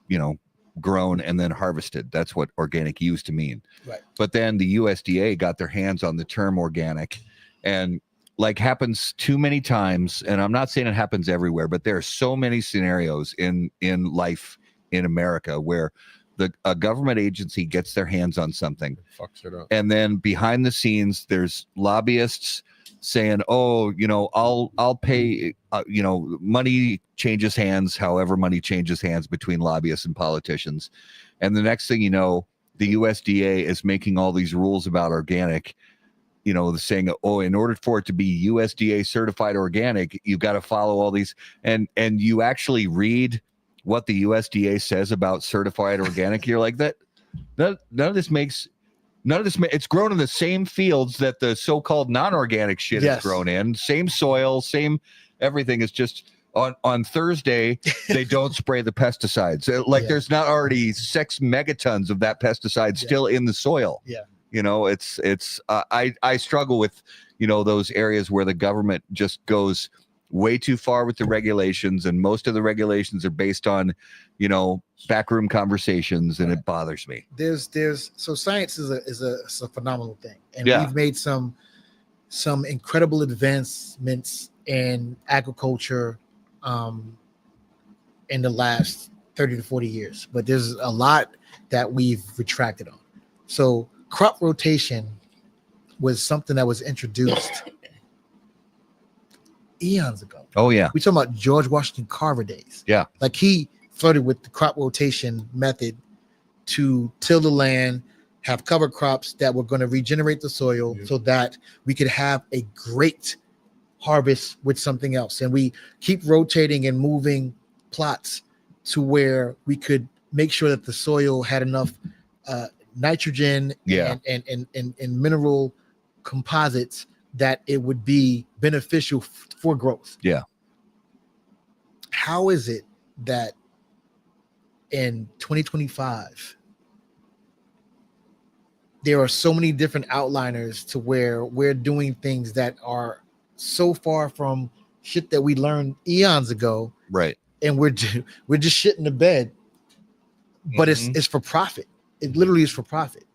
you know, grown and then harvested. That's what organic used to mean. Right. But then the USDA got their hands on the term organic, and like happens too many times, and I'm not saying it happens everywhere, but there are so many scenarios in life in America where a government agency gets their hands on something, Fucks it up. and then behind the scenes there's lobbyists saying, oh, you know, I'll pay, you know, money changes hands, however money changes hands between lobbyists and politicians. And the next thing you know, the USDA is making all these rules about organic, you know, saying, oh, in order for it to be USDA certified organic, you've got to follow all these. And you actually read what the USDA says about certified organic. You're like, none of this makes. It's grown in the same fields that the so-called non-organic shit is grown in. Same soil, same everything. Is just on Thursday they don't spray the pesticides. There's not already 6 megatons of that pesticide still in the soil. Yeah. You know, it's I struggle with, you know, those areas where the government just goes way too far with the regulations, and most of the regulations are based on, you know, backroom conversations, and it bothers me. So science is a phenomenal thing, and we've made some incredible advancements in agriculture in the last 30 to 40 years, but there's a lot that we've retracted on. So crop rotation was something that was introduced eons ago. Oh yeah, we talking about George Washington Carver days. Yeah, like he flirted with the crop rotation method to till the land, have cover crops that were going to regenerate the soil so that we could have a great harvest with something else. And we keep rotating and moving plots to where we could make sure that the soil had enough nitrogen and mineral composites that it would be beneficial for growth. Yeah. How is it that in 2025 there are so many different outliners to where we're doing things that are so far from shit that we learned eons ago, right? And we're just shitting the bed, but it's for profit. It literally is for profit.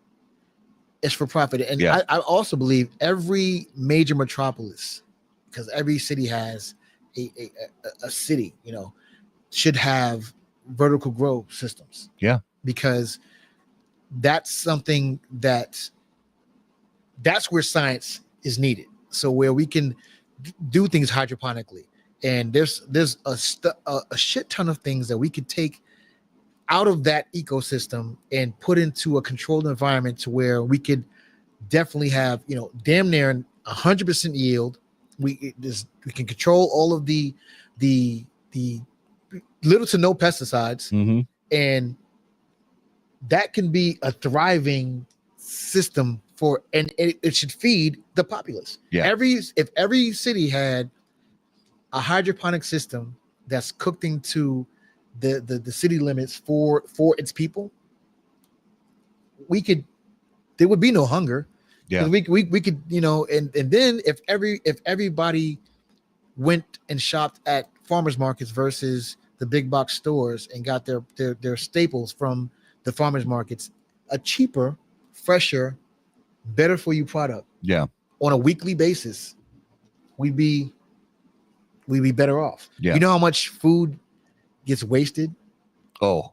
It's for profit. And I also believe every major metropolis, because every city has a city, you know, should have vertical grow systems. Yeah. Because that's something that's where science is needed. So where we can do things hydroponically. And there's a shit ton of things that we could take out of that ecosystem and put into a controlled environment to where we could definitely have, you know, damn near 100% yield. We can control all of the little to no pesticides, and that can be a thriving system and it should feed the populace. Yeah. If every city had a hydroponic system that's cooked into the city limits for its people, there would be no hunger. Yeah. We could, you know, and then if everybody went and shopped at farmers markets versus the big box stores and got their staples from the farmers markets, a cheaper, fresher, better for you product. Yeah. On a weekly basis, we'd be better off. Yeah. You know how much food gets wasted? Oh,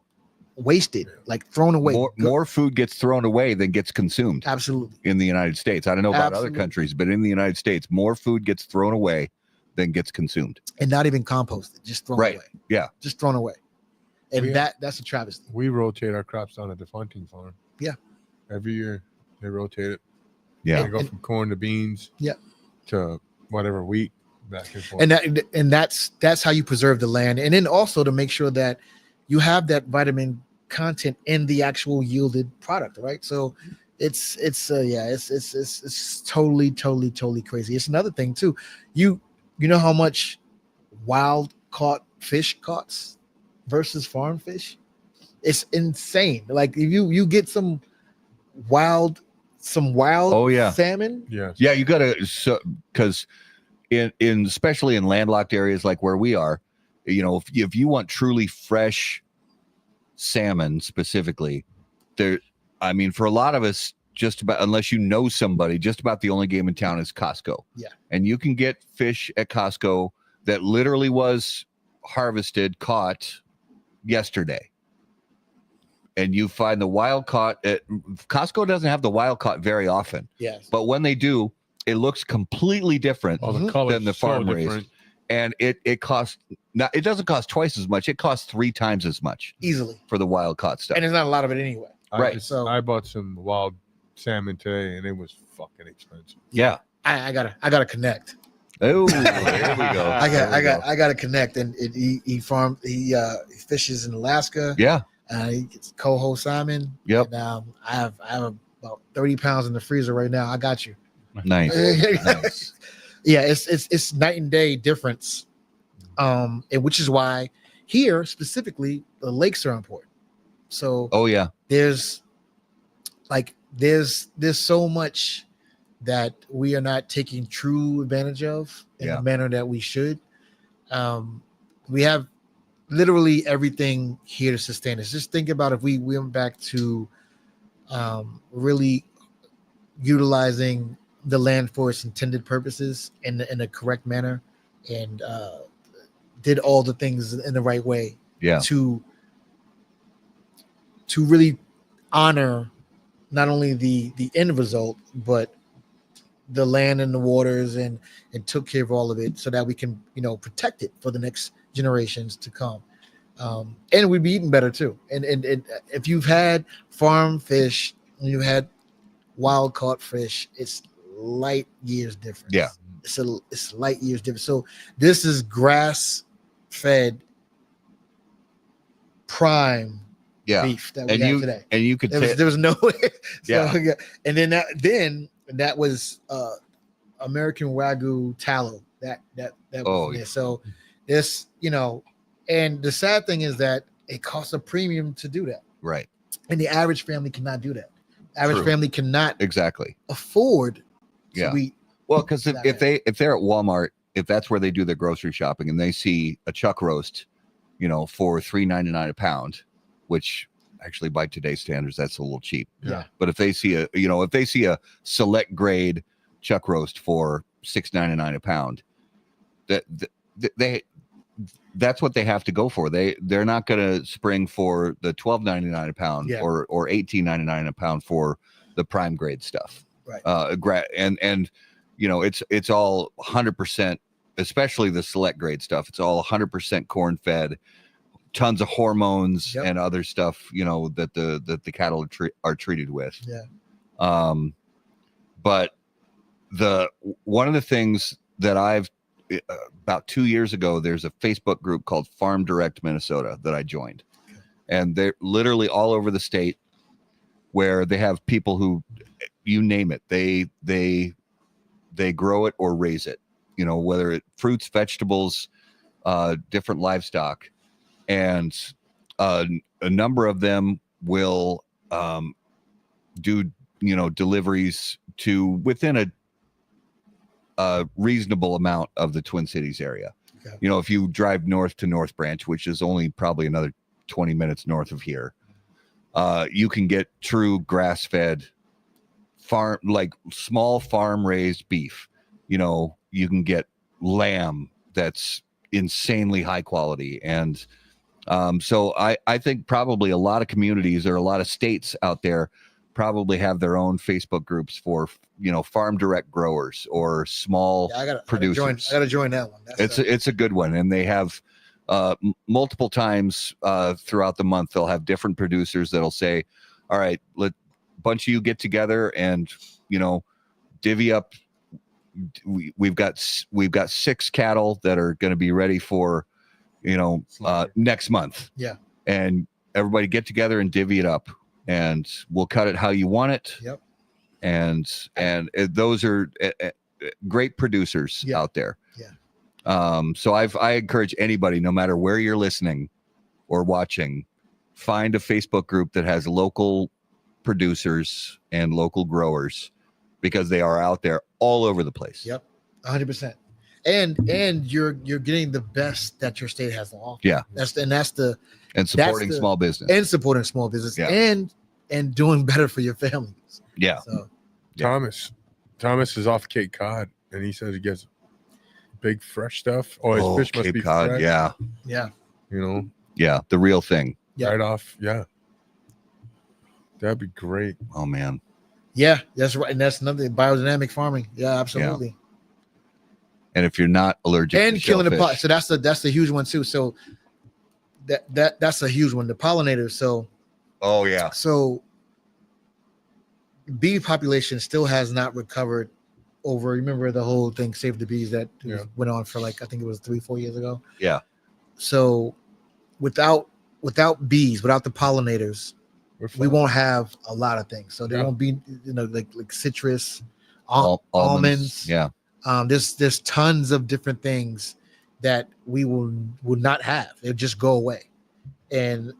wasted, like thrown away. More food gets thrown away than gets consumed. Absolutely. In the United States. I don't know about other countries, but in the United States, more food gets thrown away than gets consumed. And not even composted, just thrown away. Yeah. Just thrown away. And that's a travesty. We rotate our crops down at the Fontaine farm. Yeah. Every year they rotate it. Yeah. They go from corn to beans. Yeah. To whatever wheat. Back and forth. And that's how you preserve the land. And then also to make sure that you have that vitamin content in the actual yielded product, right? So It's totally crazy. It's another thing too. You know how much wild caught fish costs versus farm fish? It's insane. Like if you get some wild Oh, yeah. salmon. Yes. Yeah, you gotta, because in especially in landlocked areas like where we are, you know, if you want truly fresh salmon specifically, there, I mean, for a lot of us, just about, unless you know somebody, just about the only game in town is Costco. Yeah. And you can get fish at Costco that literally was harvested, caught yesterday. And you find the wild caught at Costco doesn't have the wild caught very often. Yes. But when they do, it looks completely different Oh, the color than the farm raised. And it costs, now it doesn't cost twice as much. It costs 3 times as much Easily. for the wild caught stuff. And there's not a lot of it anyway. Right. So I bought some wild salmon today, and it was fucking expensive. Yeah. I gotta connect. Oh, there we go. I gotta connect. And he fishes in Alaska. Yeah. He gets coho salmon. Yep. And I have about 30 pounds in the freezer right now. I got you. Nice. Nice. Yeah, it's night and day difference. And which is why here specifically the lakes are important. So Oh, yeah. there's so much that we are not taking true advantage of in the manner that we should. We have literally everything here to sustain us. Just think about if we went back to really utilizing the land for its intended purposes in the correct manner, and did all the things in the right way. Yeah. To really honor not only the end result, but the land and the waters, and took care of all of it so that we can, protect it for the next generations to come. And we'd be eating better too. And if you've had farm fish and you had wild caught fish, it's light years different. Yeah. It's light years different. So this is grass fed prime beef that we have today. And you could there was no way. Yeah. And then that was American Wagyu tallow that was there. So this, and the sad thing is that it costs a premium to do that. Right. And the average family cannot do that. Average family cannot afford to eat. Well, because if they're at Walmart, if that's where they do their grocery shopping, and they see a chuck roast, for $3.99 a pound, which actually by today's standards that's a little cheap. Yeah. But if they see a select grade chuck roast for $6.99 a pound, that's what they have to go for. They're not going to spring for the $12.99 a pound or $18.99 a pound for the prime grade stuff. Right. And it's all 100%, especially the select grade stuff. It's all 100% corn fed, tons of hormones and other stuff, that the cattle are treated with. Yeah. But one of the things that I've about 2 years ago, there's a Facebook group called Farm Direct Minnesota that I joined, and they're literally all over the state, where they have people who, you name it, they grow it or raise it, whether it fruits, vegetables, different livestock, and a number of them will do deliveries to within a reasonable amount of the Twin Cities area. Okay. If you drive north to North Branch, which is only probably another 20 minutes north of here, you can get true grass-fed farm, like small farm-raised beef. You can get lamb that's insanely high quality. And so I think probably a lot of communities or a lot of states out there probably have their own Facebook groups for farm direct growers or small producers. I gotta join that one. It's a good one, and they have multiple times throughout the month they'll have different producers that'll say, all right, let a bunch of you get together and divvy up. We've got 6 cattle that are going to be ready for next month. Yeah. And everybody get together and divvy it up, and we'll cut it how you want it. Yep. and those are great producers out there. Yeah. So I encourage anybody, no matter where you're listening or watching, find a Facebook group that has local producers and local growers, because they are out there all over the place. Yep, 100%. And you're getting the best that your state has to offer. Yeah, and supporting small business and supporting small business and doing better for your families. Yeah. So Thomas is off Cape Cod, and he says he gets big fresh stuff. Oh, his fish must Cape be Cod, fresh. yeah, You know, yeah, the real thing. Yeah. right off. Yeah, that'd be great. Oh man. yeah, that's right. And that's another biodynamic farming. Yeah, absolutely. And if you're not allergic And to killing shellfish, so that's the huge one too. So that's a huge one. The pollinators. So oh yeah, so bee population still has not recovered over. Remember the whole thing, Save the Bees, that went on for like, I think it was 3-4 years ago. Yeah. So without bees, without the pollinators, we won't have a lot of things. So there won't be, like citrus, almonds. Yeah. There's tons of different things that we will not have. They'll just go away. And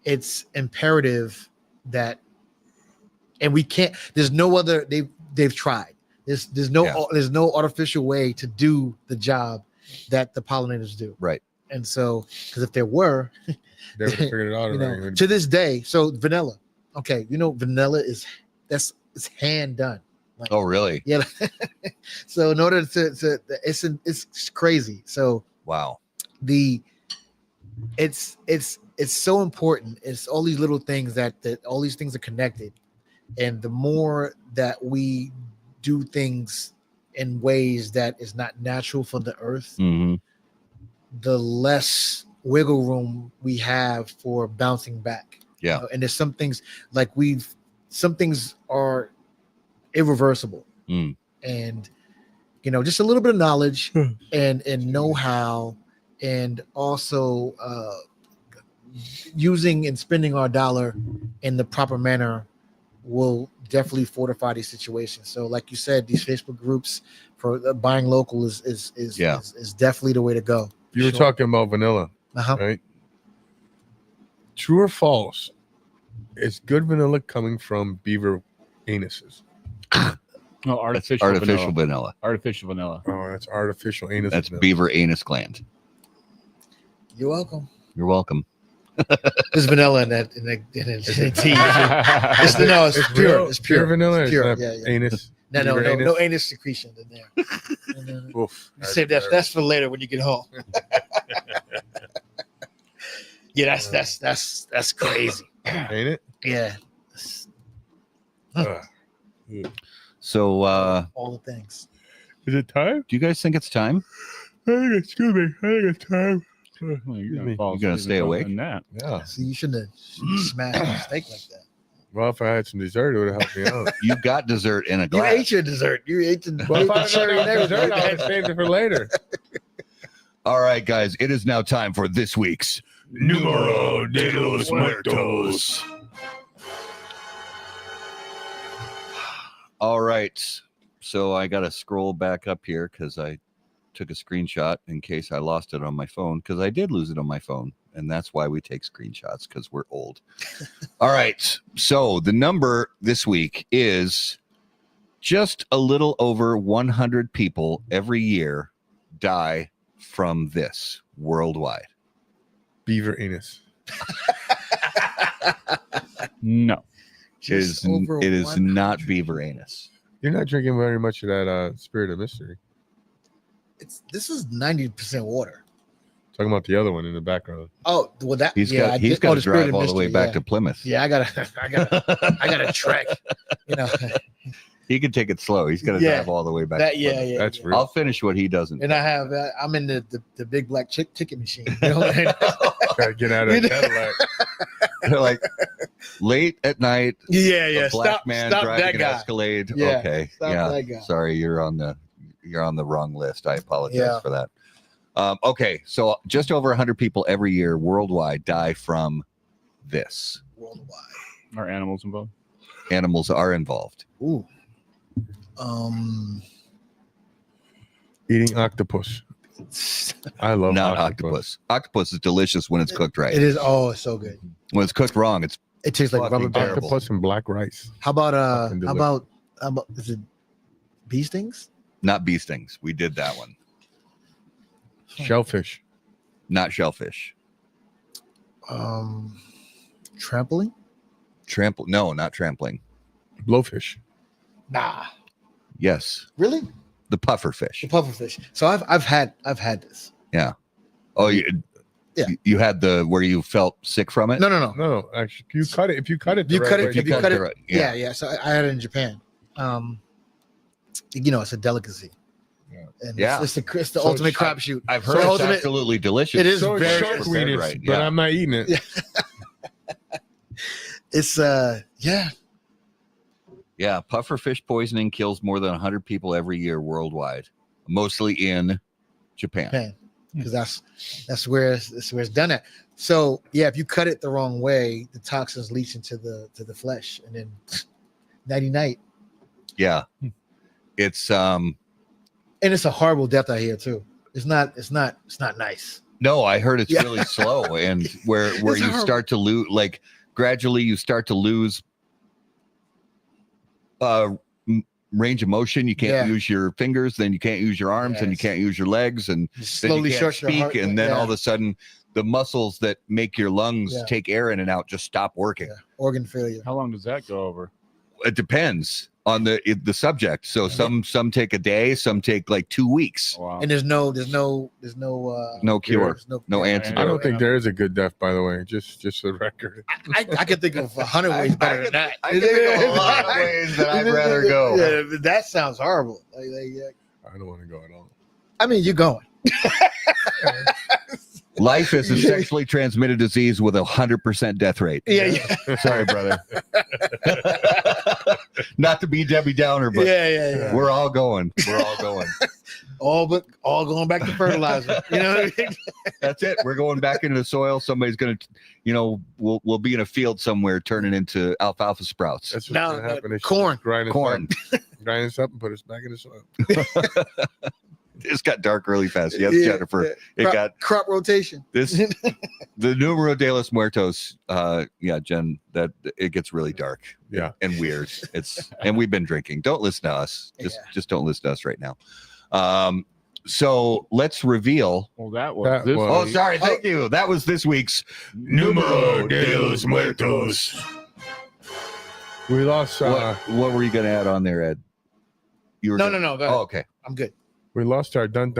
it's imperative that, and we can't, there's no other, they've tried. There's no artificial way to do the job that the pollinators do. Right. And so, because if there were, they would have figured it out already. to this day. So vanilla, okay, vanilla it's hand done. Like, oh really? Yeah. So in order to it's crazy. So wow. It's so important. It's all these little things that all these things are connected, and the more that we do things in ways that is not natural for the earth, the less wiggle room we have for bouncing back. Yeah. And there's some things like some things are irreversible. And just a little bit of knowledge and know-how, and also using and spending our dollar in the proper manner will definitely fortify these situations. So like you said, these Facebook groups for buying local is definitely the way to go. You were talking about vanilla, right? True or false? Is good vanilla coming from beaver anuses? No, artificial vanilla. Artificial vanilla. Oh, that's artificial anus. That's vanilla. beaver anus gland. You're welcome. You're welcome. There's vanilla in that in the tea. It's pure. It's pure. Pure vanilla. It's pure. It's not anus. No anus secretion in there. Oof, Save that's for later when you get home. Yeah, that's crazy. Ain't it? Yeah. So all the things. Is it time? do you guys think it's time? Excuse me. I think it's time. Well, You gonna stay awake? Nap. Yeah. See, you shouldn't have smashed a steak like that. Well, if I had some dessert, it would have helped me out. You got dessert in a You glass. ate your dessert. You ate the, Well, if I cherry and had dessert, I would everything. have saved it for later. All right, guys, it is now time for this week's Numero de los Muertos. All right, so I got to scroll back up here because I took a screenshot in case I lost it on my phone, because I did lose it on my phone, and that's why we take screenshots, because we're old. All right, so the number this week is just a little over 100 people every year die from this worldwide. Beaver anus. No. It is not beaver anus. You're not drinking very much of that Spirit of Mystery. This is 90% water. Talking about the other one in the background. Oh, well, that He's got to drive all the way back to Plymouth. Yeah, I gotta trek. He can take it slow. He's got to drive all the way back. That's real. I'll finish what he doesn't. And I have I'm in the big black ticket machine. Gotta get out of Cadillac. They're like late at night. Yeah. A black Stop man that driving an guy. Escalade. Yeah, Okay. stop Yeah. that guy. Sorry, you're on the wrong list. I apologize for that. Okay, so just over 100 people every year worldwide die from this. Worldwide. Are animals involved? animals are involved. Ooh. Eating octopus. I love Not octopus. Octopus is delicious when it's cooked right. It is. Oh, it's so good. When it's cooked wrong, it's It tastes like Fucking rubber band. terrible. Octopus and black rice. How about Fucking delicious. how about is it bee stings? not bee stings. We did that one. Shellfish. Not shellfish. Trampling? No, not trampling. Blowfish. Nah. Yes, Really? the puffer fish. The pufferfish. So I've had this. Oh, Yeah. you had the where you felt sick from it? No. No, actually, if you cut it, You cut it. way, If you cut it. right, Yeah. So I had it in Japan. It's a delicacy. Yeah. And Yeah. It's the So ultimate it's- crapshoot. I've So heard it's ultimate- absolutely delicious. It is So very- it's shark Said weenus, right, but yeah. I'm not eating it. Yeah. It's Yeah, puffer fish poisoning kills more than 100 people every year worldwide, mostly in Japan. Japan, because that's where it's done at. So yeah, if you cut it the wrong way, the toxins leach into the flesh, and then nighty night. Yeah, it's And it's a horrible death I hear too. It's not nice. no, I heard it's Yeah. really slow, and where It's you horrible. start to lose, like gradually, you start to lose range of motion. You can't Yeah. use your fingers, then you can't use your arms, and you Yes. can't use your legs, and You then you slowly can't short your speak, heart. and then yeah, all of a sudden, the muscles that make your lungs Yeah. take air in and out just stop working. yeah, organ failure. How long does that go over? It depends on the subject. So some take a day, some take like 2 weeks. Oh, wow. And there's no No cure. there's no No cure. antidote. I don't think there is a good death, by the way. Just for the record. I can think of 100 ways better than that. I can think of a lot of ways that I'd rather go. Yeah, but that sounds horrible. Yeah. I don't want to go at all. I mean, you're going. Life is a sexually transmitted disease with 100% death rate. Yeah. Sorry, brother. Not to be Debbie Downer, but Yeah. we're all going. We're all going. All going back to fertilizer. You know what I mean? That's it. We're going back into the soil. Somebody's going to, we'll be in a field somewhere turning into alfalfa sprouts. That's what's Now, going to happen. It's corn. just grind us Corn. up, grind us up and put us back in the soil. It's got dark really fast. Yes, Yeah, Jennifer. yeah. It got crop rotation. the Numero de los Muertos. Jen, that it gets really dark. Yeah. And weird. And we've been drinking. Don't listen to us. Just don't listen to us right now. So let's reveal. Well, that was That this. was- Oh, sorry. Thank you. That was this week's Numero de los Muertos. We lost. What were you going to add on there, Ed? You were No. gonna- Go ahead. Oh, okay. I'm good. We lost our dun.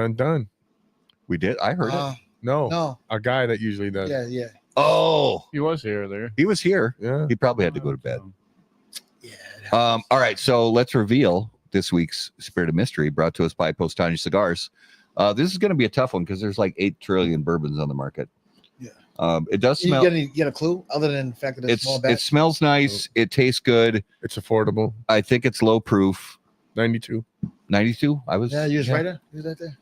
We did. I heard it. No, No. a guy that usually does. Yeah. Oh, He was here there. he was here. Yeah. He probably had to go to bed. Yeah. All right, so let's reveal this week's Spirit of Mystery, brought to us by Postani Cigars. This is going to be a tough one because there's like 8 trillion bourbons on the market. Yeah. It does You smell. get a clue other than the fact that it's small It batch? smells nice. It tastes good. It's affordable. I think it's low proof. 92. 92. I was. Yeah, you was right there. You was right there.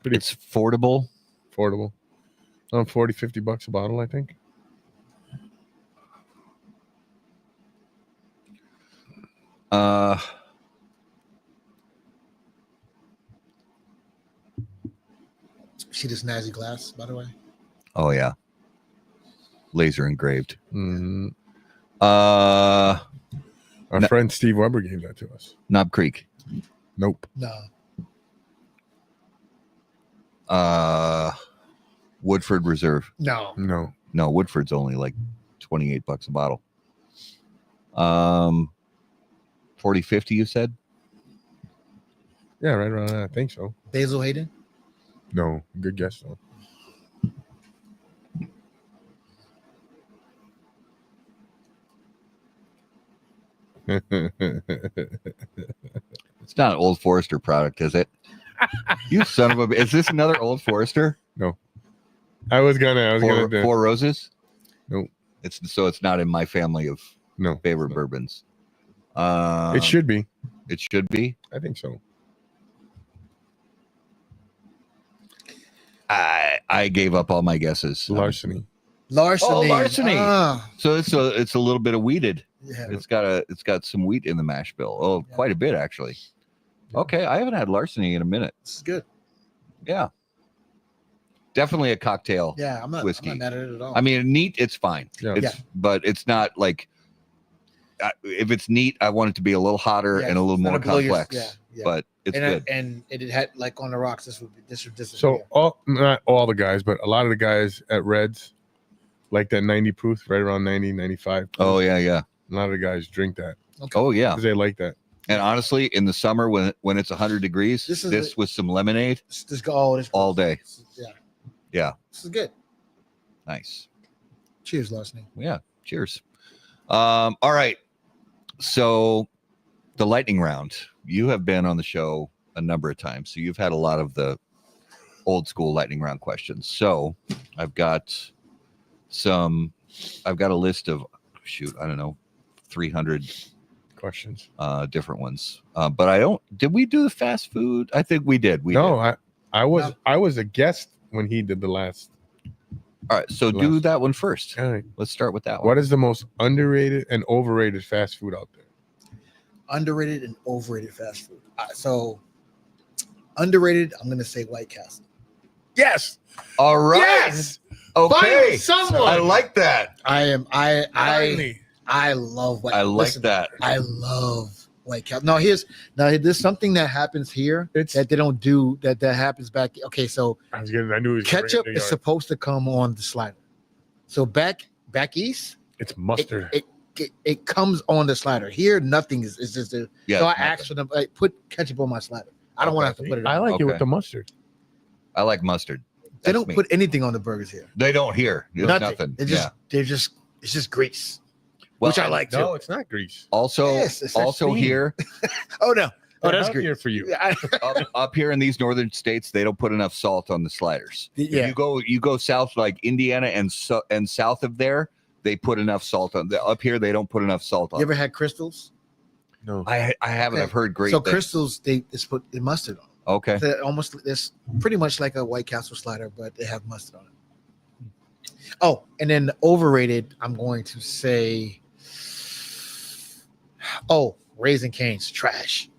Pretty It's affordable. affordable. $40-$50 a bottle, I think. See this snazzy glass, by the way. Oh yeah. Laser engraved. Mhm. Uh, Our No. friend Steve Weber gave that to us. Knob Creek. Nope. No. Woodford Reserve. No. No. No, Woodford's only like $28 a bottle. 40-50, you said? Yeah, right around that. I think so. Basil Hayden. No. Good guess, though. It's not an Old Forester product, is it? You son of a... Is this another Old Forester? I was gonna do. Four Roses? Nope. It's not in my family of No. favorite No. bourbons. It should be. It should be. I think so. I gave up all my guesses. Larceny. Larceny. Oh, larceny. Ah, So it's a little bit of wheated. yeah. It's got some wheat in the mash bill. Oh, Yeah. quite a bit actually. Okay, I haven't had larceny in a minute. This is good. Yeah, definitely a cocktail. Yeah, I'm not Whiskey. mad at it at all. I mean, neat. It's fine. Yeah. But it's not like if it's neat, I want it to be a little hotter Yeah, and a little it's more gonna blow your- complex. yeah. But it's good. And it had like on the rocks. This would So not all the guys, but a lot of the guys at Reds like that 90 proof, right around 90, 95. Oh yeah. A lot of the guys drink that Oh yeah. because they like that. And honestly, in the summer when it's 100 degrees, This is this with some lemonade, This go all day. Yeah. Yeah. This is good. Nice. Cheers, Larceny. Yeah. Cheers. All right. So the lightning round. You have been on the show a number of times, so you've had a lot of the old school lightning round questions. So I've got a list of 300 Questions. different ones. But did we do the fast food? I think we did. I was a guest when he did the last. All right. So do that one first. All right. Let's start with that one. What is the most underrated and overrated fast food out there? Underrated and overrated fast food. So underrated, I'm gonna say White Castle. Yes. All right. Yes. Okay. Finally, someone. I like that. I love White. I like that. I love White Castle. Now there's something that happens here that they don't do that happens back. Okay, so I knew it was ketchup is supposed to come on the slider. So back east, It's mustard. it comes on the slider. Here, nothing is. It's just a. Yeah, so I it's asked for them, like, put ketchup on my slider. I don't want to have to put it. I on. like it with Okay. the mustard. I like mustard. They That's don't me. put anything on the burgers here. They don't here. There's nothing. It's just grease, Well, which I like too. No, it's not grease. Also, Yes, it's that also steam. here, Oh no, oh that's healthier grease for you. Yeah, up here in these northern states, they don't put enough salt on the sliders. yeah. You go south like Indiana and south of there, they put enough salt on. Up here, they don't put enough salt on. You ever had Crystals? No. I haven't. Okay. I've heard great. So things. Crystals, it's put the mustard on. Okay. It's pretty much like a White Castle slider, but they have mustard on it. Oh, and then overrated, I'm going to say, Raising Cane's trash.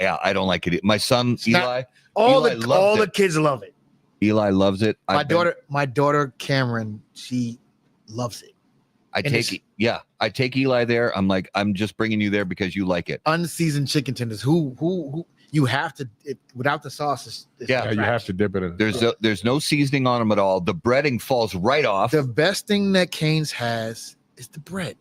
Yeah, I don't like it. My son It's not- Eli, All Eli the loves it. kids love it. Eli loves it. My daughter Cameron, she loves it. I and take Eli there. I'm like, I'm just bringing you there because you like it. Unseasoned chicken tenders. Who you have to without the sauce. It's Yeah, Yeah, you trash. have to dip it in. There's no seasoning on them at all. The breading falls right off. The best thing that Cane's has is the bread.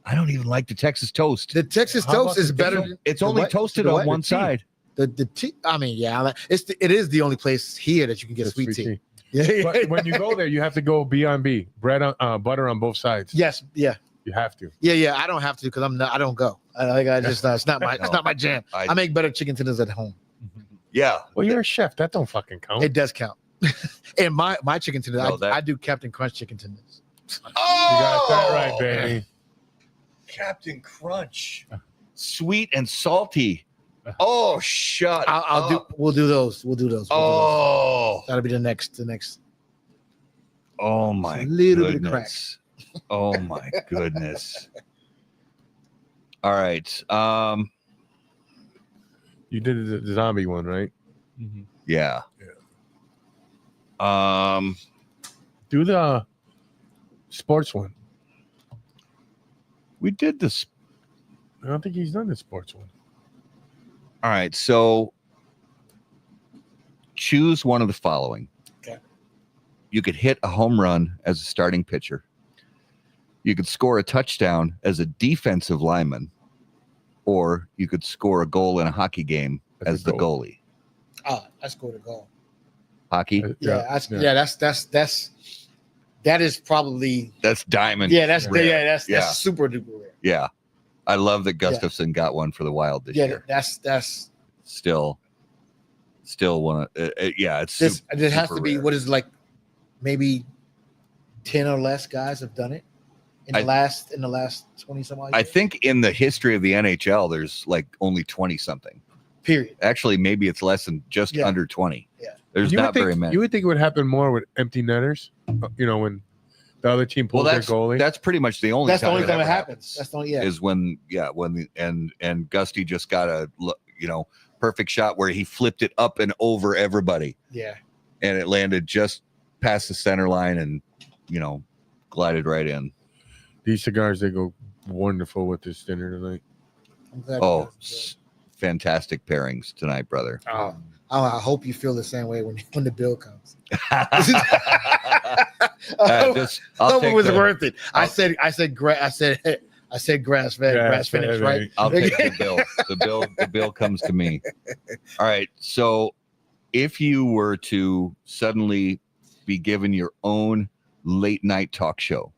I don't even like the Texas toast. The Texas How about toast is the better. tea? Than, It's the only what? toasted The on what? one The tea. side. The tea. I mean, yeah, it is the only place here that you can get The sweet tea. tea. Yeah. But when you go there, you have to go B&B. Bread on butter on both sides. Yes. Yeah. You have to. Yeah. I don't have to because I don't go. I just it's not my it's not my jam. I make better chicken tenders at home. Yeah. Well, you're a chef. That don't fucking count. It does count. And my chicken tenders, No, I do Captain Crunch chicken tenders. You got that right, baby. Captain Crunch. Sweet and salty. Oh, shut up. We'll do those. Oh. That'll be the next. Oh my A little bit of goodness. Oh my goodness. All right. You did the zombie one, right? Yeah. Do the sports one. We did this. I don't think he's done the sports one. All right. So choose one of the following. Okay. You could hit a home run as a starting pitcher. You could score a touchdown as a defensive lineman, or you could score a goal in a hockey game as the goalie. I scored a goal. Hockey? That is probably That's diamond. that's rare. that's super duper rare. Yeah. I love that Gustafson got one for the Wild this year. That's Still one of it's this. super, There has super to be rare. what is like maybe 10 or less guys have done it in the last 20 some odd years. I think in the history of the NHL, there's like only 20 something. Period. Actually, maybe it's less than just Yeah. under 20. Yeah. There's not very many. You would think it would happen more with empty netters. When the other team pulls their goalie. That's pretty much the only. That's the only time time it happens. That's the only is when and Gusty just got a perfect shot where he flipped it up and over everybody. Yeah. And it landed just past the center line and glided right in. These cigars, they go wonderful with this dinner tonight. Oh, fantastic pairings tonight, brother. Oh, I hope you feel the same way when the bill comes. I'll hope it was take worth it. I said grass fed, grass finished, right? I'll take the bill. The bill comes to me. All right. So if you were to suddenly be given your own late night talk show,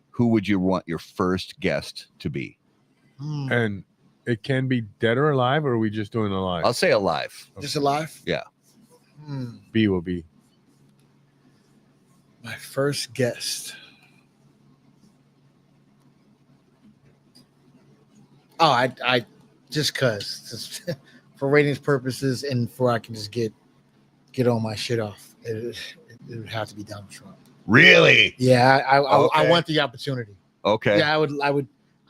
who would you want your first guest to be? And it can be dead or alive, or are we just doing alive? I'll say alive. Just alive? Yeah. B will be. My first guest. Oh, I just cause for ratings purposes and for I can just get all my shit off. It would have to be Donald Trump. Really? Yeah, I Okay. want the opportunity. Okay. Yeah,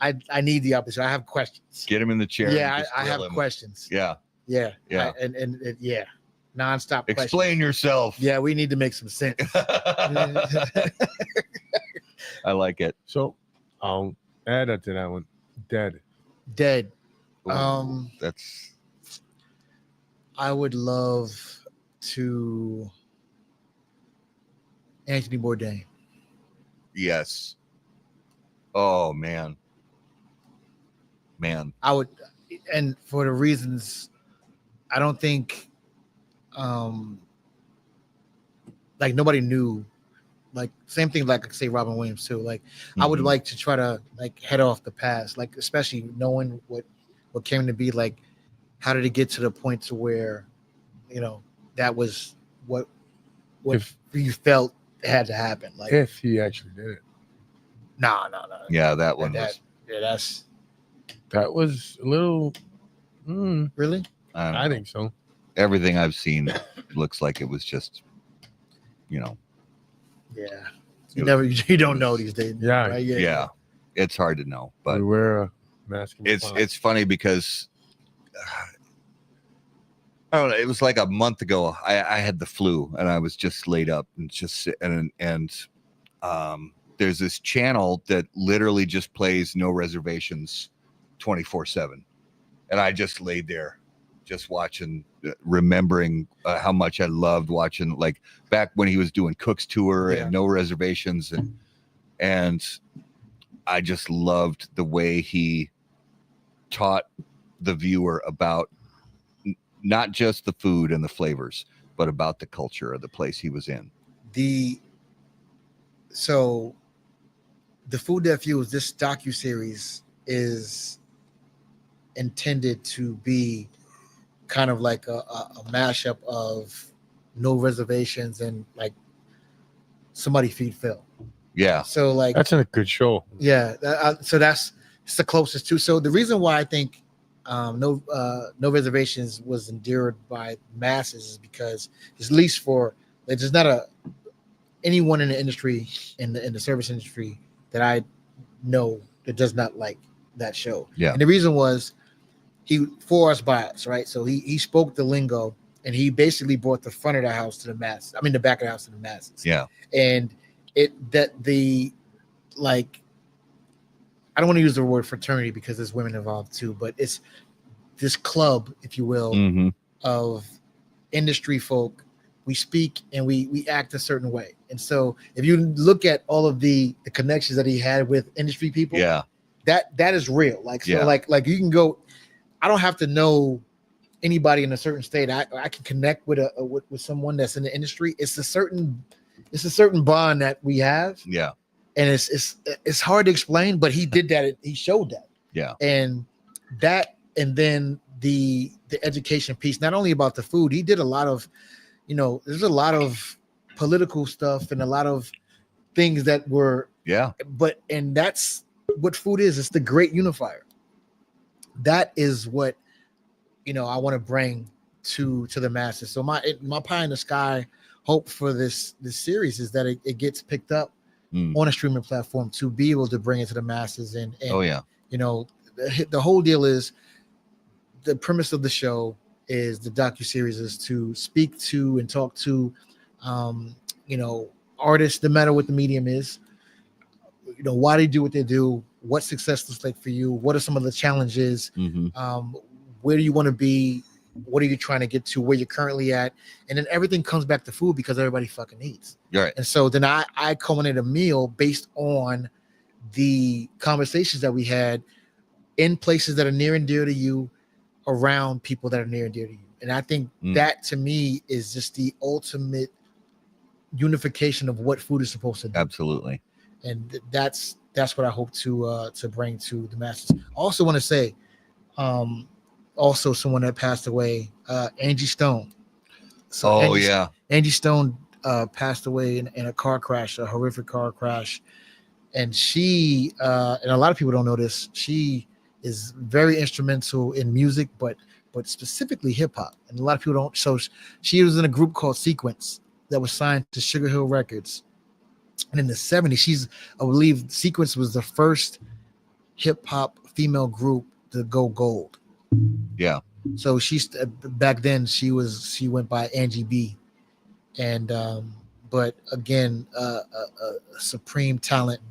I need the opportunity. I have questions. Get him in the chair. Yeah, I have questions. Yeah. Yeah. Yeah. And yeah. Nonstop questions. Explain yourself. Yeah, we need to make some sense. I like it. So I'll add to that one. Dead. Dead. Ooh, that's. I would love to Anthony Bourdain. Yes. Oh man. I would, and for the reasons, I don't think, like nobody knew, like same thing, like say Robin Williams too. Like I would like to try to like head off the past, like especially knowing what came to be, like how did it get to the point to where, that was what If you felt had to happen. Like if he actually did it. No. Yeah, that one was. That was a little. Really? I think so. Everything I've seen looks like it was just, Yeah. You don't know these days. Yeah. Right? yeah. It's hard to know, but We wear a mask. it's funny because I don't know. It was like a month ago. I had the flu and I was just laid up and there's this channel that literally just plays no reservations 24/7, and I just laid there, just watching, remembering how much I loved watching, like back when he was doing Cook's tour and no reservations, and I just loved the way he taught the viewer about not just the food and the flavors, but about the culture of the place he was in. So the Food That Fuels, this docuseries is intended to be kind of like a mashup of No Reservations and like Somebody Feed Phil. Yeah. So like that's a good show. Yeah. So it's the closest to. So the reason why I think No Reservations was endured by masses is because, at least for, like, there's not anyone in the industry, in the service industry, that I know that does not like that show. Yeah. And the reason was he for us bias, right? So he spoke the lingo and he basically brought the front of the house to the masses. I mean the back of the house to the masses. Yeah. And I don't want to use the word fraternity because there's women involved too, but it's this club, if you will, of industry folk. We speak and we act a certain way. And so if you look at all of the connections that he had with industry people, that is real. Like, so like you can go, I don't have to know anybody in a certain state. I can connect with with someone that's in the industry. It's a certain bond that we have. Yeah. And it's hard to explain, but he did that. He showed that. Yeah. And then the education piece, not only about the food, he did a lot of, there's a lot of political stuff and a lot of things that were, and that's what food is. It's the great unifier. That is what, I want to bring to the masses. So my pie in the sky hope for this series is that it gets picked up on a streaming platform to be able to bring it to the masses. And Oh yeah. you know, the whole deal is, the premise of the show is, the docuseries is to speak to and talk to you know, artists, no matter what the medium is, you know, why they do what they do, what success looks like for you, what are some of the challenges, where do you want to be, what are you trying to get to, where you're currently at, and then everything comes back to food because everybody fucking eats. Right. And so then I culminate a meal based on the conversations that we had in places that are near and dear to you, around people that are near and dear to you. And I think that to me is just the ultimate unification of what food is supposed to do. Absolutely. And that's what I hope to bring to the masses. I also want to say, also someone that passed away, Angie Stone. So Angie Stone passed away in a car crash, a horrific car crash. And she, and a lot of people don't know this, she is very instrumental in music, but specifically hip hop. And a lot of people don't. So she was in a group called Sequence that was signed to Sugar Hill Records. And in the 70s, I believe Sequence was the first hip hop female group to go gold. Yeah. So back then she went by Angie B. And but again, a supreme talent,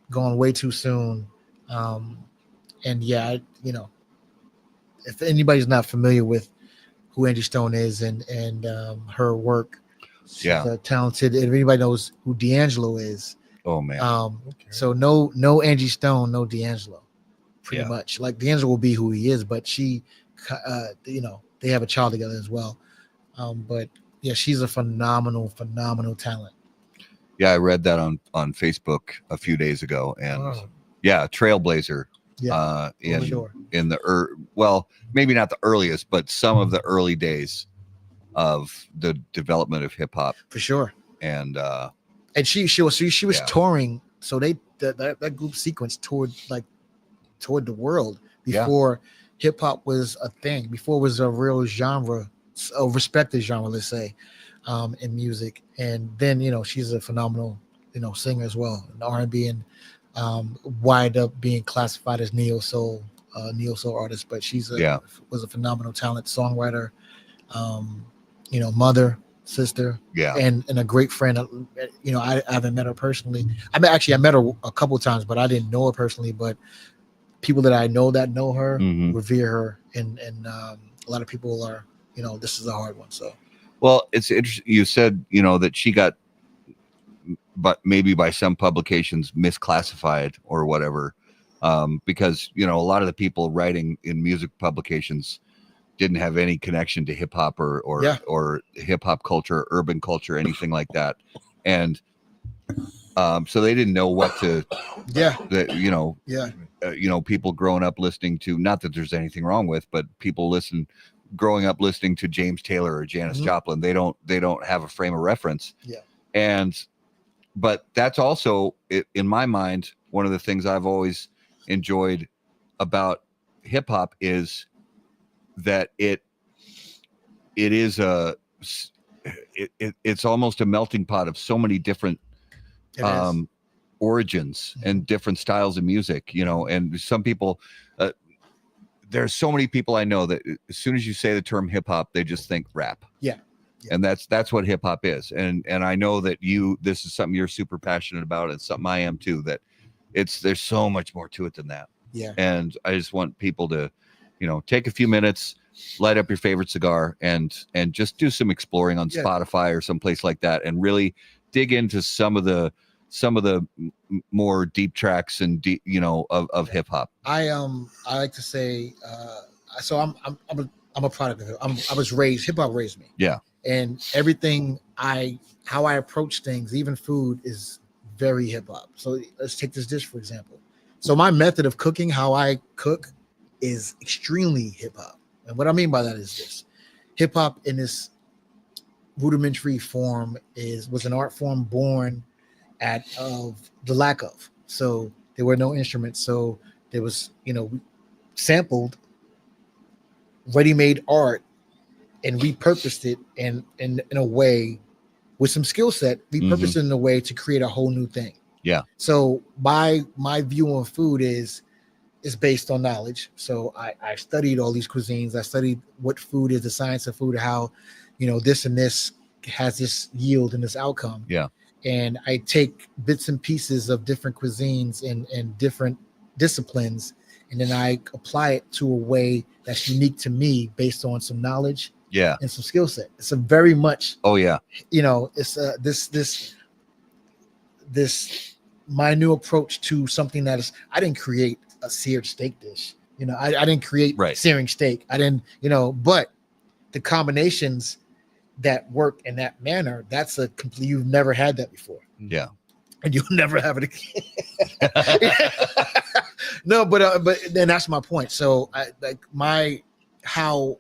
gone way too soon. And yeah, you know, if anybody's not familiar with who Angie Stone is and her work, she's talented. If anybody knows who D'Angelo is, oh man, so no Angie Stone, no D'Angelo, pretty much. Like D'Angelo will be who he is, but she, you know, they have a child together as well. But yeah, she's a phenomenal talent. Yeah, I read that on Facebook a few days ago, and trailblazer. Yeah, in the well, maybe not the earliest, but some of the early days of the development of hip hop for sure. And she was touring, so that group Sequence toured the world before hip hop was a thing, before it was a real genre, a respected genre, let's say, in music. And then, you know, she's a phenomenal, you know, singer as well, an R&B, and wind up being classified as neo soul artist, but she's was a phenomenal talent, songwriter, you know, mother, sister, and a great friend. You know, I haven't met her personally. I met her a couple of times, but I didn't know her personally. But people that I know that know her revere her, and a lot of people are, you know, this is a hard one. So, well, it's interesting. You said, you know, that she got, but maybe by some publications misclassified or whatever, because, you know, a lot of the people writing in music publications didn't have any connection to hip hop or hip hop culture, urban culture, anything like that. And so they didn't know what to, you know, people growing up listening to, not that there's anything wrong with, but people growing up listening to James Taylor or Janis Joplin, they don't have a frame of reference. Yeah. But that's also, in my mind, one of the things I've always enjoyed about hip hop is that it's almost a melting pot of so many different origins and different styles of music, you know. And some people, there's so many people I know that as soon as you say the term hip hop, they just think rap. Yeah. And that's what hip hop is. And I know that this is something you're super passionate about, and something I am too, that there's so much more to it than that. Yeah. And I just want people to, you know, take a few minutes, light up your favorite cigar, and just do some exploring on Spotify or someplace like that, and really dig into some of the more deep tracks and deep, you know, of hip hop. I like to say, so I'm a product of it. I was raised, hip hop raised me. Yeah. And everything how I approach things, even food, is very hip hop. So let's take this dish, for example. So my method of cooking, how I cook, is extremely hip hop. And what I mean by that is this: hip hop in this rudimentary form was an art form born out of the lack of. So there were no instruments. So there was, you know, sampled ready-made art and repurposed it in a way with some skill set, repurposed it in a way to create a whole new thing. Yeah. So my view on food is based on knowledge. So I studied all these cuisines. I studied what food is, the science of food, how, this and this has this yield and this outcome. Yeah. And I take bits and pieces of different cuisines and different disciplines, and then I apply it to a way that's unique to me based on some knowledge and some skill set. It's a very much, it's this my new approach to something that is, I didn't create a seared steak dish. I didn't create searing steak. I didn't, but the combinations that work in that manner, that's a complete, you've never had that before. Yeah. And you'll never have it again. No, but then that's my point. So I like how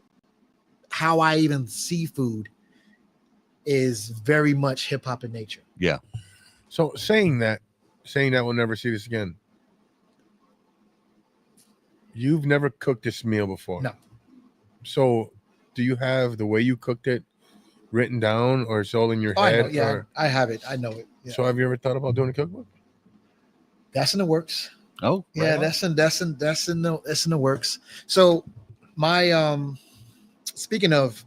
I even see food is very much hip hop in nature. Yeah. So saying that we'll never see this again. You've never cooked this meal before. No. So do you have the way you cooked it written down, or it's all in your head? I have it. I know it. Yeah. So have you ever thought about doing a cookbook? That's in the works. Oh, yeah, right. that's in the works. So my speaking of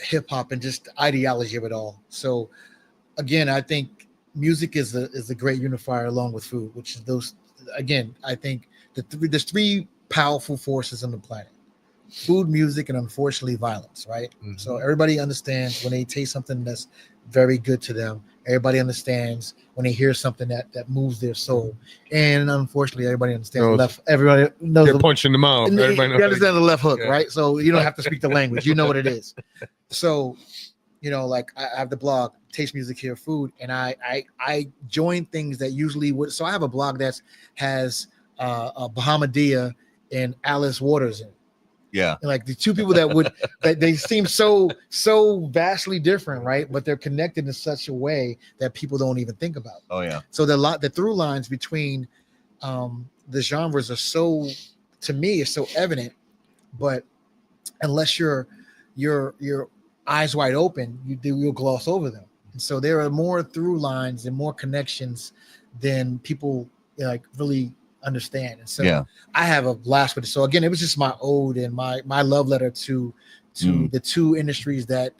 hip hop and just the ideology of it all. So again, I think music is a great unifier along with food, which is those. Again, I think there's three powerful forces on the planet: food, music, and unfortunately violence. Right. Mm-hmm. So everybody understands when they taste something that's very good to them. Everybody understands when they hear something that moves their soul, and unfortunately, everybody understands everybody knows they're punching them out. Everybody knows understand the left hook, right? So you don't have to speak the language; you know what it is. So, like I have the blog Taste Music Hear Food, and I join things that usually would. So I have a blog that has Bahamadia and Alice Waters in it. Yeah. And like the two people that they seem so vastly different, right? But they're connected in such a way that people don't even think about. Oh yeah. So the through lines between the genres are so, to me, is so evident, but unless you're eyes wide open, you'll gloss over them. And so there are more through lines and more connections than people really understand. And so I have a blast with it. So again, it was just my ode and my love letter to the two industries that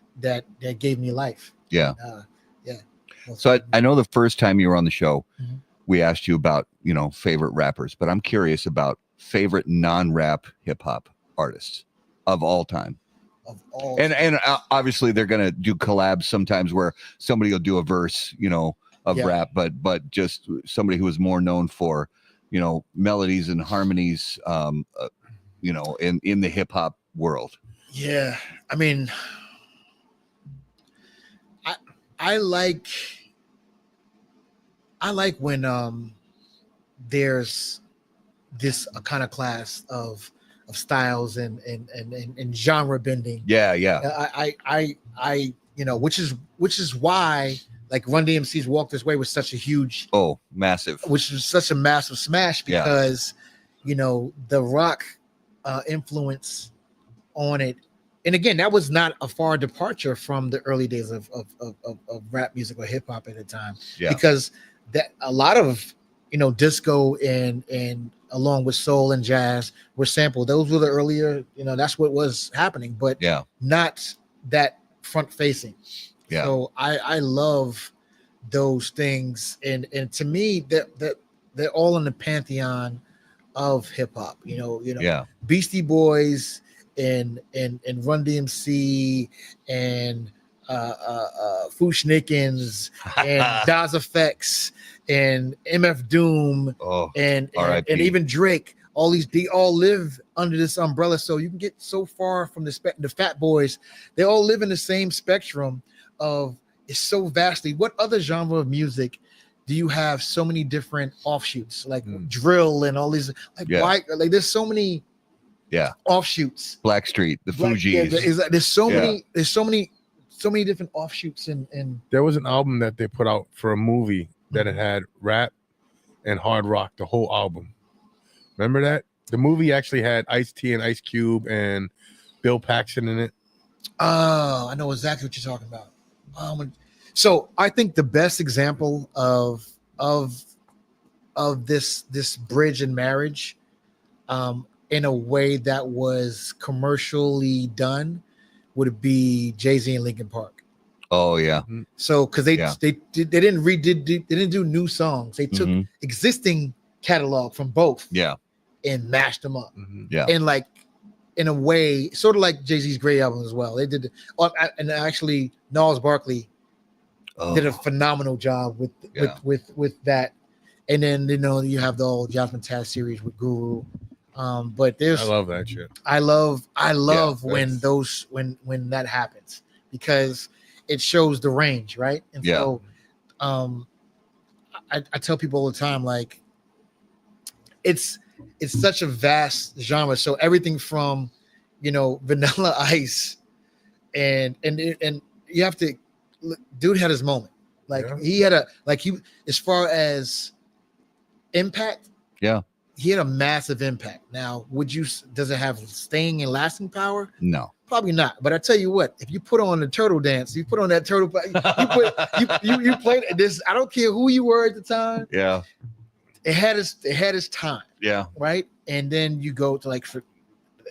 gave me life. Yeah. So I know the first time you were on the show, we asked you about, favorite rappers, but I'm curious about favorite non-rap hip hop artists of all time. And obviously they're going to do collabs sometimes where somebody will do a verse, of rap, but just somebody who is more known for, melodies and harmonies, in the hip hop world. Yeah. I mean, I like when there's this kind of class of styles and genre bending. Yeah. I which is why like Run DMC's Walk This Way was such a huge, massive, which was such a massive smash because the rock influence on it. And again, that was not a far departure from the early days of rap music or hip hop at the time, because that a lot of disco and along with soul and jazz were sampled. Those were the earlier, that's what was happening, but not that front facing. Yeah. So I love those things, and to me that they're all in the pantheon of hip hop. Beastie Boys and Run DMC and Fushnikins and Daz Effects and MF Doom and even Drake. They all live under this umbrella. So you can get so far from the Fat Boys. They all live in the same spectrum of, it's so vastly. What other genre of music do you have so many different offshoots, like drill and all these, why, like there's so many offshoots. Blackstreet, the Fugees. There's so many different offshoots and there was an album that they put out for a movie that it had rap and hard rock, the whole album. Remember that? The movie actually had Ice-T and Ice Cube and Bill Paxton in it. Oh, I know exactly what you're talking about. So I think the best example of this bridge in marriage, in a way that was commercially done, would be Jay-Z and Linkin Park. Oh yeah. So because they didn't do new songs. They took existing catalog from both and mashed them up. Yeah. And like in a way, sort of like Jay-Z's Great album as well. They did, and actually Gnarls Barkley did a phenomenal job with that. And then you have the old Jasmine Taz series with Guru. But there's, I love that shit. I love when that happens, because it shows the range, right? And so I tell people all the time, like, it's such a vast genre. So everything from Vanilla Ice and you have to, dude had his moment. Like he had as far as impact, he had a massive impact. Now, does it have staying and lasting power? No, probably not. But I tell you what, if you put on the turtle dance, you put on that turtle, you played this. I don't care who you were at the time. Yeah, it had its time. Yeah, right. And then you go to like for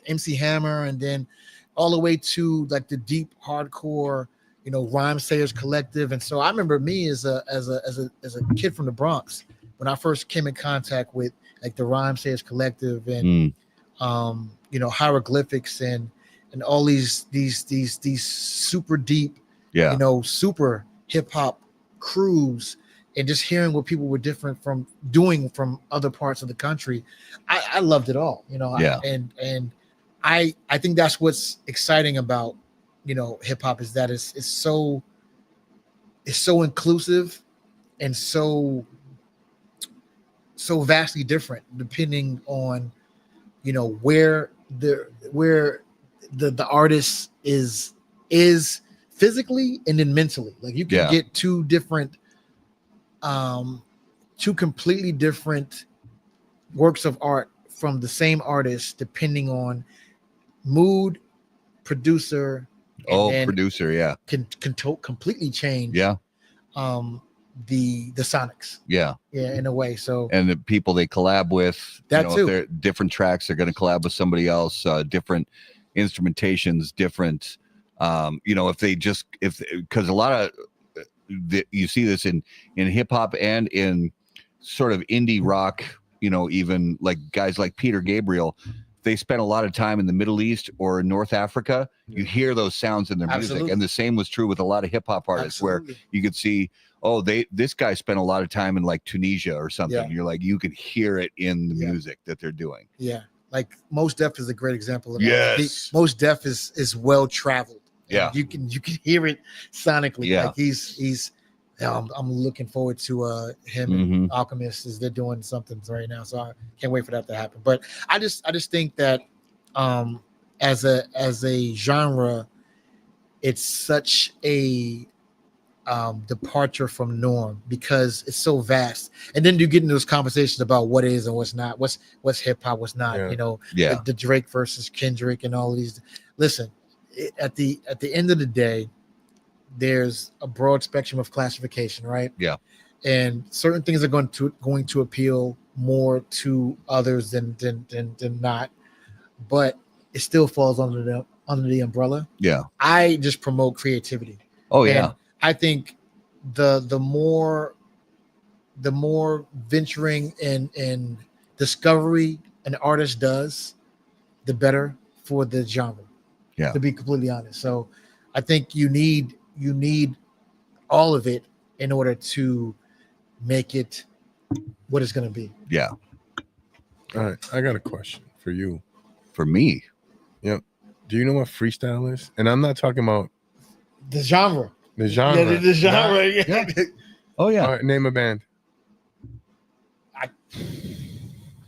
MC Hammer, and then all the way to like the deep hardcore, Rhyme Sayers Collective. And so I remember me as a kid from the Bronx, when I first came in contact with like the Rhyme Sayers Collective and hieroglyphics and all these super deep, super hip hop crews, and just hearing what people were doing from other parts of the country. I loved it all, and I think that's what's exciting about hip hop, is that it's so inclusive and so vastly different depending on where the artist is physically and then mentally. Like you can get two completely different works of art from the same artist depending on mood, producer. Producer, can completely change. The sonics. In a way. So, and the people they collab with, that too. If they're different tracks, they're going to collab with somebody else, different instrumentations, different because a lot of you see this in hip hop and in sort of indie rock, even like guys like Peter Gabriel, they spent a lot of time in the Middle East or North Africa. You hear those sounds in their music. And the same was true with a lot of hip hop artists. Absolutely. Where you could see, this guy spent a lot of time in like Tunisia or something. And you're like, you can hear it in the music that they're doing. Like Mos Def is a great example of that. Yes. Mos Def is well traveled. You can hear it sonically. Like he's I'm looking forward to him and Alchemist, as they're doing something right now. So I can't wait for that to happen. But I just think that as a genre, it's such a departure from norm, because it's so vast. And then you get into those conversations about what is and what's not, what's hip hop, what's not. The Drake versus Kendrick and all of these. Listen, at the end of the day, there's a broad spectrum of classification, right? And certain things are going to appeal more to others than not, but it still falls under the umbrella. I just promote creativity. And I think the more venturing and discovery an artist does, the better for the genre. To be completely honest. So I think you need all of it in order to make it what it's going to be. All right. I got a question for you. For me? Yep. Do you know what freestyle is? And I'm not talking about the genre. The genre. Yeah, the genre. All right. Name a band.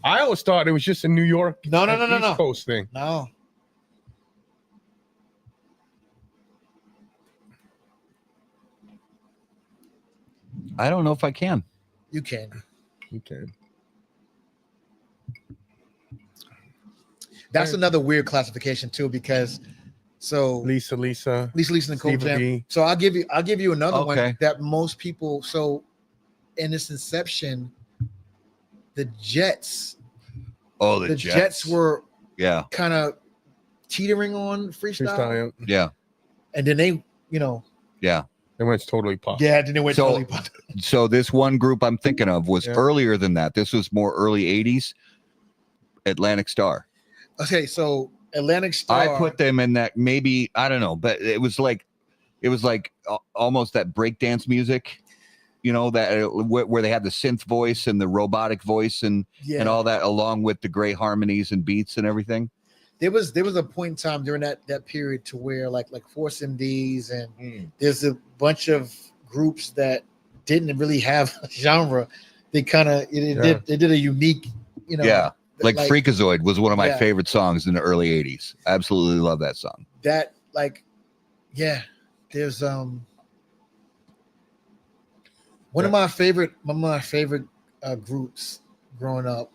I always thought it was just a New York East Coast thing. No. I don't know if I can. You can. That's another weird classification too, because So Lisa, Nicole Stevie Jam. B. So I'll give you another Okay. one that most people. So in its inception, the Jets. Oh, The Jets were yeah, kind of teetering on freestyle. yeah, And then they, you know, yeah. It went totally pop. yeah, then they went So- totally pop. So this one group I'm thinking of was Yeah. earlier than that. This was more early 80s. Atlantic Star. Okay, so Atlantic Star. I put them in that, maybe, I don't know, but it was like almost that breakdance music, you know, that where they had the synth voice and the robotic voice and all that, along with the great harmonies and beats and everything. There was a point in time during that period to where like Force MDs and there's a bunch of groups that didn't really have a genre. They kind of they did a unique, you know. Yeah. Like Freakazoid was one of my Yeah. favorite songs in the early 80s. Absolutely love that song. That like, yeah. There's one of my favorite groups growing up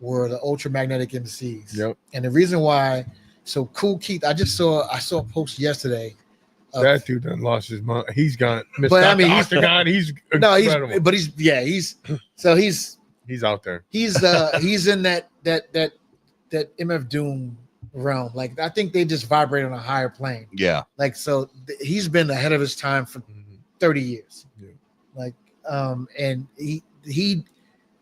were the Ultramagnetic MCs. Yep. And the reason why, so Cool Keith, I saw a post yesterday. That dude done lost his mind. He's gone. But I mean, he's incredible. he's out there. He's in that MF Doom realm. Like I think they just vibrate on a higher plane. Yeah. Like so, he's been ahead of his time for 30 years. Yeah. Like and he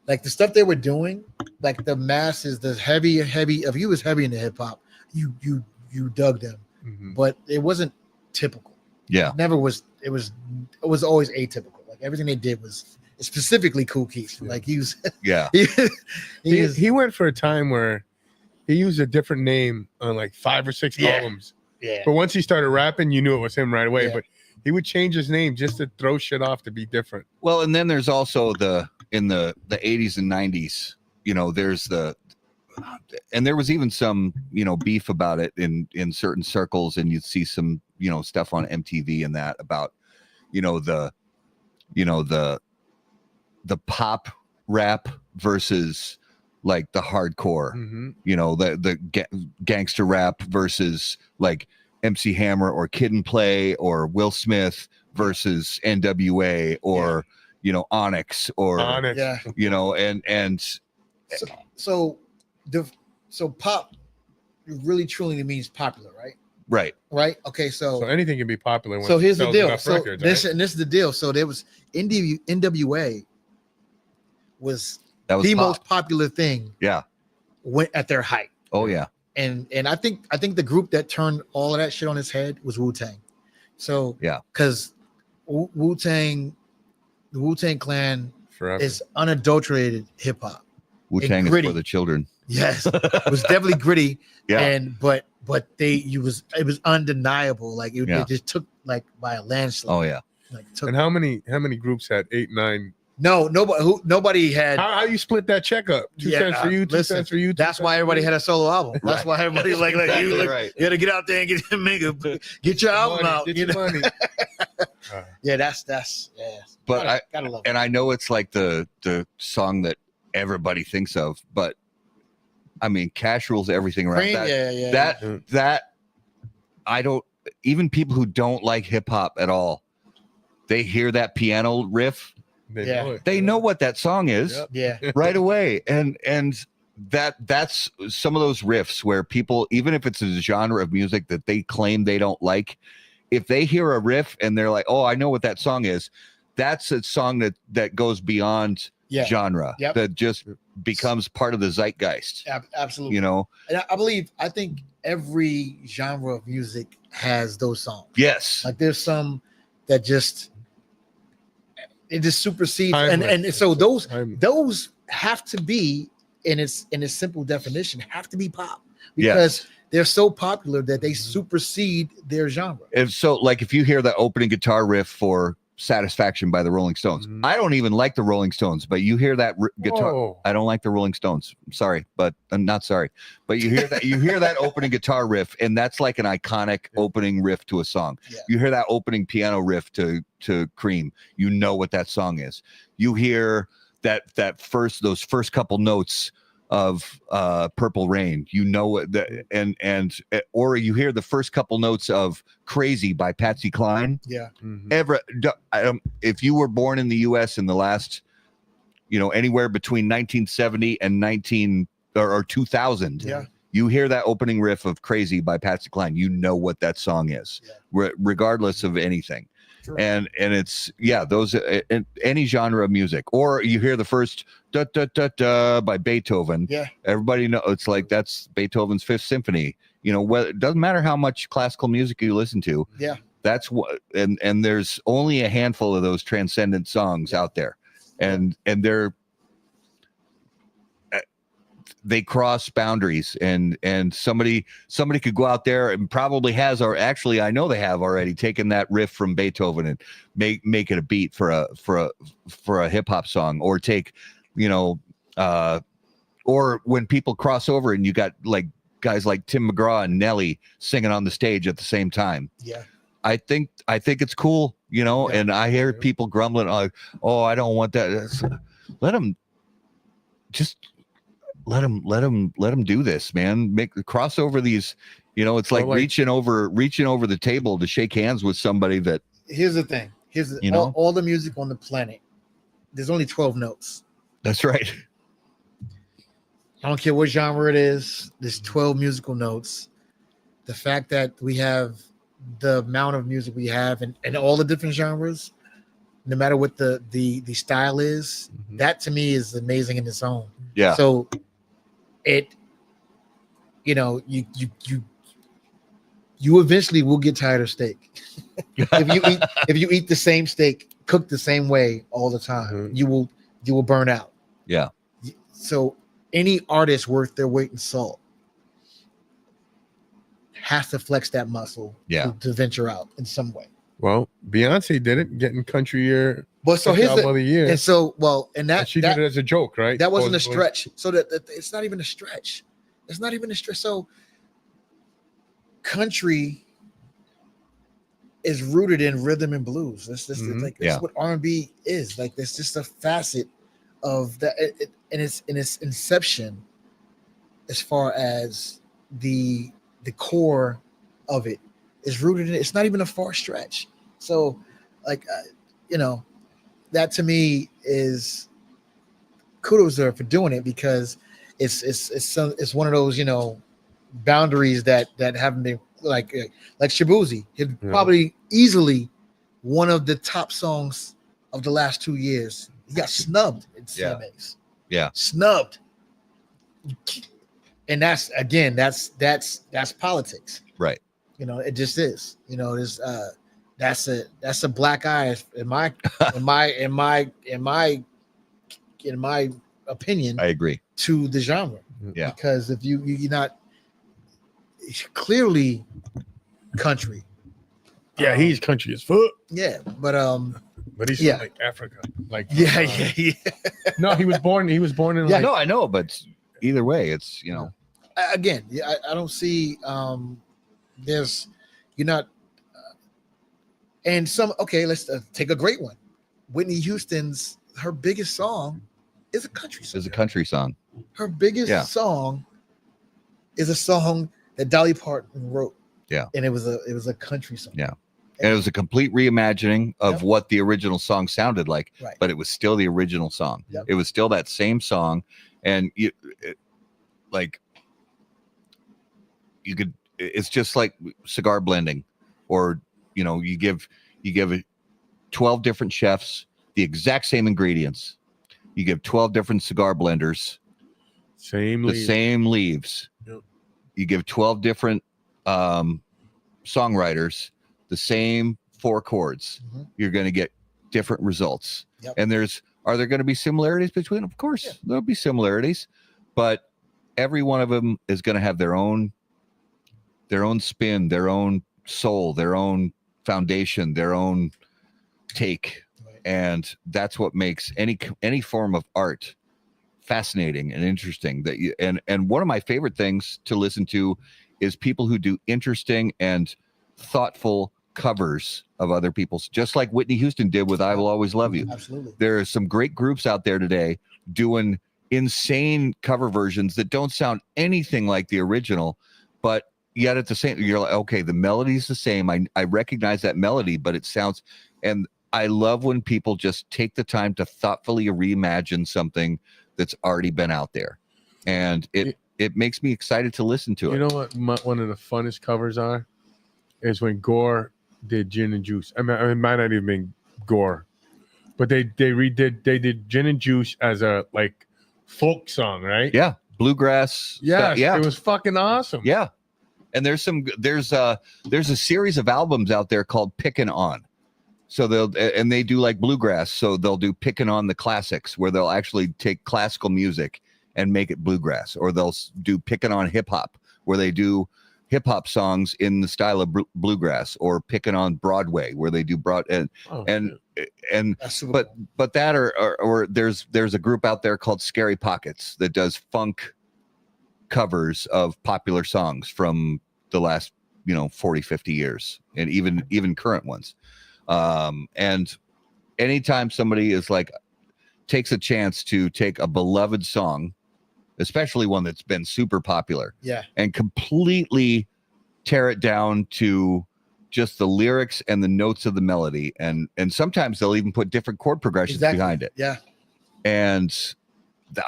like the stuff they were doing, like the masses, the heavy. If you was heavy into hip hop, you dug them, but it wasn't typical. Yeah. It never was. It was always atypical. Like everything they did was specifically Cool Keith. Yeah. Like he was. Yeah. He went for a time where he used a different name on like 5 or 6 albums. Yeah. But once he started rapping, you knew it was him right away. Yeah. But he would change his name just to throw shit off to be different. Well, and then there's also in the 80s and 90s, you know, and there was even some, you know, beef about it in certain circles, and you'd see some, you know, stuff on MTV and that about, you know, the pop rap versus like the hardcore, you know, the gangster rap versus like MC Hammer or Kid and Play or Will Smith versus NWA or you know Onyx or Yeah. you know and So pop really truly means popular, right? right. Okay, So anything can be popular. When so here's the sells deal. enough So records, this right? is the deal. So there was NWA was That was the pop. most popular thing. Yeah. Went at their height, Oh yeah. and I think the group that turned all of that shit on its head was Wu-Tang. So Yeah. because Wu-Tang, the Wu-Tang Clan Forever. is unadulterated hip hop. Wu-Tang is gritty. for the children. Yes, it was definitely gritty. Yeah. And but it was undeniable. Like it just took like by a landslide. Oh yeah. Like took And how many groups had 8, 9? nobody had. How you split that check up? 2 cents for you, 2 listen, cents for you. That's why everybody had a solo album. That's why everybody like you like right. you gotta get out there and get your album out. Get You your know? money. Yeah, that's yeah. But gotta love it. and I know it's like the song that everybody thinks of, but I mean, Cash rules everything around Cream, that. yeah. That I don't. Even people who don't like hip hop at all, they hear that piano riff, They Yeah. know it. they know what that song is Yep. Yeah. right away, and that's some of those riffs where people, even if it's a genre of music that they claim they don't like, if they hear a riff and they're like, "Oh, I know what that song is," that's a song that goes beyond Yeah. genre, Yep. that just becomes part of the zeitgeist. Absolutely. You know? And I think every genre of music has those songs. Yes. Like there's some that just supersedes, Timeless. and so those Timeless. have to be in its simple definition have to be pop Yes. because they're so popular that they supersede their genre. If you hear the opening guitar riff for Satisfaction by the Rolling Stones, Mhm. I don't even like the Rolling Stones, but you hear that guitar. Whoa. I don't like the Rolling Stones. I'm sorry, but I'm not sorry. But you hear that opening guitar riff, and that's like an iconic opening riff to a song. Yeah. You hear that opening piano riff to Cream, you know what that song is. You hear those first couple notes of Purple Rain. You know what or you hear the first couple notes of Crazy by Patsy Cline. Yeah. If you were born in the US in the last, anywhere between 1970 and 2000, Yeah. you hear that opening riff of Crazy by Patsy Cline, you know what that song is, regardless of anything. True. And it's those in any genre of music, or you hear the first da da da da by Beethoven. Yeah. Everybody know it's like that's Beethoven's Fifth Symphony. It doesn't matter how much classical music you listen to. Yeah. That's what, and there's only a handful of those transcendent songs out there, and they cross boundaries, and somebody could go out there and probably has, or actually I know they have already taken that riff from Beethoven and make it a beat for a hip hop song, or take, or when people cross over and you got like guys like Tim McGraw and Nelly singing on the stage at the same time. Yeah. I think it's cool, and I hear people grumbling, oh, I don't want that. Let them do this, man. Cross over these, it's like reaching over the table to shake hands with somebody that. Here's the thing. All the music on the planet, there's only 12 notes. That's right. I don't care what genre it is. There's 12 musical notes. The fact that we have the amount of music we have and all the different genres, no matter what the style is, that to me is amazing in its own. Yeah. So you eventually will get tired of steak. if you eat the same steak cooked the same way all the time, you will burn out. Yeah. So any artist worth their weight in salt has to flex that muscle to venture out in some way. Well, Beyonce did it, getting country year. But so here's the year. And so and she did it as a joke, right? That wasn't a stretch. So that it's not even a stretch. It's not even a stretch. So country is rooted in rhythm and blues. That's what R&B is. Like there's just a facet of that, and it's in its inception, as far as the core of it is rooted in. It's not even a far stretch. So, that to me is kudos to her for doing it, because it's one of those boundaries that haven't been like Shabuzi. It's probably easily one of the top songs of the last 2 years. He got snubbed in CMAs. Yeah. Snubbed. And that's politics. Right. It just is. There's that's a black eye in my opinion. I agree. To the genre. Yeah. Because if you're not clearly country. Yeah, he's country as fuck. Yeah, but he's from like Africa. Like yeah. No, he was born in no, I know, but either way, it's again, I don't see there's you're not and some let's take a great one. Whitney Houston's her biggest song is a country song. It's a country song. Her biggest song is a song that Dolly Parton wrote. Yeah. And it was a country song. Yeah. And it was a complete reimagining of what the original song sounded like, but it was still the original song. Yep. It was still that same song. And it's just like cigar blending, or, you give 12 different chefs the exact same ingredients. You give 12 different cigar blenders, same leaves. Yep. You give 12 different songwriters the same 4 chords. You're going to get different results. Yep. And are there going to be similarities between them? Of course, there'll be similarities, but every one of them is going to have their own spin, their own soul, their own foundation, their own take. Right. And that's what makes any form of art fascinating and interesting. And one of my favorite things to listen to is people who do interesting and thoughtful covers of other people's, just like Whitney Houston did with I Will Always Love You. Absolutely. There are some great groups out there today doing insane cover versions that don't sound anything like the original, but yet at the same, you're like, okay, the melody's the same. I recognize that melody, but it sounds, and I love when people just take the time to thoughtfully reimagine something that's already been out there. And it makes me excited to listen to it. You know what one of the funnest covers are? Is when Gore did Gin and Juice. I mean, it might not even been Gore, but they did Gin and Juice as a like folk song, right? Yeah. Bluegrass. Yeah. stuff. Yeah. It was fucking awesome. Yeah. And there's a series of albums out there called Pickin' On. So they do like bluegrass. So they'll do Pickin' On the classics, where they'll actually take classical music and make it bluegrass, or they'll do Pickin' On hip hop, where they do hip hop songs in the style of bluegrass, or Pickin' On Broadway, where they do but that or there's a group out there called Scary Pockets that does funk covers of popular songs from the last 40, 50 years, and even current ones. And anytime somebody is like takes a chance to take a beloved song, especially one that's been super popular, and completely tear it down to just the lyrics and the notes of the melody, and sometimes they'll even put different chord progressions behind it. And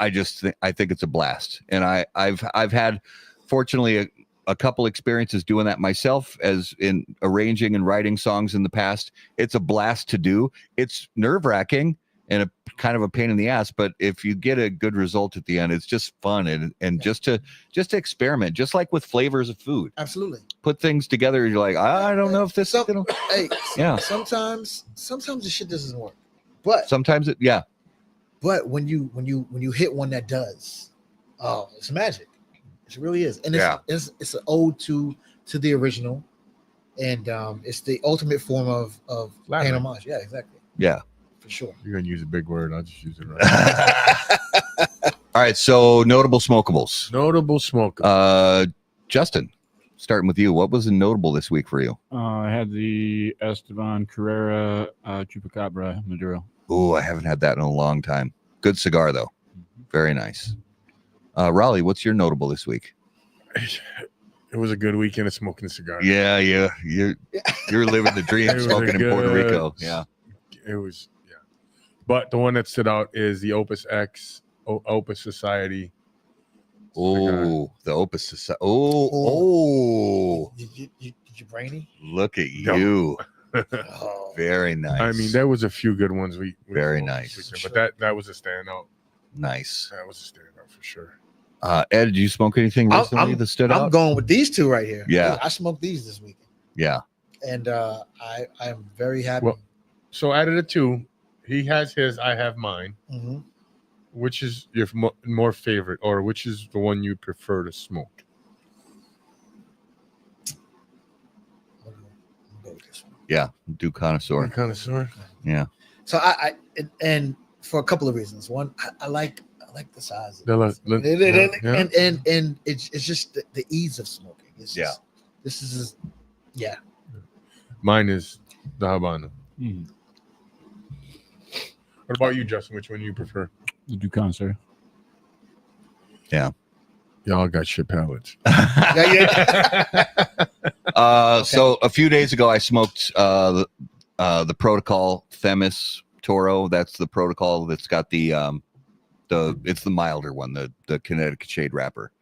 I think it's a blast. And I've had, fortunately, a couple experiences doing that myself, as in arranging and writing songs in the past. It's a blast to do. It's nerve-wracking and a kind of a pain in the ass, but if you get a good result at the end, it's just fun and just to experiment, just like with flavors of food. Absolutely. Put things together. You're like, I don't know if this is gonna. Hey, yeah. Sometimes the shit doesn't work, but sometimes it. Yeah. But when you hit one that does, oh, it's magic. It really is, and it's an ode to the original, and it's the ultimate form of paying homage. Yeah, exactly. Yeah. For sure. You're gonna use a big word. I'll just use it right. All right. So notable smokables. Notable smokables. Justin, starting with you. What was notable this week for you? I had the Esteban Carrera Chupacabra Maduro. Oh, I haven't had that in a long time. Good cigar though. Very nice. Raleigh, what's your notable this week? It was a good weekend of smoking cigars. Yeah. You're living the dream smoking in Puerto Rico. Yeah. It was. But the one that stood out is the Opus X, Opus Society. Oh, the Opus Society. Oh. Did you brainy? Look at you. Oh. Very nice. I mean, there was a few good ones. Very nice. Weekend, but that was a standout. Nice. That was a standout for sure. Ed, did you smoke anything recently that stood out? I'm going with these two right here. Yeah. I smoked these this weekend. Yeah. And I am very happy. Well, so out of the two, he has his, I have mine. Mm-hmm. Which is your more favorite, or which is the one you prefer to smoke? Yeah, do connoisseur. Connoisseur. Yeah. So I and for a couple of reasons. One, I like the size of it. And it's just the ease of smoking. It's just, this is Mine is the Habano. Mm. What about you, Justin? Which one do you prefer? The Ducan, sir. Yeah. Y'all got shit palates. So a few days ago, I smoked the Protocol Themis Toro. That's the Protocol that's got it's the milder one, the Connecticut Shade wrapper.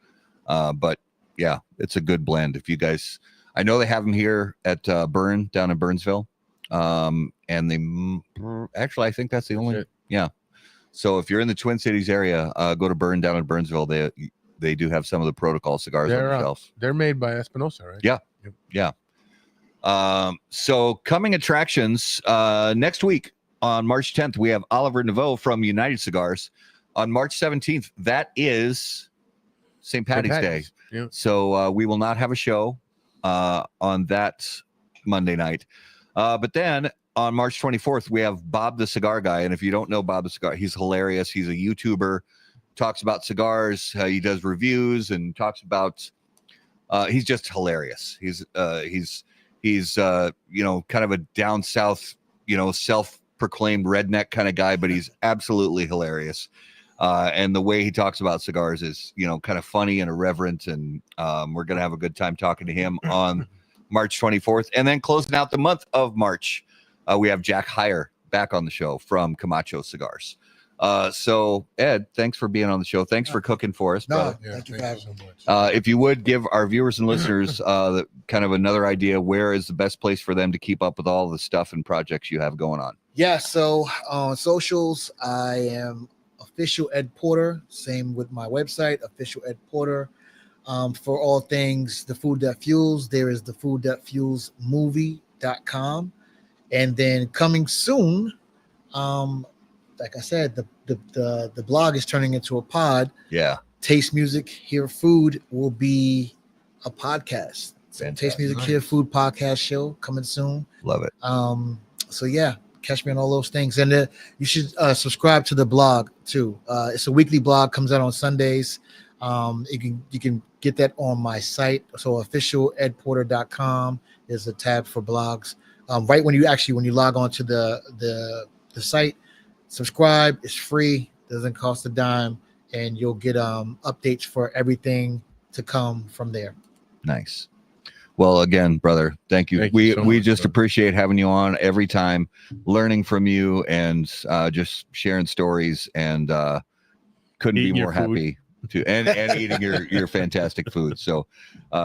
But yeah, it's a good blend. If you guys, I know they have them here at Burn down in Burnsville. And they actually, I think that's the only, yeah. So if you're in the Twin Cities area, go to Burn down in Burnsville. They do have some of the Protocol cigars on the shelf. They're made by Espinosa, right? Yeah. Yep. Yeah. So coming attractions next week on March 10th, we have Oliver Naveau from United Cigars. On March 17th, that is St. Paddy's Day. Yeah. So we will not have a show on that Monday night. But then on March 24th, we have Bob the Cigar Guy. And if you don't know Bob the Cigar, he's hilarious. He's a YouTuber, talks about cigars. He does reviews and talks about, he's just hilarious. He's kind of a down south, self-proclaimed redneck kind of guy, but he's absolutely hilarious. And the way he talks about cigars is, kind of funny and irreverent. And we're going to have a good time talking to him on March 24th. And then closing out the month of March, we have Jack Heyer back on the show from Camacho Cigars. So Ed, thanks for being on the show. Thanks for cooking for us, brother. Thank you for having me. If you would give our viewers and listeners kind of another idea, where is the best place for them to keep up with all the stuff and projects you have going on? Yeah, so on socials, I am official Ed Porter. Same with my website, official Ed Porter. For all things The Food That Fuels, there is the Food That Fuels movie.com. And then coming soon, like I said, the blog is turning into a pod. Yeah. Taste Music, Hear Food will be a podcast. So Taste Music, Hear Food podcast show coming soon. Love it. So yeah, catch me on all those things. And you should subscribe to the blog too. It's a weekly blog, comes out on Sundays. You can get that on my site. So officialedporter.com is a tab for blogs. Right when you log on to the site, subscribe. It's free, doesn't cost a dime, and you'll get updates for everything to come from there. Nice. Well, again, brother, thank you. We just appreciate having you on every time, learning from you and just sharing stories, and couldn't be more happy to and eating your fantastic food. So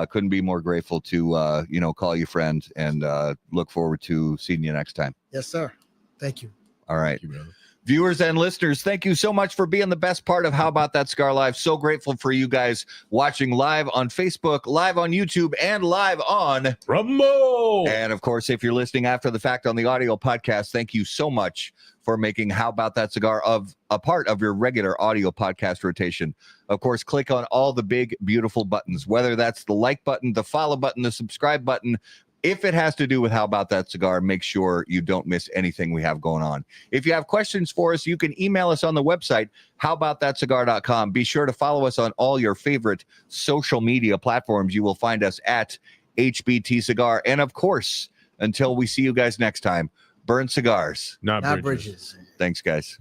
couldn't be more grateful to call you friend, and look forward to seeing you next time. Yes, sir. Thank you. All right. Thank you, brother. Viewers and listeners, thank you so much for being the best part of How About That Cigar Live. So grateful for you guys watching live on Facebook, live on YouTube, and live on Rumble. And of course, if you're listening after the fact on the audio podcast, thank you so much for making How About That Cigar a part of your regular audio podcast rotation. Of course, click on all the big, beautiful buttons, whether that's the like button, the follow button, the subscribe button. If it has to do with How About That Cigar, make sure you don't miss anything we have going on. If you have questions for us, you can email us on the website, howaboutthatcigar.com. Be sure to follow us on all your favorite social media platforms. You will find us at HBT Cigar. And of course, until we see you guys next time, burn cigars, Not bridges. Thanks, guys.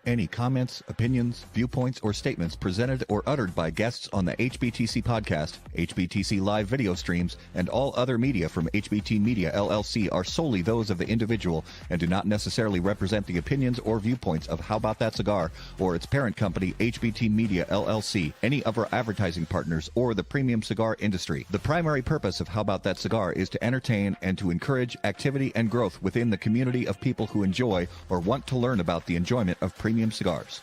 Any comments, opinions, viewpoints, or statements presented or uttered by guests on the HBTC podcast, HBTC live video streams, and all other media from HBT Media LLC are solely those of the individual and do not necessarily represent the opinions or viewpoints of How About That Cigar or its parent company, HBT Media LLC, any of our advertising partners, or the premium cigar industry. The primary purpose of How About That Cigar is to entertain and to encourage activity and growth within the community of people who enjoy or want to learn about the enjoyment of premium cigars.